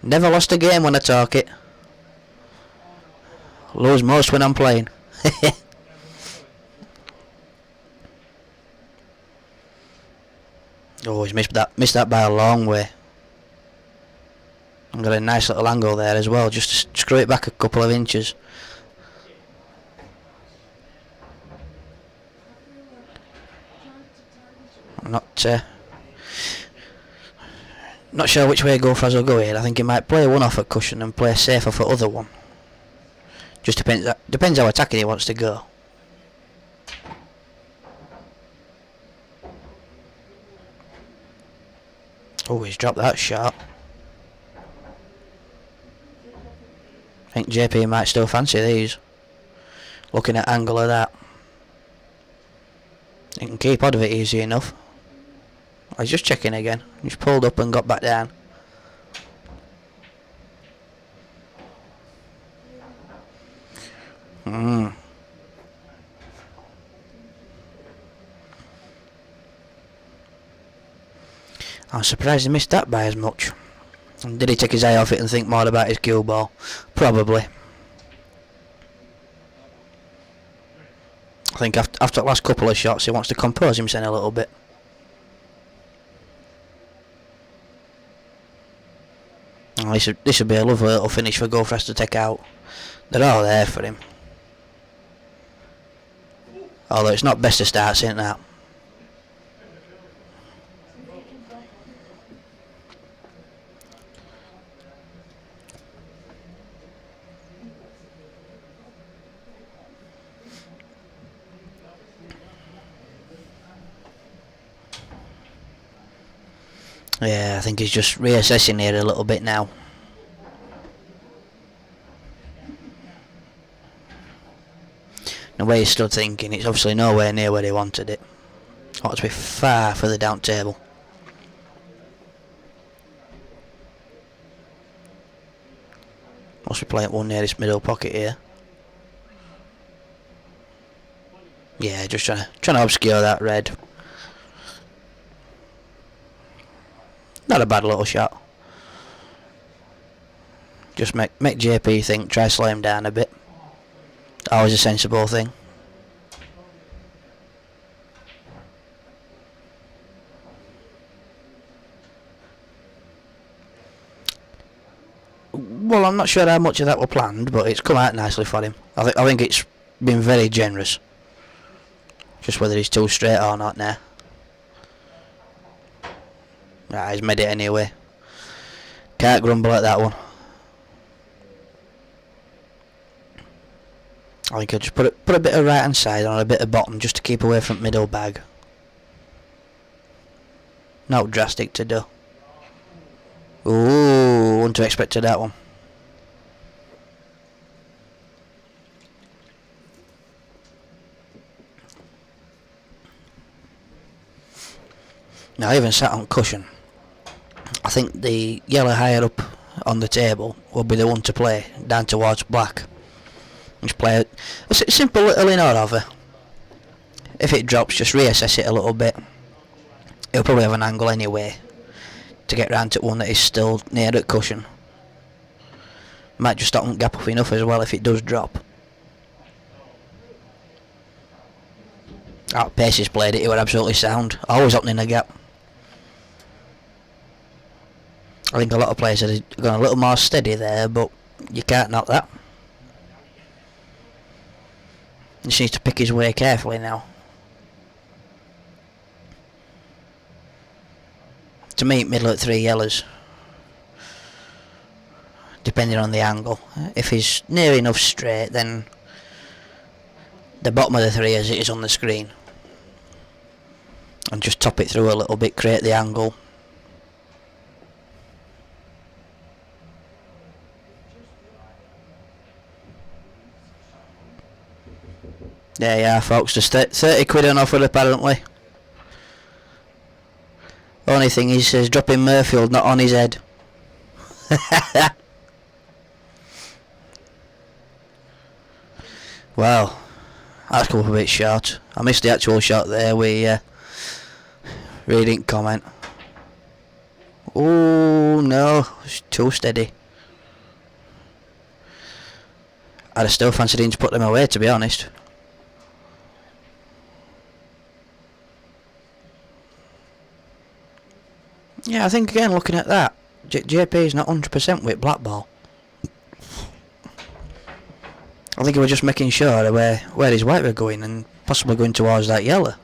Never lost a game when I talk it. Lose most when I'm playing. Oh, he's missed that by a long way. I've got a nice little angle there as well, just to screw it back a couple of inches. I'm not sure which way Gulfraz will go here. I think he might play one off at cushion and play safe off at other one. Just depends how attacking he wants to go. Oh, he's dropped that shot. I think JP might still fancy these. Looking at angle of that. He can keep out of it easy enough. He's just checking again. He's pulled up and got back down. I'm surprised he missed that by as much. Did he take his eye off it and think more about his cue ball? Probably. I think after the last couple of shots he wants to compose himself a little bit. Oh, this would be a lovely little finish for Gulfraz to take out. They're all there for him. Although it's not best to start, isn't that? Yeah, I think he's just reassessing here a little bit now. The way he stood thinking, it's obviously nowhere near where he wanted it. Ought to be far further down table. Must be playing one near this middle pocket here. Yeah, just trying to obscure that red. Not a bad little shot. Just make JP think, try to slow him down a bit. Always a sensible thing. Well, I'm not sure how much of that were planned, but it's come out nicely for him. I think it's been very generous. Just whether he's too straight or not now. Right, he's made it anyway. Can't grumble at that one. I think I'll just put a bit of right hand side on a bit of bottom just to keep away from middle bag. Not drastic to do. Ooh, wouldn't have expected that one. Now I even sat on cushion. I think the yellow higher up on the table will be the one to play down towards black. Just play a simple little in or over. If it drops, just reassess it a little bit. It'll probably have an angle anyway to get round to one that is still near the cushion. Might just stop and gap up enough as well if it does drop. At Pace's played it, it were absolutely sound. Always opening a gap. I think a lot of players are going a little more steady there, but you can't knock that. He just needs to pick his way carefully now. To me, middle at 3 yellows. Depending on the angle. If he's near enough straight, then the bottom of the 3 as it is on the screen. And just top it through a little bit, create the angle. There you are, folks. Just 30 quid on offer apparently. Only thing he says dropping Murfield not on his head. Well, that's come up a bit short. I missed the actual shot there. We really didn't comment. Oh no, it's too steady. I'd have still fancied him to put them away, to be honest. Yeah, I think again looking at that, JP is not 100% with black ball. I think he was just making sure where his white were going and possibly going towards that yellow.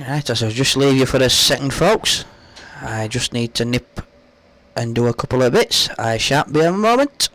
Right, so I'll just leave you for a second, folks. I just need to nip and do a couple of bits. I shan't be a moment.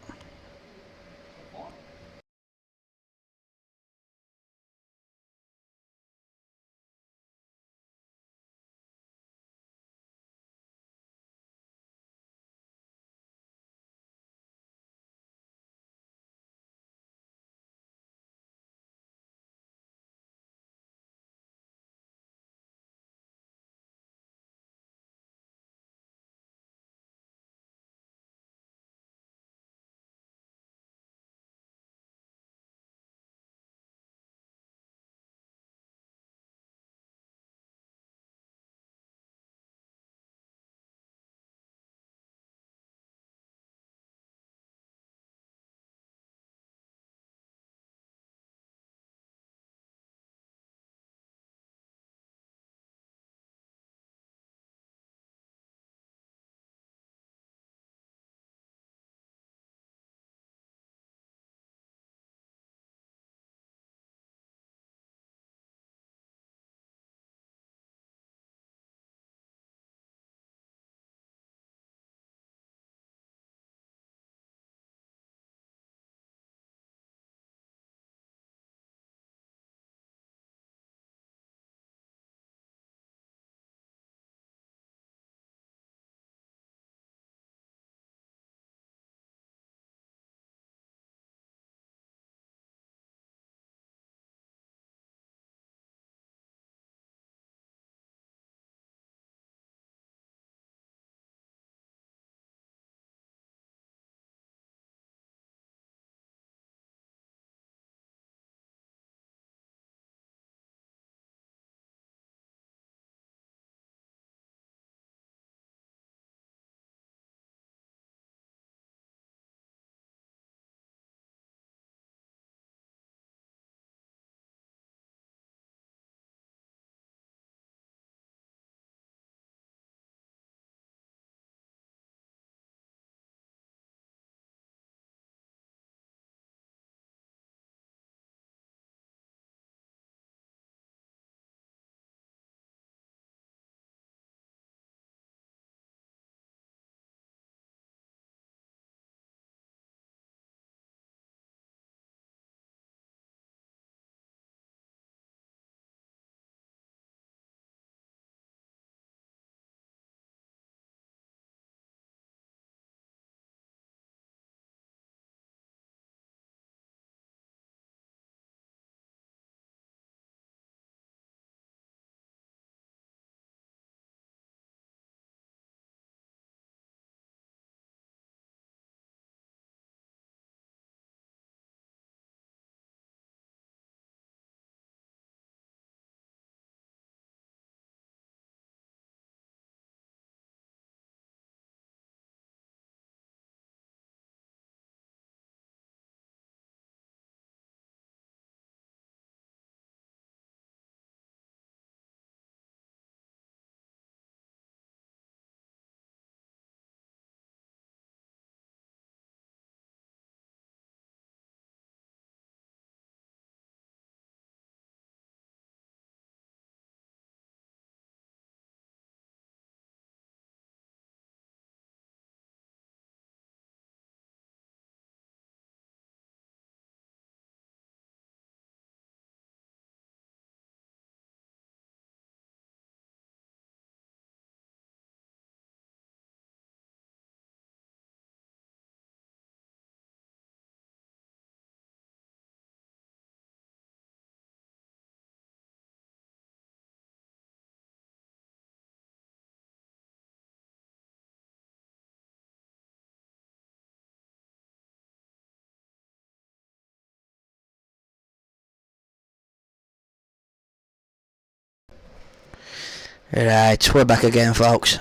Right, we're back again, folks.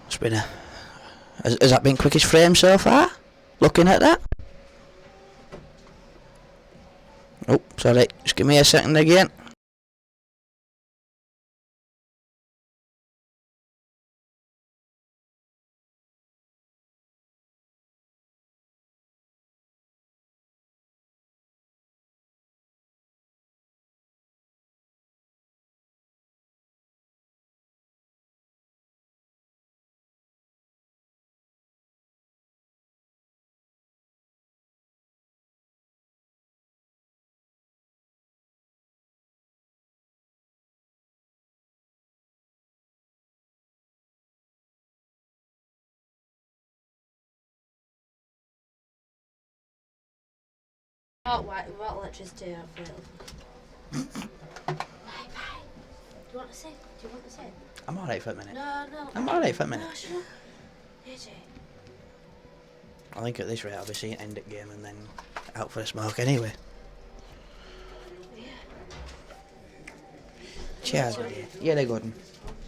It's been a... Has that been quickest frame so far? Looking at that? Oh, sorry. Just give me a second again. Oh, wait, we've got electricity out for it. Bye. Do you want to sit? Do you want to sit? I'm alright for a minute. No. I'm alright for a minute. No, shut up. AJ. I think at this rate I'll be seeing end at game and then out for a smoke anyway. Yeah. Cheers, my dear. Yeah, they're good.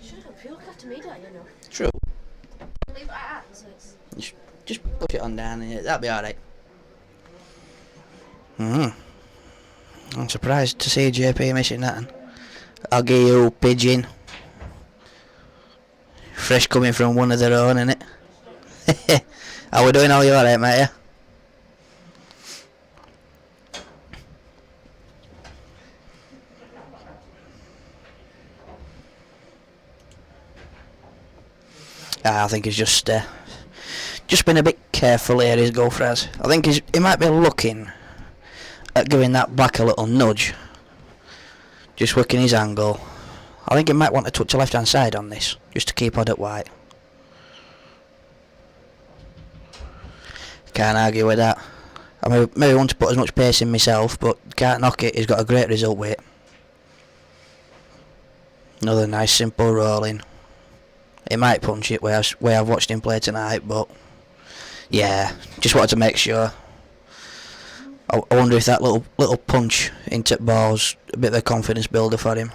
Shut up, you look after me, don't you know? True. Leave it like that, so it's... Just push it on down and that'll be alright. I'm surprised to see JP missing that. I'll give you pigeon. Fresh coming from one of their own, innit? How we doing? All you alright, mate? Yeah? I think he's just been a bit careful here, his Gulfraz. I think he might be looking at giving that back a little nudge. Just working his angle. I think he might want to touch the left hand side on this, just to keep odd at white. Can't argue with that. I maybe want to put as much pace in myself, but can't knock it. He's got a great result with it. Another nice simple rolling. He might punch it where I've watched him play tonight, but yeah, just wanted to make sure. I wonder if that little punch into the ball's a bit of a confidence builder for him.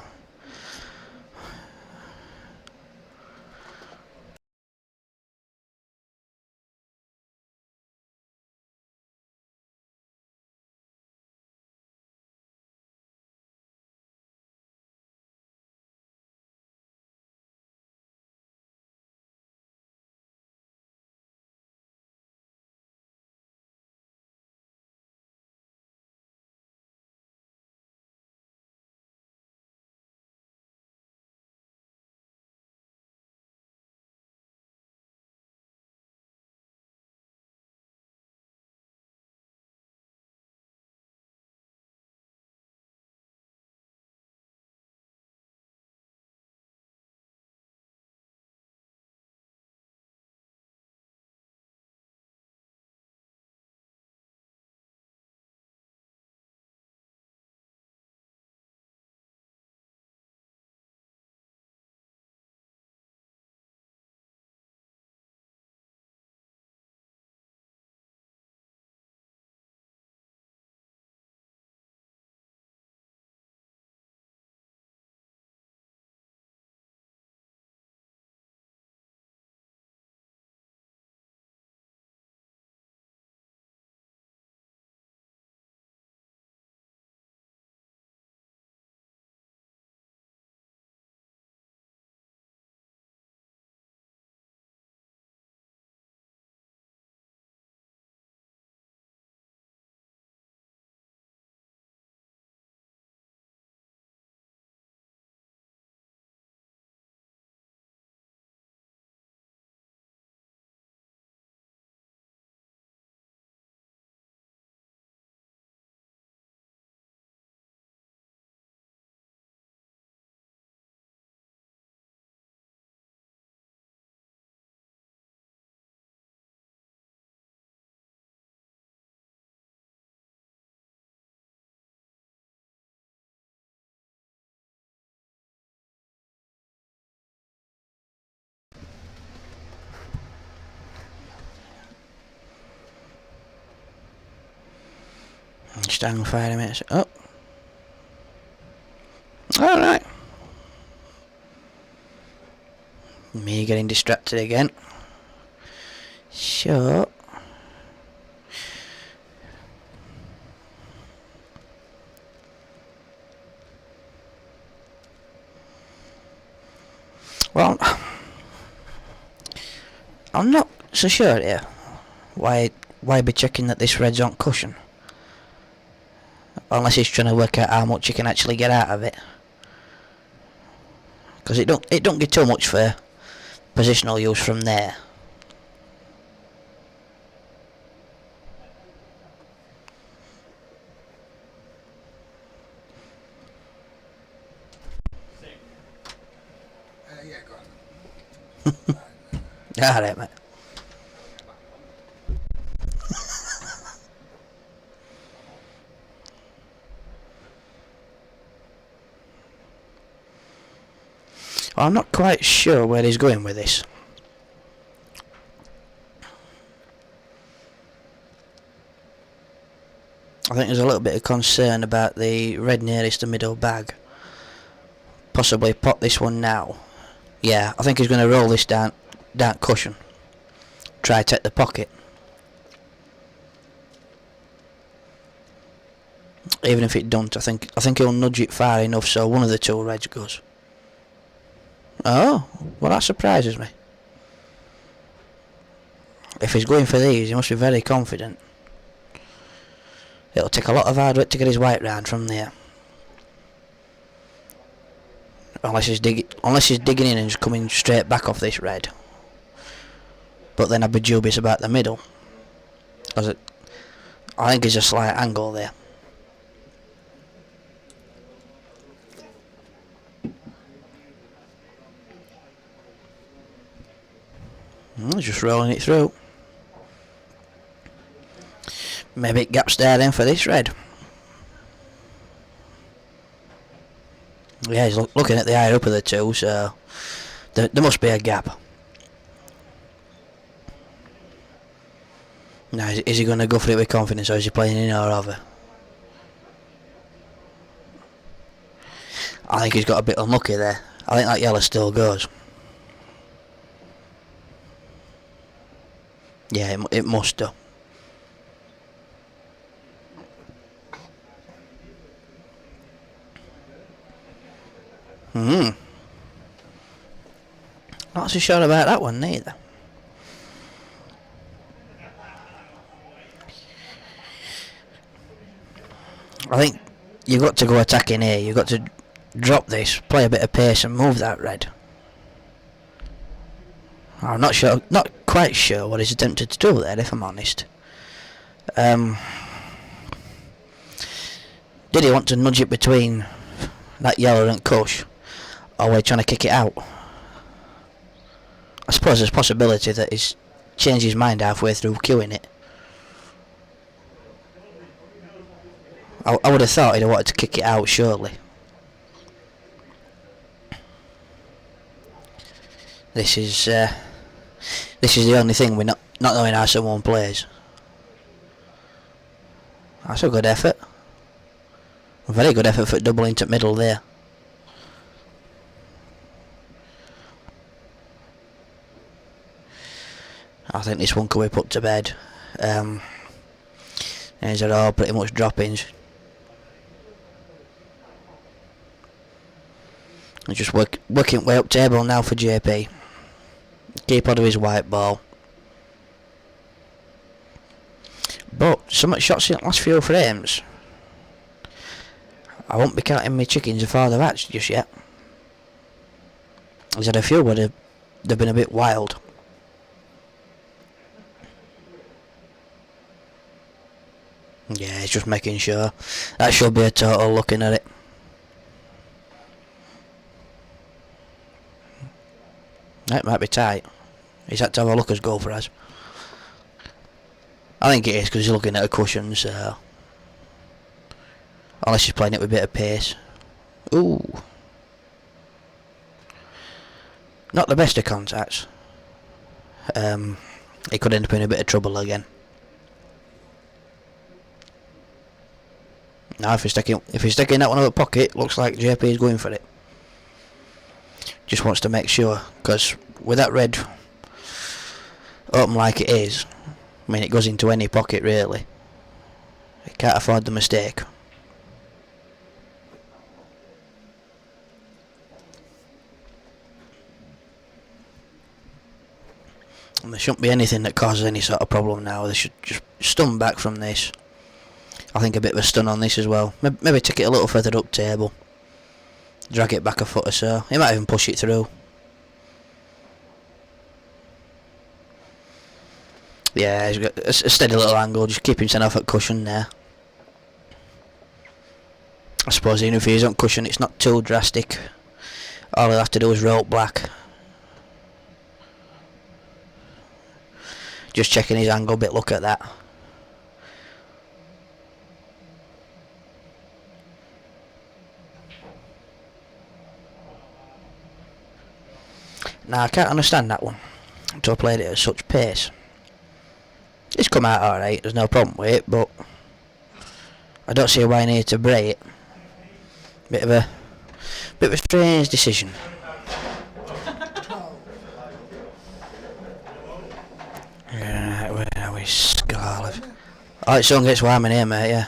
Just hang fire a minute. Oh. Alright. you're getting distracted again. So... Well, I'm not so sure here. Why be checking that this red's on cushion? Unless he's trying to work out how much you can actually get out of it. Because it don't get too much for positional use from there. Yeah, go on. Alright, mate. Well, I'm not quite sure where he's going with this. I think there's a little bit of concern about the red nearest the middle bag. Possibly pop this one now. Yeah, I think he's going to roll this down cushion. Try to take the pocket. Even if it don't, I think he'll nudge it far enough so one of the two reds goes. Oh, well that surprises me. If he's going for these, he must be very confident. It'll take a lot of hard work to get his white round from there. Unless he's digging in and just coming straight back off this red. But then I'd be dubious about the middle. Because I think there's a slight angle there. Just rolling it through. Maybe it gaps there then for this red. Yeah, he's looking at the higher up of the two, so there must be a gap. Now, is he going to go for it with confidence, or is he playing in or over? I think he's got a bit unlucky there. I think that yellow still goes. Yeah, it must do. Not so sure about that one neither. I think you've got to go attacking here. You've got to drop this, play a bit of pace and move that red. I'm not quite sure what he's attempted to do there, if I'm honest. Did he want to nudge it between that yellow and cush, or were he trying to kick it out? I suppose there's a possibility that he's changed his mind halfway through queuing it. I would have thought he'd have wanted to kick it out, surely. This is the only thing we're not knowing how someone plays. That's a good effort. A very good effort for doubling to middle there. I think this one could be put to bed. These are all pretty much droppings. And just working way up table now for JP. Keep out of his white ball. But some shots in the last few frames, I won't be counting my chickens before they've hatched just yet. He's had a few where they've been a bit wild. Yeah, he's just making sure. That should be a total looking at it. That might be tight. He's had to have a look as Gulfraz. I think it is because he's looking at a cushion, so... Unless he's playing it with a bit of pace. Ooh. Not the best of contacts. He could end up in a bit of trouble again. Now if he's sticking that one out of the pocket, looks like JP is going for it. Just wants to make sure, because with that red open like it is, I mean, it goes into any pocket really. You can't afford the mistake. And there shouldn't be anything that causes any sort of problem now. They should just stun back from this. I think a bit of a stun on this as well. Maybe take it a little further up table. Drag it back a foot or so. He might even push it through. Yeah, he's got a steady little angle. Just keep himself at cushion there. I suppose even if he's on cushion, it's not too drastic. All he'll have to do is rope black. Just checking his angle bit, look at that. Now I can't understand that one, until I played it at such pace. It's come out alright, there's no problem with it, but I don't see why I need to break it. Bit of a strange decision. Right, where are we? Scarlet. Oh, it soon gets warm in here, mate, yeah.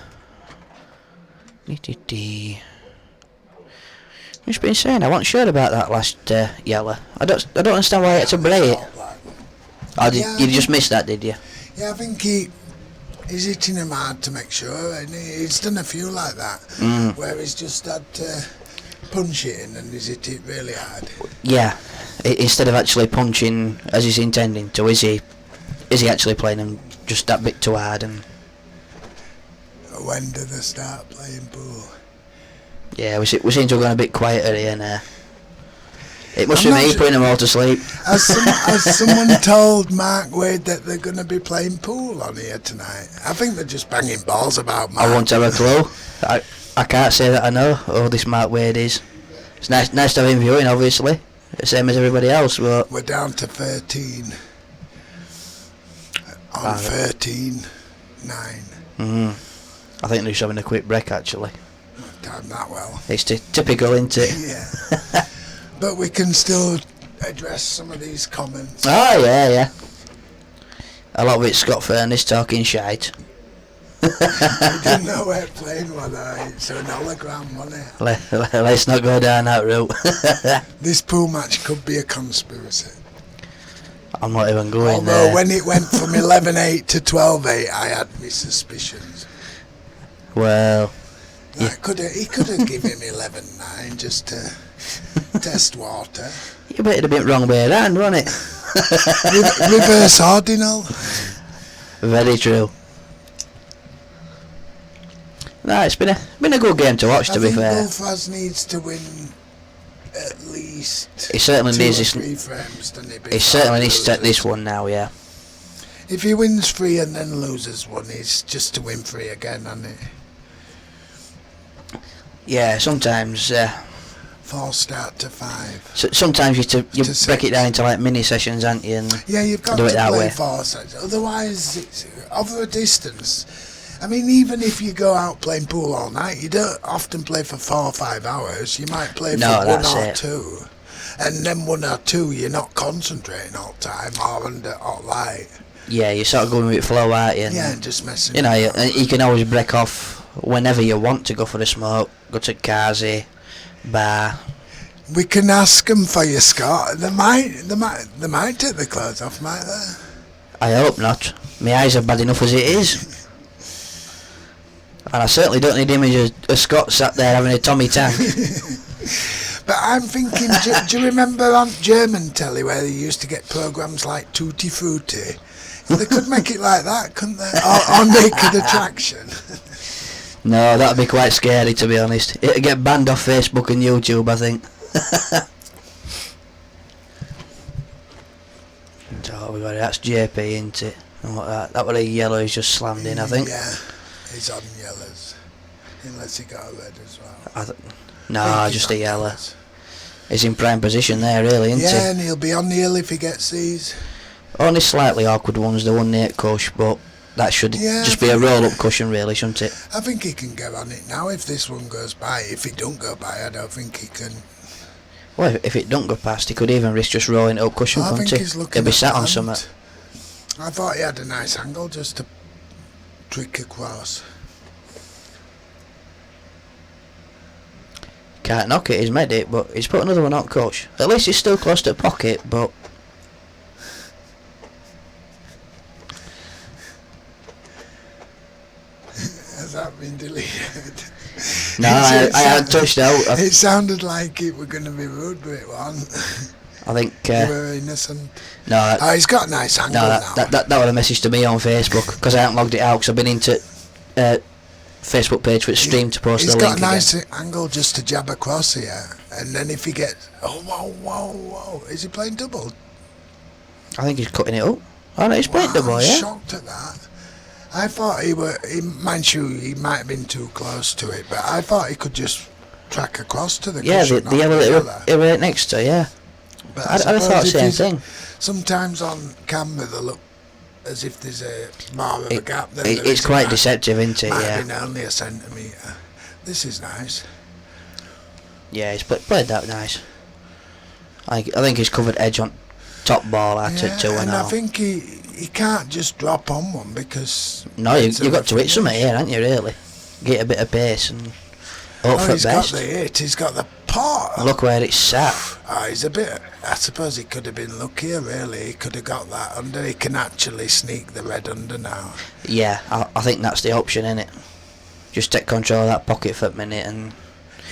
Just been saying, I wasn't sure about that last yellow. I don't understand why I had to break it. Oh, you just missed that, did you? Yeah, I think he's hitting him hard to make sure, and he's done a few like that, where he's just had to punch it in and he's hit it really hard. Yeah, instead of actually punching as he's intending to, is he actually playing him just that bit too hard? And when do they start playing pool? Yeah, we seem to have gone a bit quieter here now. It must be me putting them all to sleep. Has someone told Mark Wade that they're going to be playing pool on here tonight? I think they're just banging balls about, Mark. I won't have a clue. I can't say that I know who this Mark Wade is. It's nice to have him viewing, obviously. The same as everybody else, but... We're down to 13. On 13-9. I think they're just having a quick break, actually. Timed that well. It's typical, isn't it? Yeah. But we can still address some of these comments. Oh, yeah. A lot of it's Scott Furnace talking shite. We didn't know we were playing one, it's an hologram, wasn't it? Let's not go down that route. This pool match could be a conspiracy. I'm not even going Although there. when it went from 11-8 to 12-8, I had my suspicions. Well... He could have given him 11-9 just to test water. You bet it'd have been wrong way around, wouldn't it? Reverse ordinal. Very true. No, it's been a good game to watch, to be fair. Gulfraz needs to win at least he certainly 2 needs or this. 3 frames, doesn't he? He certainly needs to take this one now, yeah. If he wins 3 and then loses 1, it's just to win 3 again, isn't it? Yeah, sometimes. 4 start to 5. So sometimes you break 6. it down into like mini sessions, aren't you? And yeah, you've got do to it that play way. 4 sets. Otherwise, it's over a distance. I mean, even if you go out playing pool all night, you don't often play for 4 or 5 hours. You might play for 1 or 2. And then 1 or 2, you're not concentrating all the time or under or light. Yeah, you're sort of going with flow, aren't you? Yeah, just messing. You know, you can always break off whenever you want to go for a smoke, go to Kazi, bar. We can ask them for you, Scott. They might take the clothes off, might they? I hope not. My eyes are bad enough as it is. And I certainly don't need images of Scott sat there having a Tommy tank. But I'm thinking, do you remember on German telly where they used to get programmes like Tutti Frutti? They could make it like that, couldn't they? Or Naked Attraction. No, that'd be quite scary, to be honest. It'd get banned off Facebook and YouTube, I think. So we got it. That's JP, isn't it? And what that was a yellow he's just slammed in, I think. Yeah, he's on yellows. Unless he got a red as well. No, just a yellow. He's in prime position there, really, isn't he? Yeah, and he'll be on the hill if he gets these. Only slightly awkward ones, the one near Cush, but that should just be a roll-up cushion, really, shouldn't it? I think he can get on it now if this one goes by. If it don't go by, I don't think he can. Well, if it don't go past, he could even risk just rolling it up cushion, I couldn't think he? he's looking He'll be at sat on land. something. I thought he had a nice angle just to trick across. Can't knock it, he's made it, but he's put another one on coach. At least he's still close to the pocket, but... Has that been deleted? No, I hadn't touched out. It sounded like it were going to be rude, but it wasn't. I think... You were innocent. No, Oh, he's got a nice angle no, now. that was a message to me on Facebook, because I haven't logged it out, because I've been into Facebook page for the stream to post the He's link got a nice again. angle just to jab across here, and then if he gets... Oh, whoa. Is he playing double? I think he's cutting it up. Oh no, he's playing double, I'm yeah? shocked at that. I thought mind you, he might have been too close to it, but I thought he could just track across to the Yeah, cushion. the yellow that it right next to, yeah. But I'd have thought the same thing. Sometimes on camera they look as if there's a more of a gap. Than It's quite deceptive, isn't it? Might Yeah. have been only a centimetre. This is nice. Yeah, he's played that nice. I think he's covered edge on top ball at it too. And now. I think he can't just drop on one because... No, you've got to hit something here, haven't you, really? Get a bit of pace and hope for he's best. got the hit, he's got the pot. Look where it's sat. Oh, he's a bit... I suppose he could have been luckier, really. He could have got that under. He can actually sneak the red under now. Yeah, I think that's the option, innit? Just take control of that pocket for a minute and...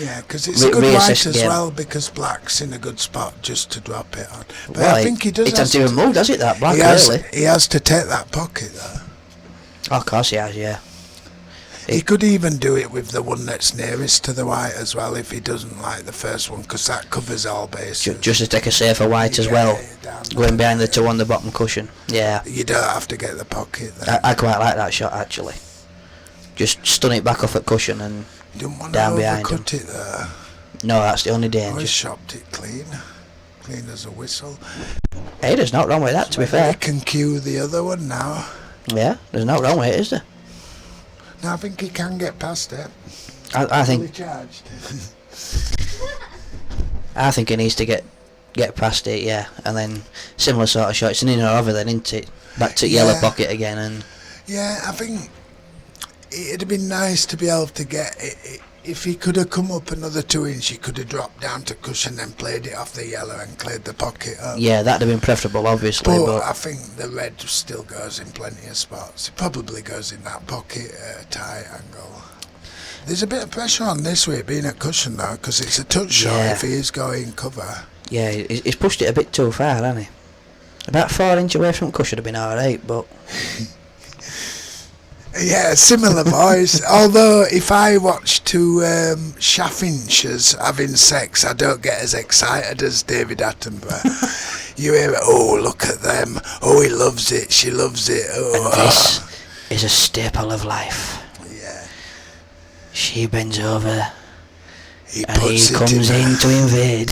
Yeah, because it's a good reassess white as again. well, because black's in a good spot just to drop it on. But Well, I think he does it hasn't even moved, has it, that black, really? He has to take that pocket, though. Oh, of course he has, yeah. He could even do it with the one that's nearest to the white as well, if he doesn't like the first one, because that covers all bases. Just to take a safer white as well. Going behind the two on the bottom cushion. Yeah. You don't have to get the pocket there. I quite like that shot, actually. Just stun it back off at cushion and You don't want down to behind overcut it there. no, that's the only I danger. shopped it clean. Clean as a whistle. Hey, there's not wrong with that, to be I fair. can cue the other one now. Yeah, there's not wrong with it, is there? No, I think he can get past it. I Fully think charged. he needs to get past it, yeah, and then similar sort of shot. It's an in or over then, isn't it? Back to yellow pocket again, and Yeah, I think it'd have been nice to be able to get it. If he could have come up another 2 inch, he could have dropped down to cushion, then played it off the yellow and cleared the pocket up. yeah, that'd have been preferable, obviously. But I think the red still goes in plenty of spots. It probably goes in that pocket at a tight angle. There's a bit of pressure on this way being at cushion though, because it's a touch shot if he is going cover. yeah, he's pushed it a bit too far, hasn't he? About 4 inch away from cushion would have been alright, but Yeah, similar voice. Although if I watch two chaffinches having sex, I don't get as excited as David Attenborough. You hear it, oh, look at them. Oh, he loves it, she loves it. Oh. and this is a staple of life. Yeah. She bends over He and he puts it comes in to invade.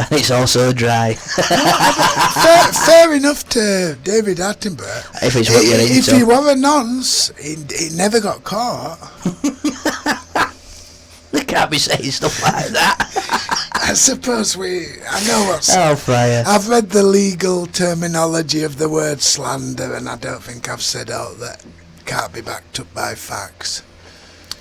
And it's also dry. fair enough to David Attenborough. If it's what you're If into. he were a nonce, he never got caught. They can't be saying stuff like that. I suppose I know what's... Oh, fire. I've read the legal terminology of the word slander, and I don't think I've said all that can't be backed up by facts.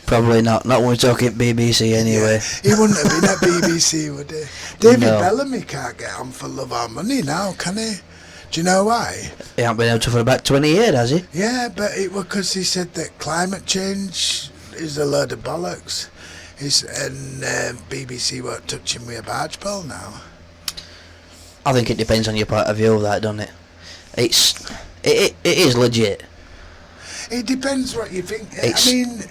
Probably not. Not when we're talking BBC anyway. Yeah. He wouldn't have been at BBC, would he? David No. Bellamy can't get on for Love or Money now, can he? Do you know why? He hasn't been able to for about 20 years, has he? Yeah, but it was because he said that climate change is a load of bollocks. And BBC won't touch him with a barge pole now. I think it depends on your point of view of that, doesn't it? It is legit. It depends what you think. It's- I mean,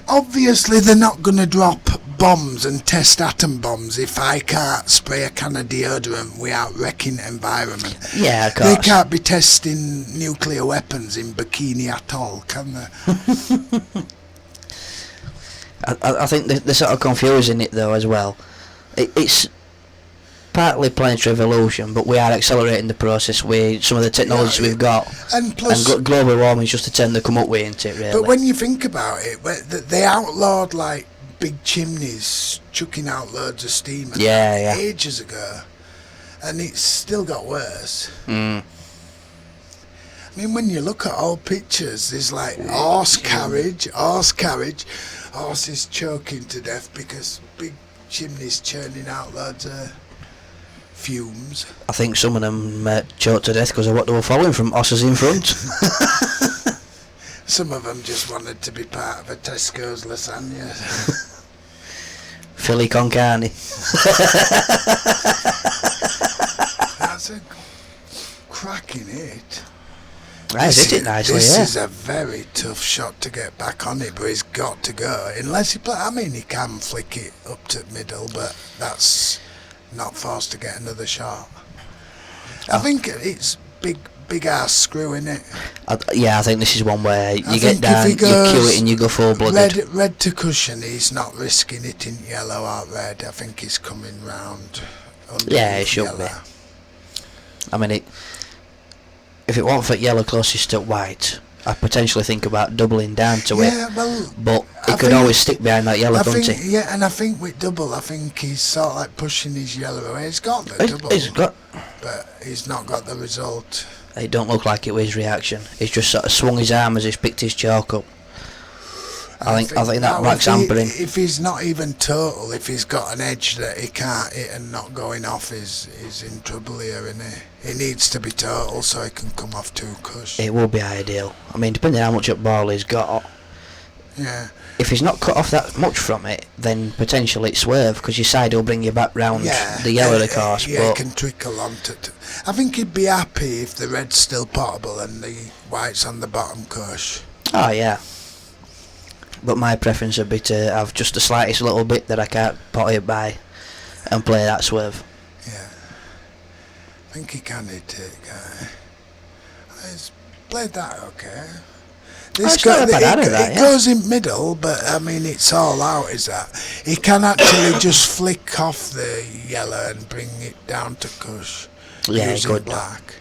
obviously they're not going to drop bombs and test atom bombs if I can't spray a can of deodorant without wrecking the environment. Yeah, of They course. can't be testing nuclear weapons in Bikini Atoll, can they? I think they're sort of confusing it though as well. It's partly planetary evolution, but we are accelerating the process with some of the technology we've got. And plus, And global warming is just a term they come up with, isn't it, really? but when you think about it, they outlawed like big chimneys chucking out loads of steam and Yeah, ages ago, and it's still got worse. Mm. I mean, when you look at old pictures, there's like horse carriage, horses choking to death because big chimneys churning out loads of fumes. I think some of them choked to death because of what they were following from horses in front. Some of them just wanted to be part of a Tesco's lasagna. Philly con carne. That's a cracking hit. I hit it nicely, This yeah. is a very tough shot to get back on it, but he's got to go. Unless he I mean, he can flick it up to middle, but that's not forced to get another shot. I think it's big ass screw in it. I think this is one where you I get think down, if you he cue goes it and you go full-blooded. Red to cushion, he's not risking it in yellow or red. I think he's coming round. Yeah, it should be. I mean, if it weren't for yellow closest to white, I'd potentially think about doubling down to it. Well, but it could always stick behind that yellow, couldn't it? Yeah, and I think with double, I think he's sort of like pushing his yellow away. He's got the double, but he's not got the result. It don't look like it was his reaction. He's just sort of swung his arm as he's picked his chalk up. I think that Max hampering. If he's not even total, if he's got an edge that he can't hit and not going off, is in trouble here, isn't he? He needs to be total so he can come off 2 cush. It will be ideal. I mean, depending how much up ball he's got. Yeah. If he's not cut off that much from it, then potentially it's swerve, because your side will bring you back round the yellow, of course. Yeah, but he can trickle onto it. I think he'd be happy if the red's still potable and the white's on the bottom cush. Oh, yeah. But my preference would be to have just the slightest little bit that I can't pot it by and play that swerve. Yeah. I think he can hit it, guy. He's played that okay. It goes in middle, but I mean it's all out. Is that he can actually just flick off the yellow and bring it down to cush using good black.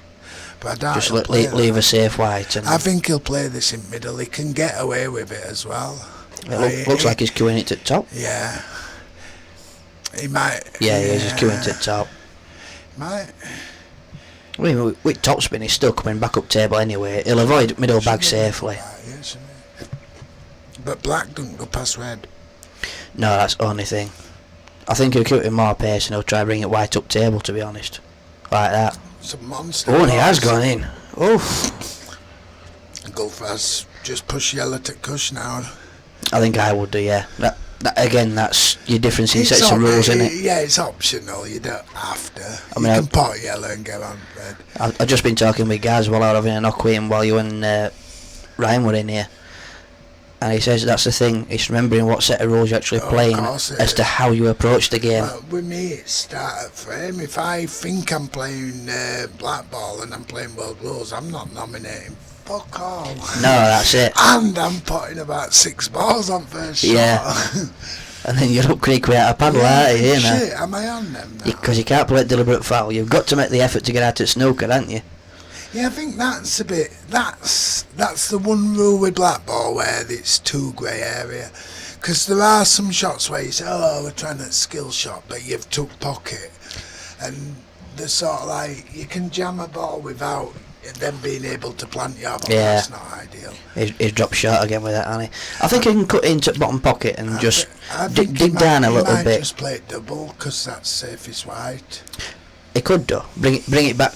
But I doubt just leave a safe white. And I think he'll play this in middle. He can get away with it as well. It looks like he's queuing it to the top. Yeah, he might. Yeah, he is. He's queuing to the top. Might. I mean, with topspin, he's still coming back up table anyway. He'll avoid middle bag safely. But black doesn't go past red. No, that's the only thing. I think he'll keep it more pace and he'll try to bring it white up table, to be honest. Like that. It's a monster. Oh, and he has gone in. Oof. Gulfraz just push yellow to cush now. I think I would do, yeah. That again, that's your difference in sets of rules, isn't it? Yeah, it's optional. You don't have to. I mean, you can pot yellow and get on red. I've just been talking with Gaz while I was having a knock with him while you and Ryan were in here. And he says that's the thing, it's remembering what set of rules you're actually playing as to how you approach the game. With me, it's start at frame. If I think I'm playing black ball and I'm playing world rules, I'm not nominating fuck all. No, that's it. And I'm putting about 6 balls on first shot. Yeah. And then you're up creek without a paddle, aren't you? Shit, am I on them now? Because you can't play deliberate foul. You've got to make the effort to get out at snooker, haven't you? Yeah, I think that's a bit. That's the one rule with black ball where it's too grey area. Because there are some shots where you say, oh, we're trying a skill shot, but you've took pocket. And they're sort of like, you can jam a ball without them being able to plant you off. Yeah. That's not ideal. He's dropped short again with that, hasn't he? I think he can cut into the bottom pocket and just dig down a little bit. Just play it double, because that's safest white. He could do. Bring it back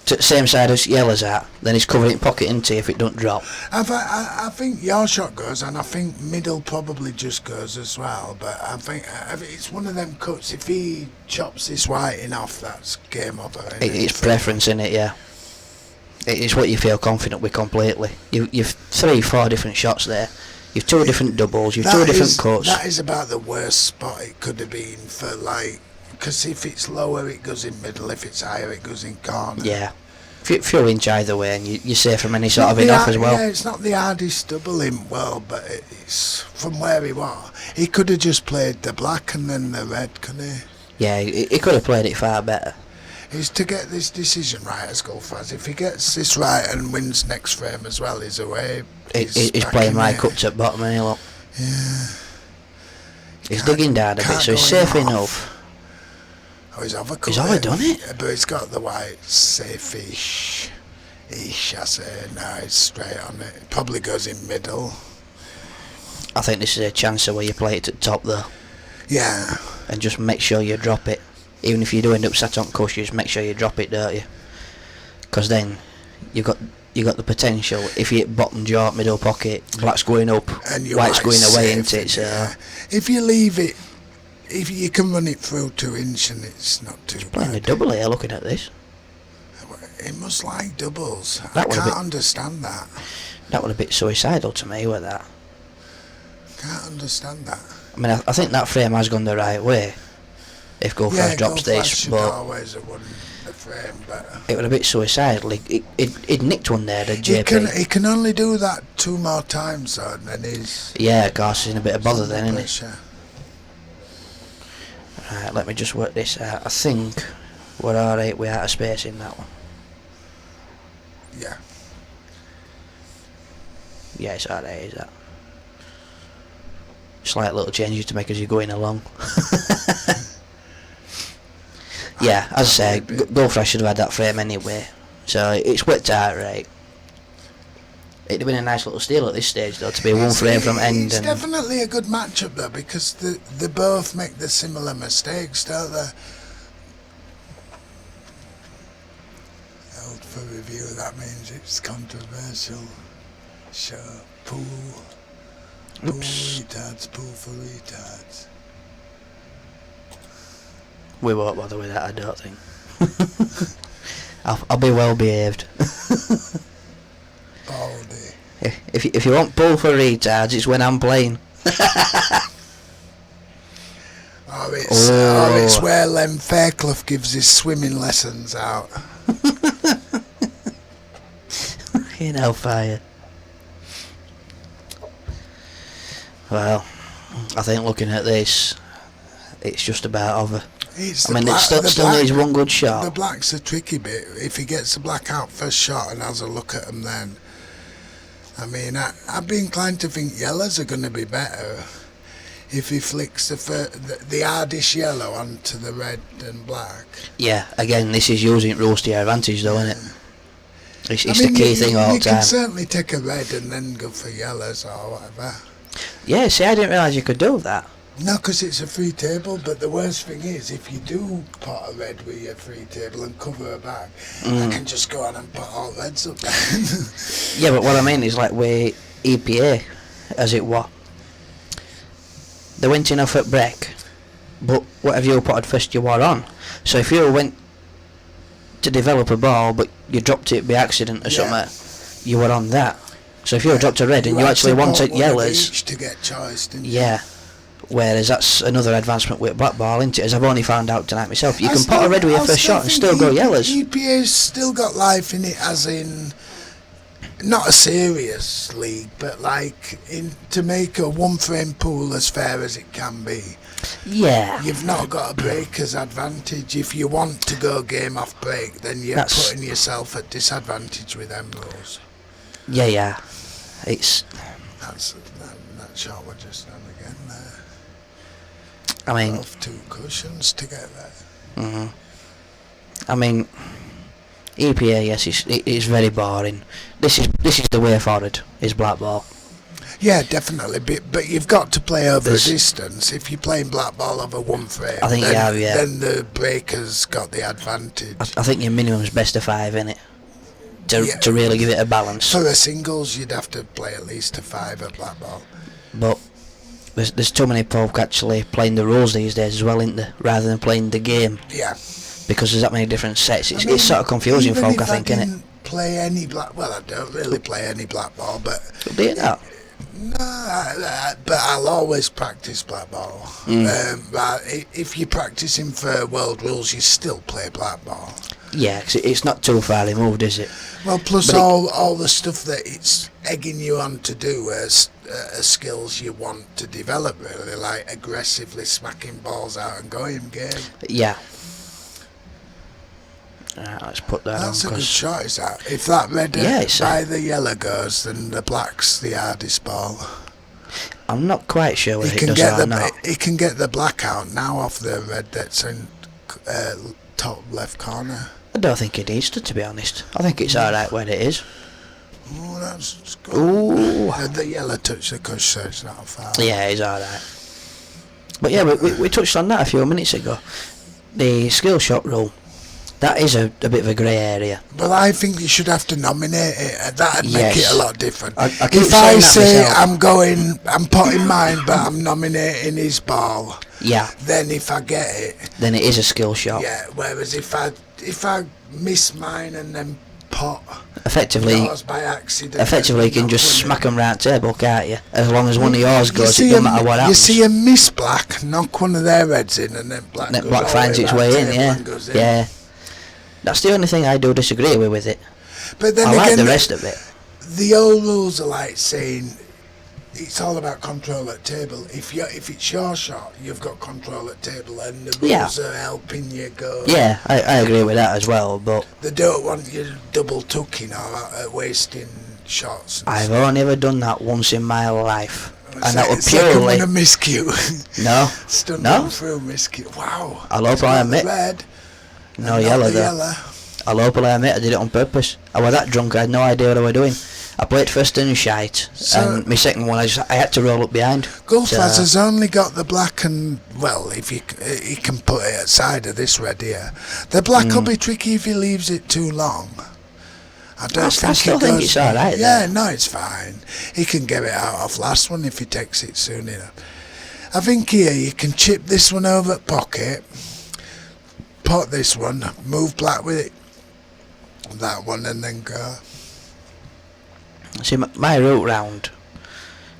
to the same side as yellow's at, then he's covering it pocket into if it don't drop. I think your shot goes, and I think middle probably just goes as well, but I think it's one of them cuts. If he chops this whiting off, that's game over. It's preference, isn't it? Yeah. It's what you feel confident with completely. You've 3-4 different shots there. You've 2 different doubles. You've 2 different cuts. That is about the worst spot it could have been for like. Because if it's lower, it goes in middle. If it's higher, it goes in corner. Yeah. Few inch either way, and you're safe from any sort of in-off as well. Yeah, it's not the hardest double in world, but it's from where he was. He could have just played the black and then the red, couldn't he? Yeah, he could have played it far better. Is to get this decision right as Gulfraz. If he gets this right and wins next frame as well, he's away. He's playing right cuts at bottom, and look. Yeah. He's digging down a bit, so he's safe enough. Oh, he's overcut He's overdone it. But he's got the white safe-ish, I say. Now it's straight on it. It probably goes in middle. I think this is a chance where you play it at top though. Yeah. And just make sure you drop it. Even if you do end up sat on cush, you just make sure you drop it, don't you? Because then you got the potential. If you hit bottom jaw, middle pocket, black's going up, And your white's going away safe, into it. So if you leave it, if you can run it through 2 inch and it's not too playing a bad. double here. Looking at this, It must like doubles. That I was a can't bit- understand that. that was a bit suicidal to me with that. Can't understand that. I mean, I think that frame has gone the right way. If Gulfraz drops Gulfraz this, should but always have won the frame, but it was a bit suicidal. It nicked one there, the he JP. can only do that 2 more times, though, and then he's Yeah, of course, he's in a bit of bother then, isn't he? pressure. Right, let me just work this out. I think we're alright, we're out of space in that one. Yeah. Yeah, it's alright, is that? Slight little changes to make as you're going along. Yeah, as I say, Gulfraz should have had that frame anyway. So it's worked out right. It'd have been a nice little steal at this stage though, to be one frame from end. It's And definitely a good matchup though, because they both make the similar mistakes, don't they? Held for review, that means it's controversial. Sure, pool. Pool Oops. retards, pool for retards. we won't bother with that, I don't think. I'll be well behaved. Baldy. If you want pull for retards, it's when I'm playing. Or it's Oh. where Len Fairclough gives his swimming lessons out. You know, fire. Well, I think looking at this, it's just about over. It's I mean, it still needs one good The shot. black's a tricky bit. If he gets the black out first shot and has a look at them then, I mean, I'd be inclined to think yellows are going to be better if he flicks the hardest yellow onto the red and black. Yeah, again, this is using rules to your advantage though, isn't it? It's I the mean, key thing all the you can time. certainly take a red and then go for yellows or whatever. Yeah, see, I didn't realise you could do that. No, because it's a free table, but the worst thing is if you do put a red with your free table and cover a back, I can just go on and put all reds up there. Yeah, but what I mean is like with EPA, as it were. They went in off at break, but whatever you put at first you were on. So if you went to develop a ball but you dropped it by accident or Yeah. something, you were on that. So if you dropped a red and you had actually to put wanted one of yellows, each to get choice, didn't you? yeah. Whereas that's another advancement with black ball, isn't it? As I've only found out tonight myself. You can put a red with your first shot and still go yellows. EPA's still got life in it, as in not a serious league, but like to make a one frame pool as fair as it can be. Yeah. You've not got a breaker's advantage. If you want to go game off break, then you're That's- putting yourself at disadvantage with them rules. Yeah. It's. That's that shot we're just on again there. I mean. Off 2 cushions together. I mean, EPA, yes, it's very boring. This is the way forward. Is black ball. Yeah, definitely. But you've got to play over There's- a distance. If you're playing black ball over one frame, I think then, you have, yeah. then the breaker's got the advantage. I think your minimum's best of 5, innit? To Yeah. to really give it a balance. For a singles, you'd have to play at least a 5 at black ball. But there's too many folk actually playing the rules these days as well, isn't there? Rather than playing the game, Yeah. because there's that many different sets. It's, I mean, it's sort of confusing even folk, if I think, innit? didn't play any black. Well, I don't really play any black ball, but Do you not? no, but I'll always practice black ball. But if you're practicing for world rules, you still play black ball. Yeah, 'cause it's not too far removed, is it? Well, plus But all the stuff that it's egging you on to do as skills you want to develop, really, like aggressively smacking balls out and going game. Yeah. Let's put that That's a on, good 'cause shot, is that? If that red Yeah, it's by the yellow goes, then the black's the hardest ball. I'm not quite sure whether He it can does get or the not. he can get the black out now off the red that's in top left corner. I don't think it needs to be honest. I think it's alright where it is. Oh, that's good. Ooh. The yellow touch the cush, so it's not far. Yeah, it's alright. But yeah, we touched on that a few minutes ago. The skill shot rule. That is a bit of a grey area. Well, I think you should have to nominate it. That'd make it a lot different. I keep If saying I that say myself. I'm putting mine, but I'm nominating his ball. Yeah. Then if I get it, Then it is a skill shot. yeah. Whereas if I miss mine and then pot Effectively, yours by accident, you can not just winning. smack them round the table, can't you? As long as one of yours You goes, see it doesn't a- matter what You happens. see a miss black, knock one of their reds in, and then black. Then goes black all finds the its round way the in, table yeah. and goes in. Yeah. That's the only thing I do disagree with it. But then I again, like the rest of it. the old rules are like saying it's all about control at table. If it's your shot, you've got control at table, and the rules are helping you go. Yeah, I agree with that as well, but They don't want you double tucking or wasting shots. and I've stuff. only ever done that once in my life. And It's that like- was it's like I'm purely... gonna miscue. No, Stunned no. on through miscue. Wow. I'll open It's I got admit. the red. No and not yellow the though. yellow. I'll openly admit I did it on purpose. I was that drunk I had no idea what I was doing. I played first in shite, and my second one I had to roll up behind. Gulfraz So- has only got the black and, well, if he can put it outside of this red here. The black will be tricky if he leaves it too long. I still think it's alright Yeah, there. no, it's fine. He can get it out of last one if he takes it soon enough. I think here you can chip this one over at pocket, pot this one, move black with it, that one, and then go. See, my route round,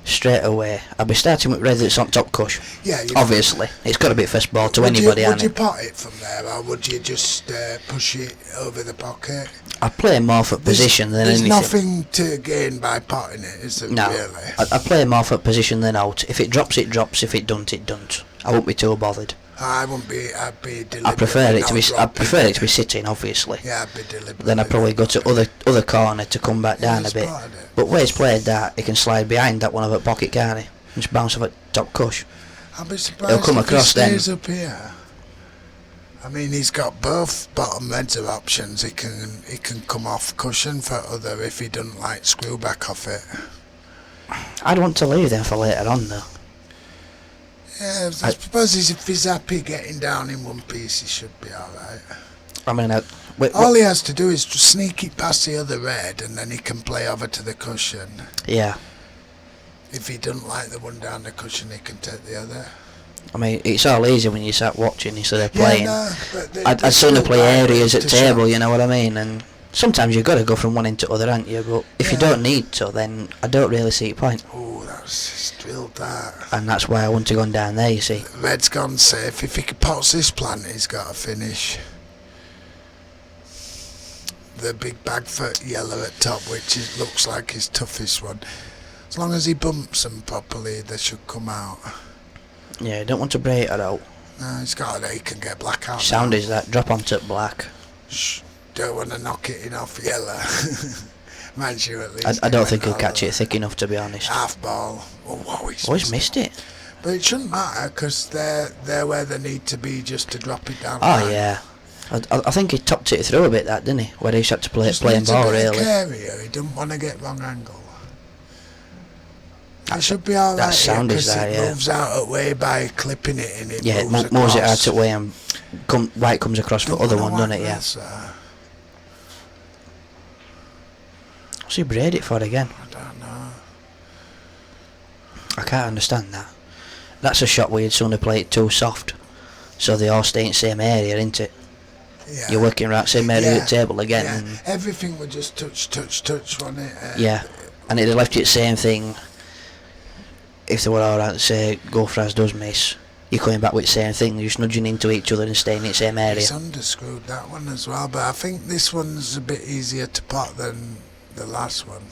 straight away, I'll be starting with red that's on top cush. Yeah, you Obviously, it's got to be first ball to would anybody, you, hasn't would you it? pot it from there, or would you just push it over the pocket? I play more for position than There's anything. nothing to gain by potting it, is there, No, really? I play more for position than out. If it drops, it drops. If it don't, it don't. I won't be too bothered. I wouldn't be. I'd be deliberate. I prefer it to be. I not prefer dropping it to be sitting, obviously. Yeah, I'd be deliberate. Then I'd probably go to other corner to come back down a he's bit. spotted it. But where he's played that, he can slide behind that one of at pocket, can't he? And just bounce off at top cush. I'll be surprised He'll come if across he then. stays up here. I mean, he's got both bottom reds of options. He can come off cushion for other if he doesn't like screw back off it. I'd want to leave them for later on, though. Yeah, I suppose if he's happy getting down in one piece, he should be alright. I mean, All he has to do is just sneak it past the other red, and then he can play over to the cushion. yeah. If he doesn't like the one down the cushion, he can take the other. I mean, it's all easy when you start watching instead of playing. Yeah, no, but I'd sooner still play like areas at to table, shove. you know what I mean? And sometimes you've got to go from one end to other, haven't you? But if you Yeah. don't need to, then I don't really see a point. Oh, that's drilled that. And that's why I want to go down there, you see. Red's gone safe. If he pots this plant, he's got to finish. The big bag foot yellow at top, which looks like his toughest one. As long as he bumps them properly, they should come out. Yeah, I don't want to break it out. No, he's got it. He can get black out. Sound now. is that, drop onto black. Shh, don't want to knock it in off yellow. Mind you, at least. I don't he think he'll went catch all it thick enough, to be honest. half ball. Oh, wow, he's Oh, he's missed it. But it shouldn't matter because they're where they need to be just to drop it down. Oh, line. yeah. I think he topped it through a bit, that, didn't he? Where he had to play Just playing needs ball, a bit of really. care here. He doesn't want to get wrong angle. It should be alright. that sound is because there, it yeah. moves out of way by clipping it and it Yeah, it moves moves it across. out of way and white comes across for Don't other wanna one, doesn't whack it? Yeah. this, What's he braid it for again? I don't know. I can't understand that. That's a shot where you'd sooner play it too soft, so they all stay in the same area, isn't it? Yeah. You're working right same area Yeah, at the table again. Yeah. And Everything would just touch, wasn't it? yeah, and it'd have left you the same thing. If they were alright to say Gulfraz does miss, you're coming back with the same thing. You're just nudging into each other and staying in the same area. It's underscrewed that one as well, but I think this one's a bit easier to pot than the last one.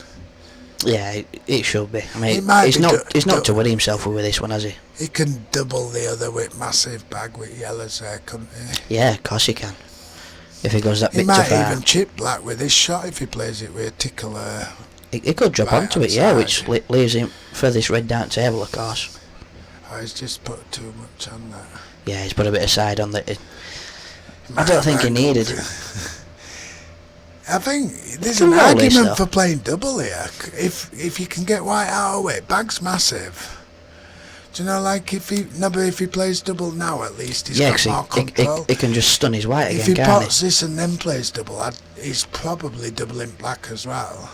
Yeah, it should be. I mean, It might he's be not not to worry himself with this one, has he? He can double the other with massive bag with yellows there, couldn't he? Yeah, of course he can. If he goes that He bit too might far. even chip black with this shot if he plays it with a tickler. He could drop Right onto on it, yeah, side. which leaves him furthest red down table, of course. Oh, he's just put too much on that. Yeah, he's put a bit of side on that. I don't think he needed. I think there's Can an roll this, argument though. for playing double here. If you can get White out of it, bag's massive. Do you know, like if he plays double now, at least he's got more control. he can just stun his white If again, he can't pots this and then plays double, he's probably doubling black as well.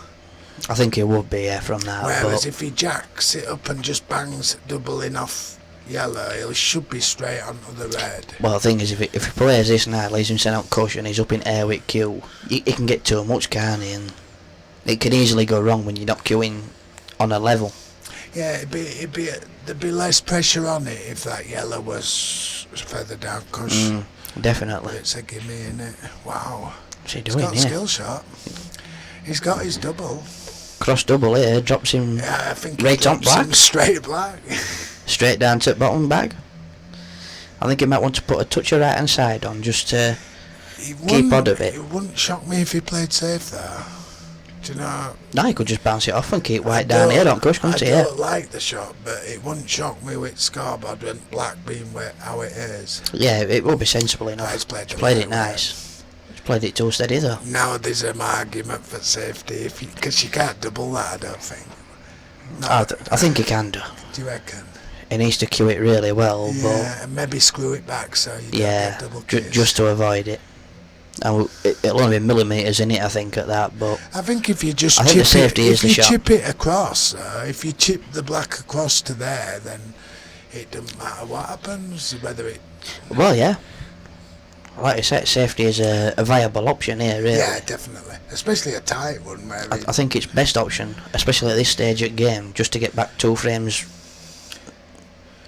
I think he would be, yeah, from that. Whereas But if he jacks it up and just bangs doubling off yellow, he should be straight onto the red. well, the thing is, if he plays this now, leaves him sent out cushion, he's up in air with Q. He can get too much, can't he? And it can easily go wrong when you're not queuing on a level. Yeah, there'd be less pressure on it if that yellow was further down cush. Definitely. It's a gimme, innit? Wow. What's he He's doing got here? skill shot. He's got his double. Cross double here, drops him Yeah, I think right on black, straight black. straight down to the bottom bag. I think he might want to put a touch of right hand side on just to keep on of it. It wouldn't shock me if he played safe there. Do you know? No, he could just bounce it off and keep white down here, don't cush, couldn't he? I Yeah. don't like the shot, but it wouldn't shock me with scoreboard when black being how it is. Yeah, it will be sensible enough. He's played He's played the it right way. nice. He's played it too steady though. Now there's an argument for safety because you can't double that, I don't think. No, I think he can do. do you reckon? He needs to cue it really well, Yeah, and maybe screw it back so you but don't yeah, get double kiss. just to avoid it. And it'll only be millimetres in it, I think, at that. But I think if you just I think chip the safety it, is if the you shot. chip it across, if you chip the black across to there, then it doesn't matter what happens. Whether it, well, yeah. Like I said, safety is a viable option here, really. yeah, definitely, especially a tight one where I think it's best option, especially at this stage of game, just to get back 2 frames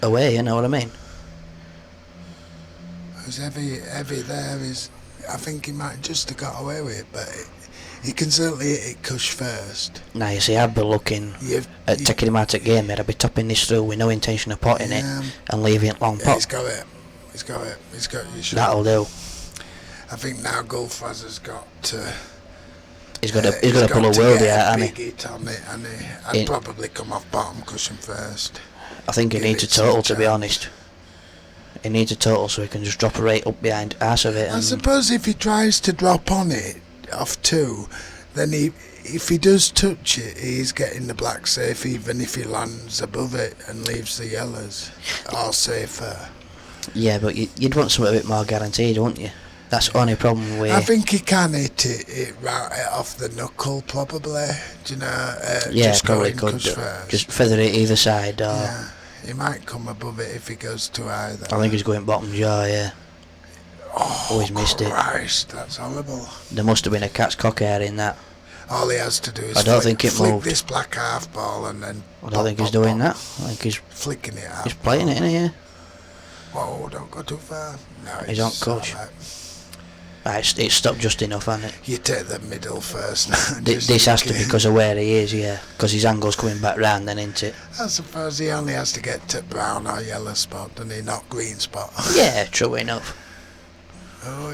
away. You know what I mean? As heavy there is, I think he might just have got away with it, but he can certainly hit it cush first. Now you see, I'd be looking at taking him out of game here. I'd be topping this through with no intention of potting it and leaving it long Yeah, pot. he's got it. He's got it. He's got your shot. That'll do. I think now Gulfraz has got to. He's got to pull a worldie out, hasn't he? Big hit on it, and I'd probably come off bottom cushion first. I think he Give needs a it some total, to be chance. honest. He needs a total so he can just drop a right up behind arse of it. I And suppose if he tries to drop on it off 2, then if he does touch it, he's getting the black safe, even if he lands above it and leaves the yellows, or safer. yeah, but you'd want something a bit more guaranteed, wouldn't you? That's the only problem with. I think he can hit it right off the knuckle, probably. Do you know? Yeah, just probably going could cush do. first. Just feather it either side. Or Yeah, he might come above it if he goes too high. Though. I think he's going bottom jaw. Yeah. Oh, he's missed it. Christ, that's horrible. There must have been a cat's cock hair in that. All he has to do is I don't think it flick moved. this black half ball and then. I don't think he's doing that. I think he's Flicking it out. playing it, isn't he? Yeah. Whoa, don't go too far. No, He's on it's coach. alright. It's stopped just enough, hasn't it? You take the middle first. This has to be because of where he is, yeah. Because his angle's coming back round then, isn't it? I suppose he only has to get to brown or yellow spot, and he not green spot. Yeah, true enough. Oh,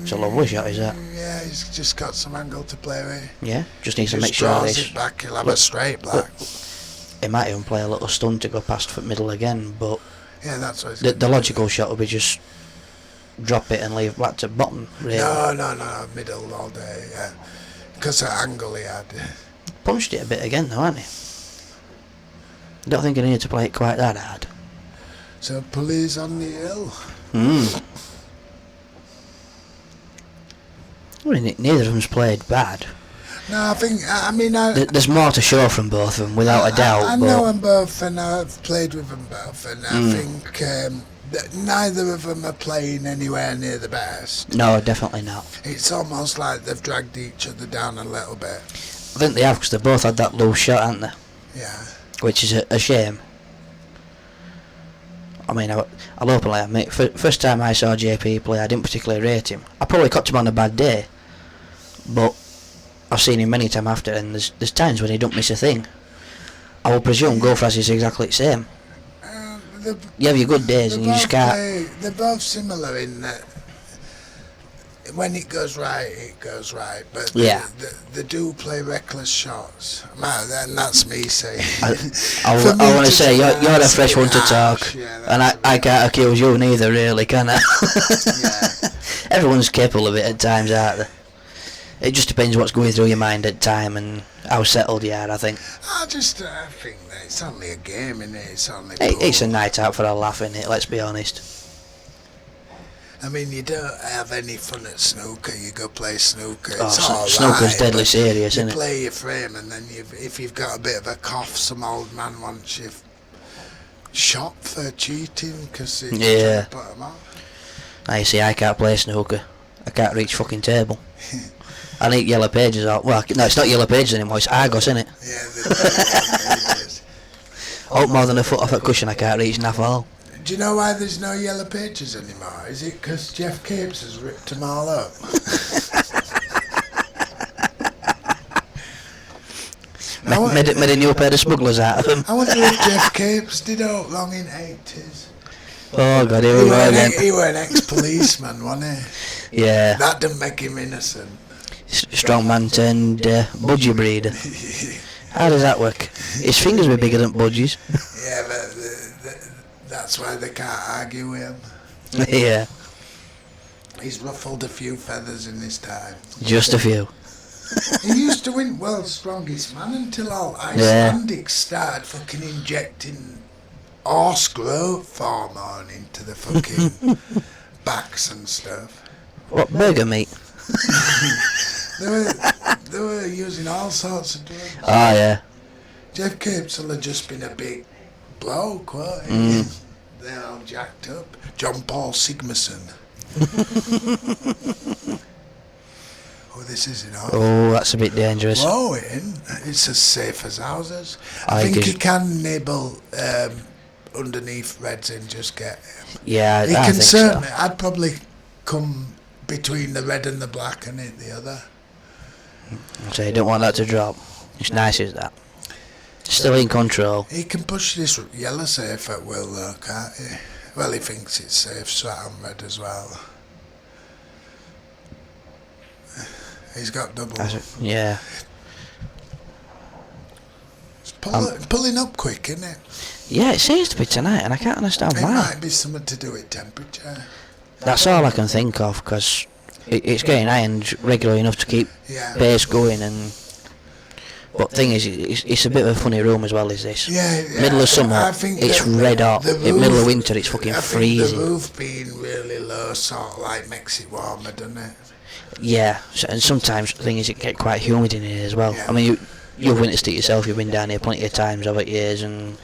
It's a lovely shot, is that? Yeah, he's just got some angle to play with. Yeah, just needs to Just make sure draws this. it back, he'll have Look, a straight black. He might even play a little stun to go past foot middle again, but Yeah, that's what he's the gonna do. logical shot would be just drop it and leave black to bottom, really. No, middle all day, yeah. Because of the angle he had. Punched it a bit again, though, hasn't he? Don't think he needed to play it quite that hard. So police on the hill. Well, neither of them's played bad. No, I mean, There's more to show from both of them, without a doubt. I but know them both, and I've played with them both, and I think that neither of them are playing anywhere near the best. No, definitely not. It's almost like they've dragged each other down a little bit. I think they have, because they both had that low shot, haven't they? Yeah. Which is a shame. I mean, I'll openly admit, first time I saw JP play, I didn't particularly rate him. I probably caught him on a bad day, but I've seen him many times after, and there's times when he don't miss a thing. I will presume Gulfraz is exactly the same. You have your good days, and you just can't. They're both similar in that when it goes right, it goes right. But Yeah. they do play reckless shots. Man, then that's me saying. I want to say you're a fresh one to talk, Yeah, and I can't accuse you neither, really, can I? Yeah. Everyone's capable of it at times, aren't they? It just depends what's going through your mind at time and how settled you are, I think. I think that it's only a game, innit? It's only It's a night out for a laugh, innit? Let's be honest. I mean, you don't have any fun at snooker. You go play snooker. Oh, It's all snooker's right, deadly but serious, you isn't it? play your frame, and then if you've got a bit of a cough, some old man wants you shot for cheating because he's Yeah. trying to put 'em off. I see, I can't play snooker. I can't reach fucking table. I need Yellow Pages out. Well, no, it's not Yellow Pages anymore, it's Argos, isn't it? Yeah, they Out more than a foot off a cushion, I can't reach naff all. Do you know why there's no Yellow Pages anymore? Is it because Jeff Capes has ripped them all up? Made a new pair of smugglers out of them. I wonder if Jeff Capes did out long in 80s. Oh god, here we go again. He were an ex-policeman, wasn't he? Yeah, That didn't make him innocent. strong man turned budgie breeder. How does that work? His fingers were bigger than budgies. Yeah, but that's why they can't argue with him. Yeah, He's ruffled a few feathers in his time. just a few. He used to win World's Strongest Man until all Yeah. Icelandics started fucking injecting horse growth hormone into the fucking backs and stuff. What, burger meat? They were using all sorts of drugs. Oh yeah. Jeff Capes will have just been a big bloke, what? They're all jacked up. John Paul Sigmason. Oh, this isn't all. Oh, that's a bit dangerous. Whoa, it isn't. It's as safe as houses. I I think guess- he can nibble underneath Reds and just get him. Yeah, He I can think certainly. so. I'd probably come between the red and the black and hit the other. So you don't want that to drop. It's nice as that. Still in control. He can push this yellow safe at will, though, can't he? Well, he thinks it's safe, sat on red as well. He's got double. Yeah. It's pulling up quick, isn't it? Yeah, it seems to be tonight, and I can't understand It why. might be something to do with temperature. That's all I can think of, because it's getting ironed regularly enough to keep Yeah. pace going. And but thing is, it's a bit of a funny room as well, is this? Yeah, Middle of summer, I think it's that red hot. the In middle of roof- winter, it's fucking I think freezing. the roof being really low sort of like makes it warmer, doesn't it? Yeah, and sometimes the thing is, it get quite humid in here as well. Yeah. I mean, you've witnessed it yourself. You've been down here plenty of times over the years, and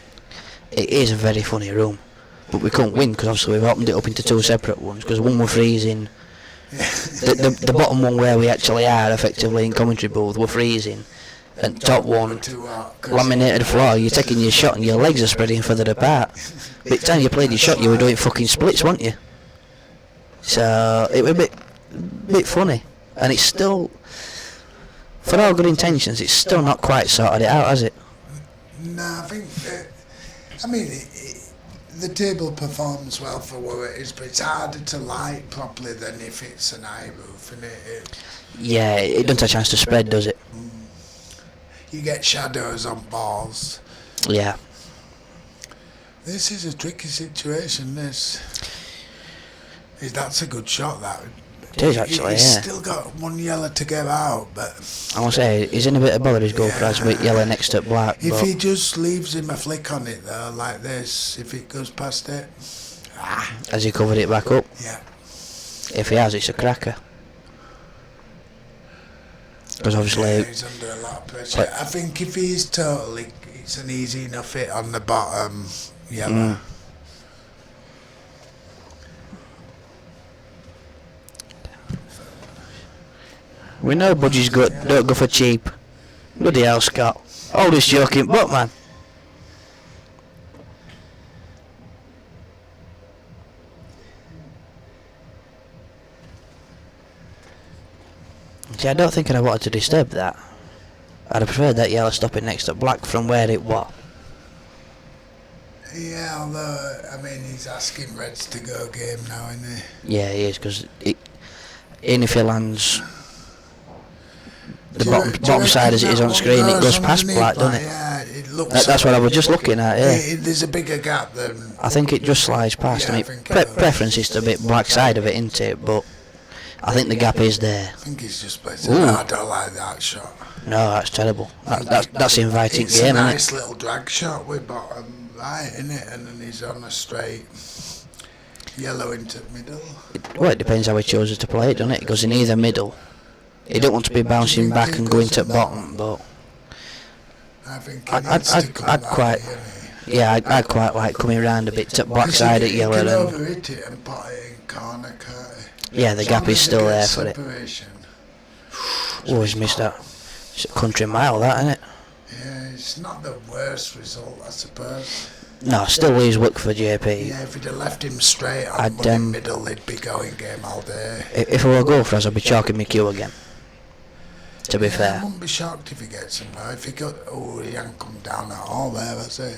it is a very funny room. But we couldn't win because obviously we've opened it up into two separate ones. Because one were freezing. The bottom one where we actually are effectively in commentary booth, we're freezing, and top one Too hot, 'cause laminated floor. You're taking your shot and your legs are spreading further apart. By the time you played your shot, you were doing fucking splits, weren't you? So it was a bit funny, and it's still, for all good intentions, it's still not quite sorted it out, has it? No, I think. I mean, the table performs well for what it is, but it's harder to light properly than if it's an eye roof, and Yeah, it doesn't have a chance to spread, does it? you get shadows on balls. Yeah. This is a tricky situation. That's a good shot. That It is actually, He's yeah. still got one yellow to get out, but I want to say, he's in a bit of bother, his Gulfraz, with yellow next to black. if But he just leaves him a flick on it though, like this, if it goes past it, has he covered it back up? yeah. If he has, it's a cracker. Because obviously, He's under a lot of pressure. I think if he's totally, it's an easy enough hit on the bottom yellow. we know Budgie's good, don't go for cheap. Bloody hell, Scott. All this joking, but man. See, I don't think I'd have wanted to disturb that. I'd have preferred that yellow stopping next to black from where it was. Yeah, although, I mean, he's asking Reds to go game now, isn't he? Yeah, he is, because even if he lands the Do you bottom side as it is reckon on that screen, one it goes goes past underneath black, doesn't it? Yeah, it looks. That's what I was just looking at, yeah. There's a bigger gap than. I think it just slides past. Yeah, I I mean, think it does. preference is to be black side of it, isn't it? But I think the gap is there. I think he's just placed. Ooh. I don't like that shot. No, that's terrible. That's inviting It's game, a isn't nice it? little drag shot with bottom right, isn't it? And then he's on a straight yellow into the middle. Well, it depends how he chooses to play it, doesn't it? It goes in either middle. He don't want to be bouncing back and going to bottom, but I think he needs to come I'd that quite, way, innit? yeah, I'd quite like coming round a bit to black side at yellow. He can And overhit it and put it in corner, can't he? yeah, the As gap long is as he still there gets for it. separation. Always missed that. It's a country mile, that, isn't it? Yeah, it's not the worst result, I suppose. No, still leaves work for JP. Yeah, if he'd have left him straight on I'd, one in middle, he'd be going game all day. If I were Gulfraz, I'd be chalking my queue again. To be I fair. wouldn't be shocked if he gets him though. If he got, he hasn't come down at all there, has he?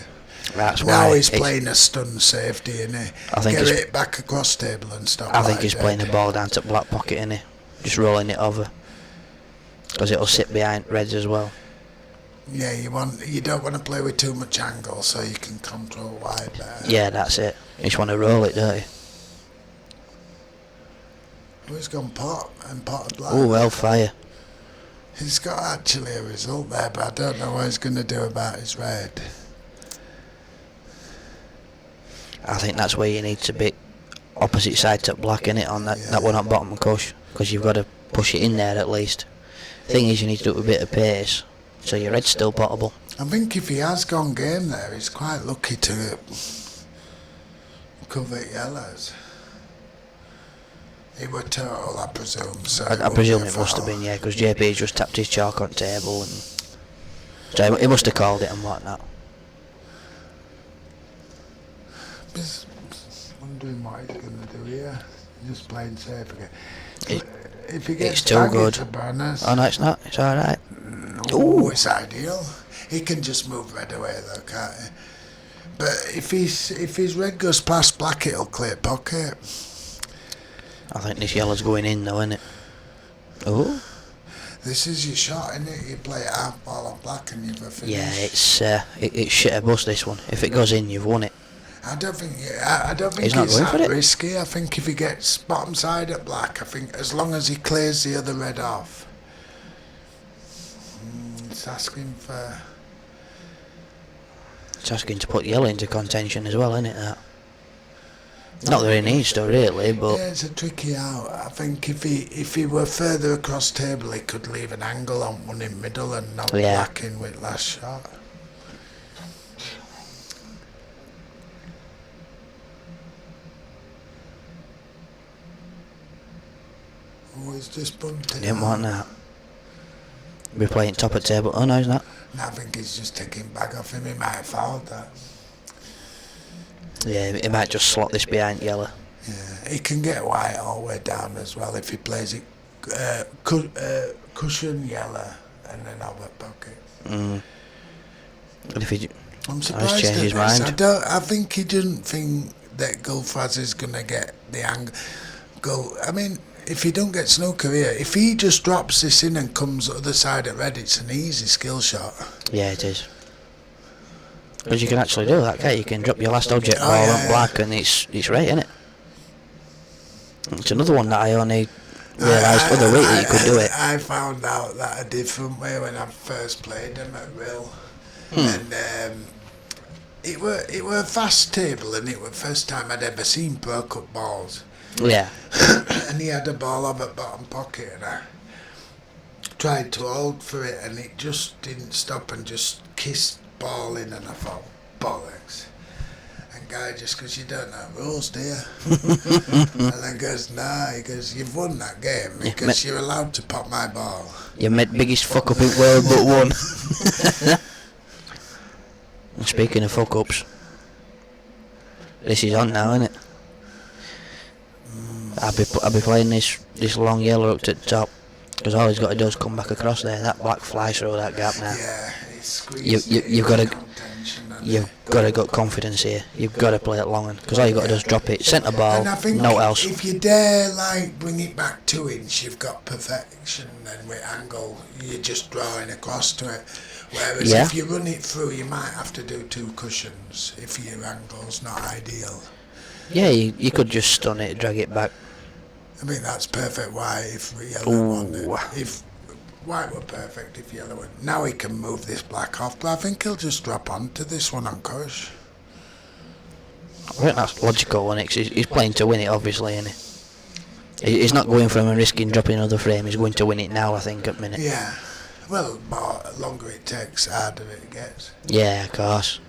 That's Now why he's playing a stun safety, innit? I think Get he's- it back across table and stuff. I think like he's that. playing the ball down to black pocket, isn't he? Just rolling it over. Because it'll sit behind reds as well. Yeah, you don't want to play with too much angle so you can control white better. Yeah, that's it. You just want to roll it, don't you? Oh, he's gone pot and potted black. Oh, hellfire. He's got actually a result there, but I don't know what he's going to do about his red. I think that's where you need to be opposite side to black, innit, on that one at bottom cush. Because you've got to push it in there at least. Thing is, you need to do it with a bit of pace. So your red's still potable. I think if he has gone game there, he's quite lucky to cover yellows. He were total, I presume. So I presume it must have been, yeah, because JP just tapped his chalk on table and so he must have called it and whatnot. Just wondering what he's going to do here. Just playing safe again. If he It's gets too tagged good. to burners, Oh no, it's not. It's all right. ooh, it's ideal. He can just move red away though, can't he? But if his red goes past black, it'll clear pocket. I think this yellow's going in though, isn't it? Oh. This is your shot, isn't it? You play it half ball on black and you've a finish. Yeah, it's shit a bust this one. If it goes in, you've won it. I don't think He's not it's going for that it. risky. I think if he gets bottom side at black, I think as long as he clears the other red off. It's asking for. It's asking to put yellow into contention as well, isn't it? That. Not that he needs to really, but Yeah, it's a tricky out. I think if he were further across table, he could leave an angle on one in middle and not Yeah. black in with last shot. Oh, he's just bumped it. didn't want that. Be playing top of table. Oh no, he's not. And I think he's just taking back off him. He might have fouled that. Yeah, he might just slot this behind yellow. Yeah, he can get white all the way down as well if he plays it cushion yellow and then over pocket. And if he, I'm surprised changed at his this. mind. I think he didn't think that Gulfraz is going to get the angle. I mean, if he don't get snooker here, if he just drops this in and comes other side at red, it's an easy skill shot. yeah, it is. Because you can actually do that, can't you? You can drop your last object Oh, ball yeah, on black and it's right, isn't it? It's another one that I only realised other week that you could do it. I found out that a different way when I first played him at Rill. And it were a fast table and it was the first time I'd ever seen Pro Cup balls. Yeah. And he had a ball up at bottom pocket and I tried to hold for it and it just didn't stop and just kissed ball in and I thought, bollocks. And guy just goes, you don't know rules, do you? And then goes, nah, he goes, you've won that game because you're allowed to pop my ball. You made biggest fuck up in the world but one. And speaking of fuck ups, this is on now, isn't it? I'll be playing this long yellow up to the top because all he's got to do is come back across there. That black flies through that gap now. Yeah, he's squeezed. You've got to got to got confidence here. You've got to play it long, because all you got to do is drop it, centre ball, And I think no else. if you dare like bring it back 2 inch, you've got perfection. And with angle, you're just drawing across to it. Whereas if you run it through, you might have to do 2 cushions if your angle's not ideal. Yeah, you could just stun it, drag it back. I mean, that's perfect white if yellow wanted. If white were perfect, if yellow were. Now he can move this black off, but I think he'll just drop onto this one on Kush. I think that's logical, isn't it? 'Cause he's playing to win it, obviously, isn't he? He's not going for him and risking dropping another frame. He's going to win it now, I think, at the minute. Yeah. Well, the longer it takes, the harder it gets. Yeah, of course.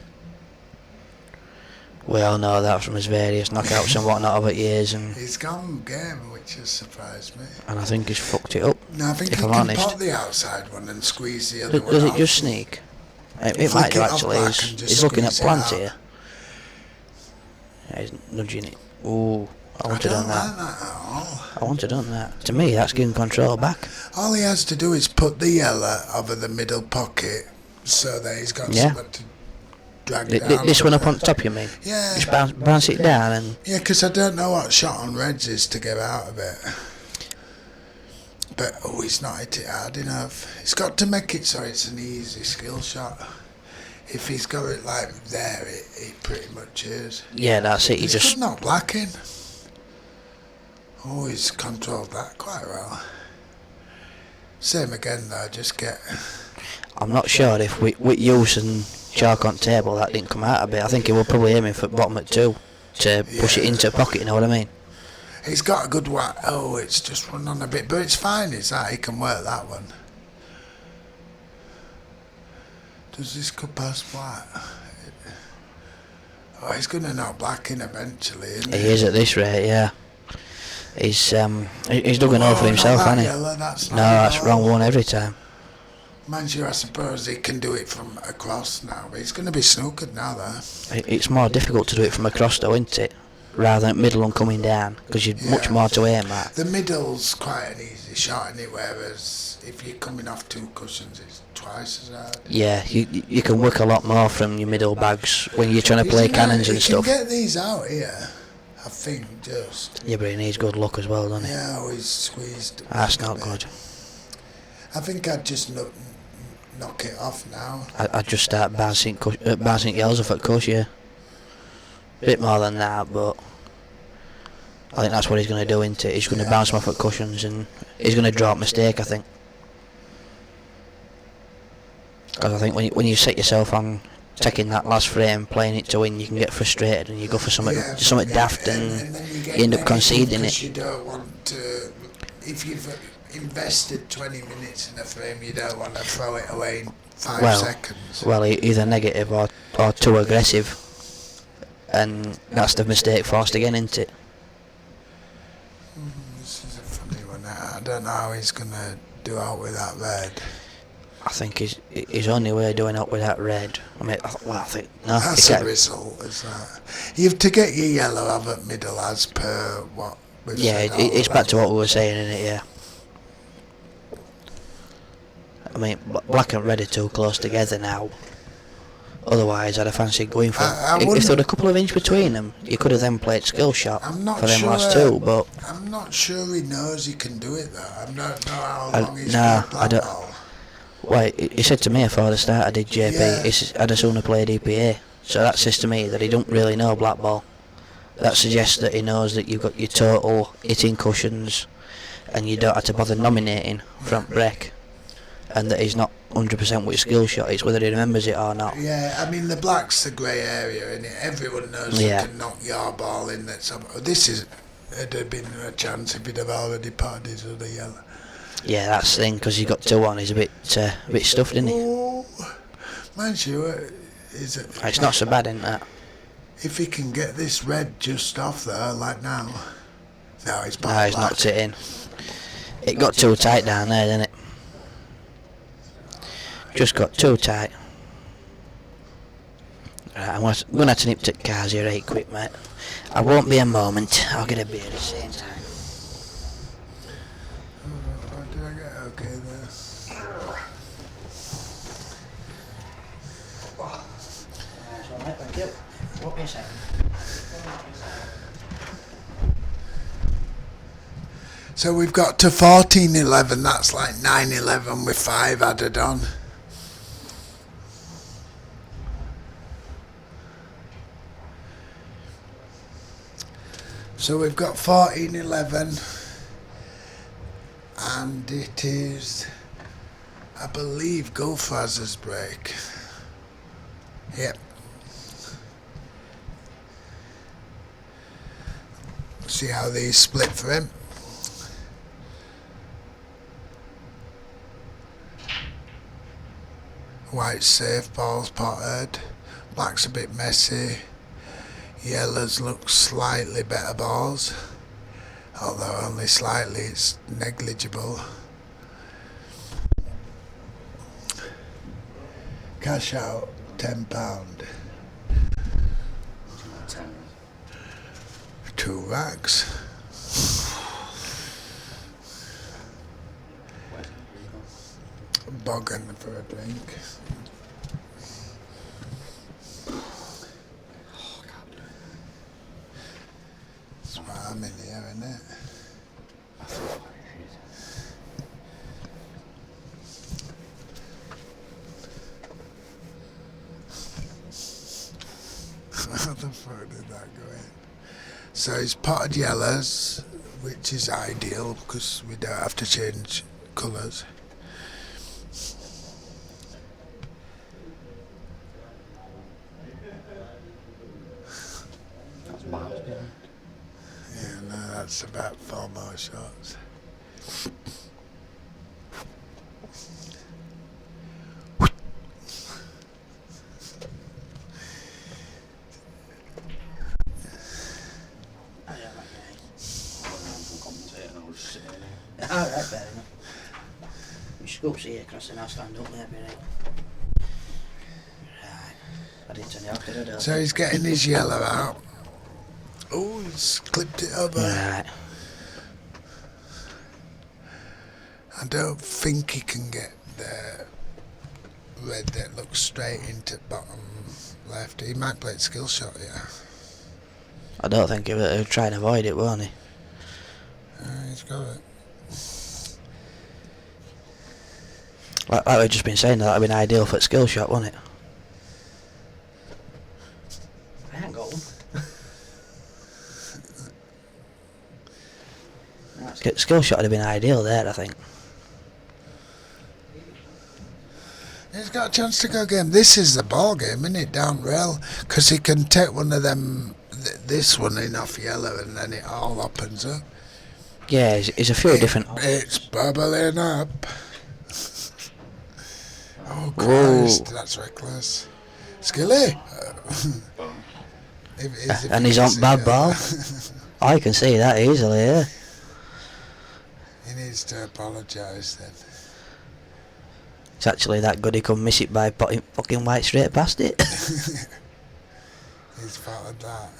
We all know that from his various knockouts and whatnot over the years, and He's gone game, which has surprised me. I think he's fucked it up. No, I think if he I'm can honest. pop the outside one and squeeze the other one Does it off. just sneak? It Flick might do it off actually. back and just He's looking at squeeze it plant out. here. Yeah, he's nudging it. Ooh, I want to don't done that. like that at all. I want to done that. To me, that's giving control back. All he has to do is put the yellow over the middle pocket so that he's got something to drag down. This one up on top, you mean? Yeah. Just bounce it down and... Yeah, because I don't know what shot on Reds is to get out of it. But, he's not hit it hard enough. He's got to make it so it's an easy skill shot. If he's got it like there, it pretty much is. Yeah, that's it. He's just not blacking. Oh, he's controlled that quite well. Same again though, just get... I'm not sure if with use and chalk on table that didn't come out a bit. I think he was probably aiming for bottom at 2 to push it into a pocket, you know what I mean? He's got a good whack. Oh, it's just run on a bit, but it's fine, is that? He can work that one. Does this go past white? Oh, he's going to knock black in eventually, isn't he? He is at this rate, yeah. He's dug an hole for himself, hasn't he? Yellow, that's No, that's wrong one every time. Mind you, I suppose he can do it from across now, but he's going to be snookered now, though. It's more difficult to do it from across, though, isn't it? Rather than middle and coming down, because you've much more to aim at. The middle's quite an easy shot, isn't it? Whereas if you're coming off 2 cushions, it's twice as hard. Yeah, you can work a lot more from your middle bags when you're trying to play cannons and stuff. You can get these out here, I think, just. Yeah, but he needs good luck as well, doesn't he? Yeah, he's squeezed. That's not good. I think I'd just knock it off now. I'd just start bouncing yells off at Kush, yeah. Bit more than that, but I think that's what he's going to do, isn't it? He's going to bounce them off at cushions and he's going to draw up mistake, I think. Because I think when you set yourself on taking that last frame, playing it to win, you can get frustrated and you go for something daft and you end up conceding it. You don't want to, if you've invested 20 minutes in a frame, you don't want to throw it away in 5 seconds. Well, either negative or too aggressive. And that's the mistake forced again, isn't it? This is a funny one. I don't know how he's going to do out with that red. I think his only way of doing out with that red. I think no. That's a result, is that? You have to get your yellow out at middle as per what we've said. It's back to what we were saying, isn't it? Yeah. I mean, black and red are too close together now. Otherwise, I'd have fancied going for. If there were a couple of inches between them, you could have then played skill shot for them last 2. But I'm not sure he knows he can do it though. I don't know how long he's nah, played I don't. black ball. Well, he said to me before the start I did JP, I'd as sooner played EPA. So that says to me that he don't really know black ball. That suggests that he knows that you've got your total hitting cushions and you don't have to bother nominating front break. And that he's not 100% with skill shot, it's whether he remembers it or not. Yeah, I mean the black's the grey area, and everyone knows you can knock your ball in. It'd have been a chance if he'd have already potted his other yellow. Yeah, that's the thing, because he got 2 on, he's a bit stuffed, isn't he? Oh, mind you, It's not so bad, isn't that? If he can get this red just off there, like now. No, he's knocked it in. It got too tight down there, didn't it? Just got too tight. Right, I'm going to have to nip to cars here right quick, mate. I won't be a moment. I'll get a beer at the same time. Did I get okay there? Yep. What were you saying? So we've got to 1411, that's like 911 with 5 added on. So we've got 1411 and it is, I believe, Gulfraz's break. Yep. See how these split for him. White's safe, ball's potted. Black's a bit messy. Yellow's look slightly better balls. Although only slightly, it's negligible. Cash out, £10. 2 racks. Boggin for a drink. That's why I'm in here, isn't it? How the fuck did that go in? So it's potted yellows, which is ideal because we don't have to change colours. That's miles behind. Yeah, no, that's about 4 more shots. Alright, fair enough. My scoop's here, crossing, I'll stand up there, right? Right. I didn't turn it off, did I? So he's getting his yellow out. Oh, he's clipped it over. Right. I don't think he can get the red that looks straight into bottom left. He might play it skill shot, yeah. I don't think he'll try and avoid it, won't he? He's got it. Like we've just been saying, that'd been ideal for a skill shot, wouldn't it? I haven't got one. Skill shot would have been ideal there, I think. He's got a chance to go game. This is the ball game, isn't it? Down rail, because he can take one of them, this one in off yellow, and then it all opens up. Yeah, there's a few different. It's bubbling up. Oh Christ, that's reckless. Skilly. And he's on bad ball. I can see that easily, yeah. He needs to apologise then. It's actually that good he can miss it by putting fucking White straight past it. He's spotted that.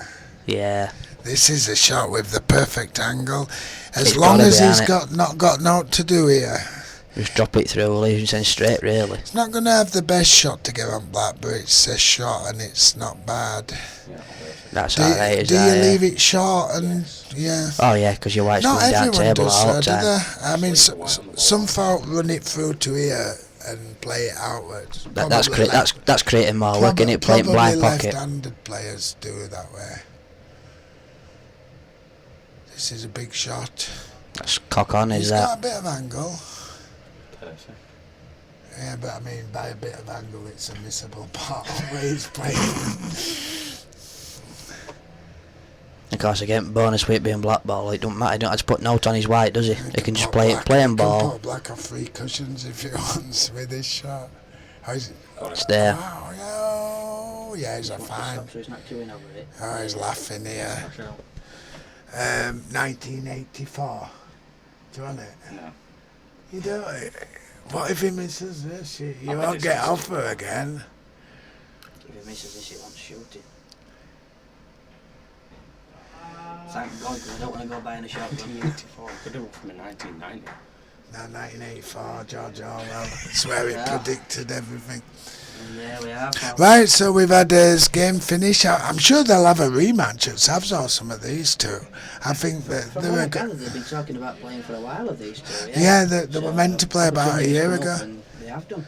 Yeah. This is a shot with the perfect angle. As long as he's not got naught to do here. Just drop it through, leave him straight, really. It's not going to have the best shot to get on black, but it's a shot and it's not bad. That's alright, do you leave it short and, yeah. Oh yeah, because your White's going down table all the time. I mean, some folk run it through to here and play it outwards. That's creating more work, isn't it? Playing blind pocket. Left-handed players do it that way. This is a big shot. That's cock on, is He's that? got a bit of angle. Yeah, but I mean, by a bit of angle, it's a missable part where he's playing. Of course, again, bonus with it being black ball, it don't matter. He don't have to put note on his white, does he? He can just play it playing ball. He can put black off 3 cushions if he wants with his shot. It's there. Oh, yeah, he's a fine. Oh, he's laughing here. 1984. Do you want it? No. You don't. What if he misses this? You won't get off her again. If he misses this, he won't shoot it. Thank God, because I don't want to go buying a shotgun. 1984. Could do it from 1990. Now 1984, George Orwell. That's where it predicted everything. Yeah, we are. Right, so we've had this game finish. I'm sure they'll have a rematch at Savs or some of these two. I think that From they what I were. gather, they've been talking about playing for a while of these two. Yeah, they were meant to play about a year ago. They have done.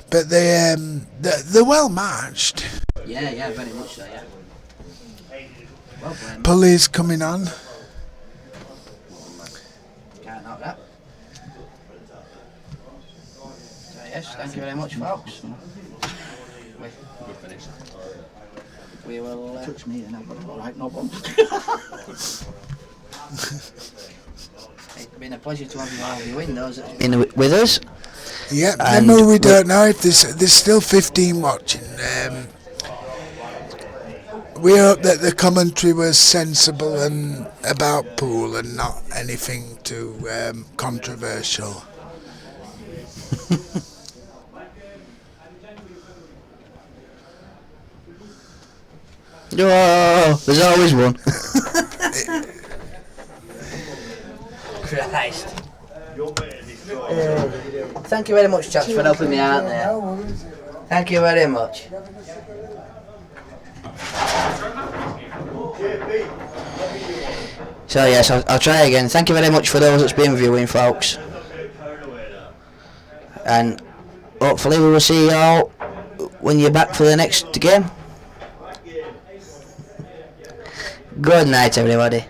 But they're well matched. Yeah, very much so, yeah. Well played. Pulley's coming on. Can't knock that. So yes, thank you very much, folks. We're finished. We will touch me and I've got it all right, no bumps. It's been a pleasure to have you all viewing those with us. Yeah, remember we don't know if there's still 15 watching. We hope that the commentary was sensible and about pool and not anything too controversial. Oh, there's always one. Christ. Thank you very much, chaps, for helping me out there. Thank you very much. So yes, I'll try again. Thank you very much for those that's been viewing, folks. And hopefully we will see you all when you're back for the next game. Good night, everybody.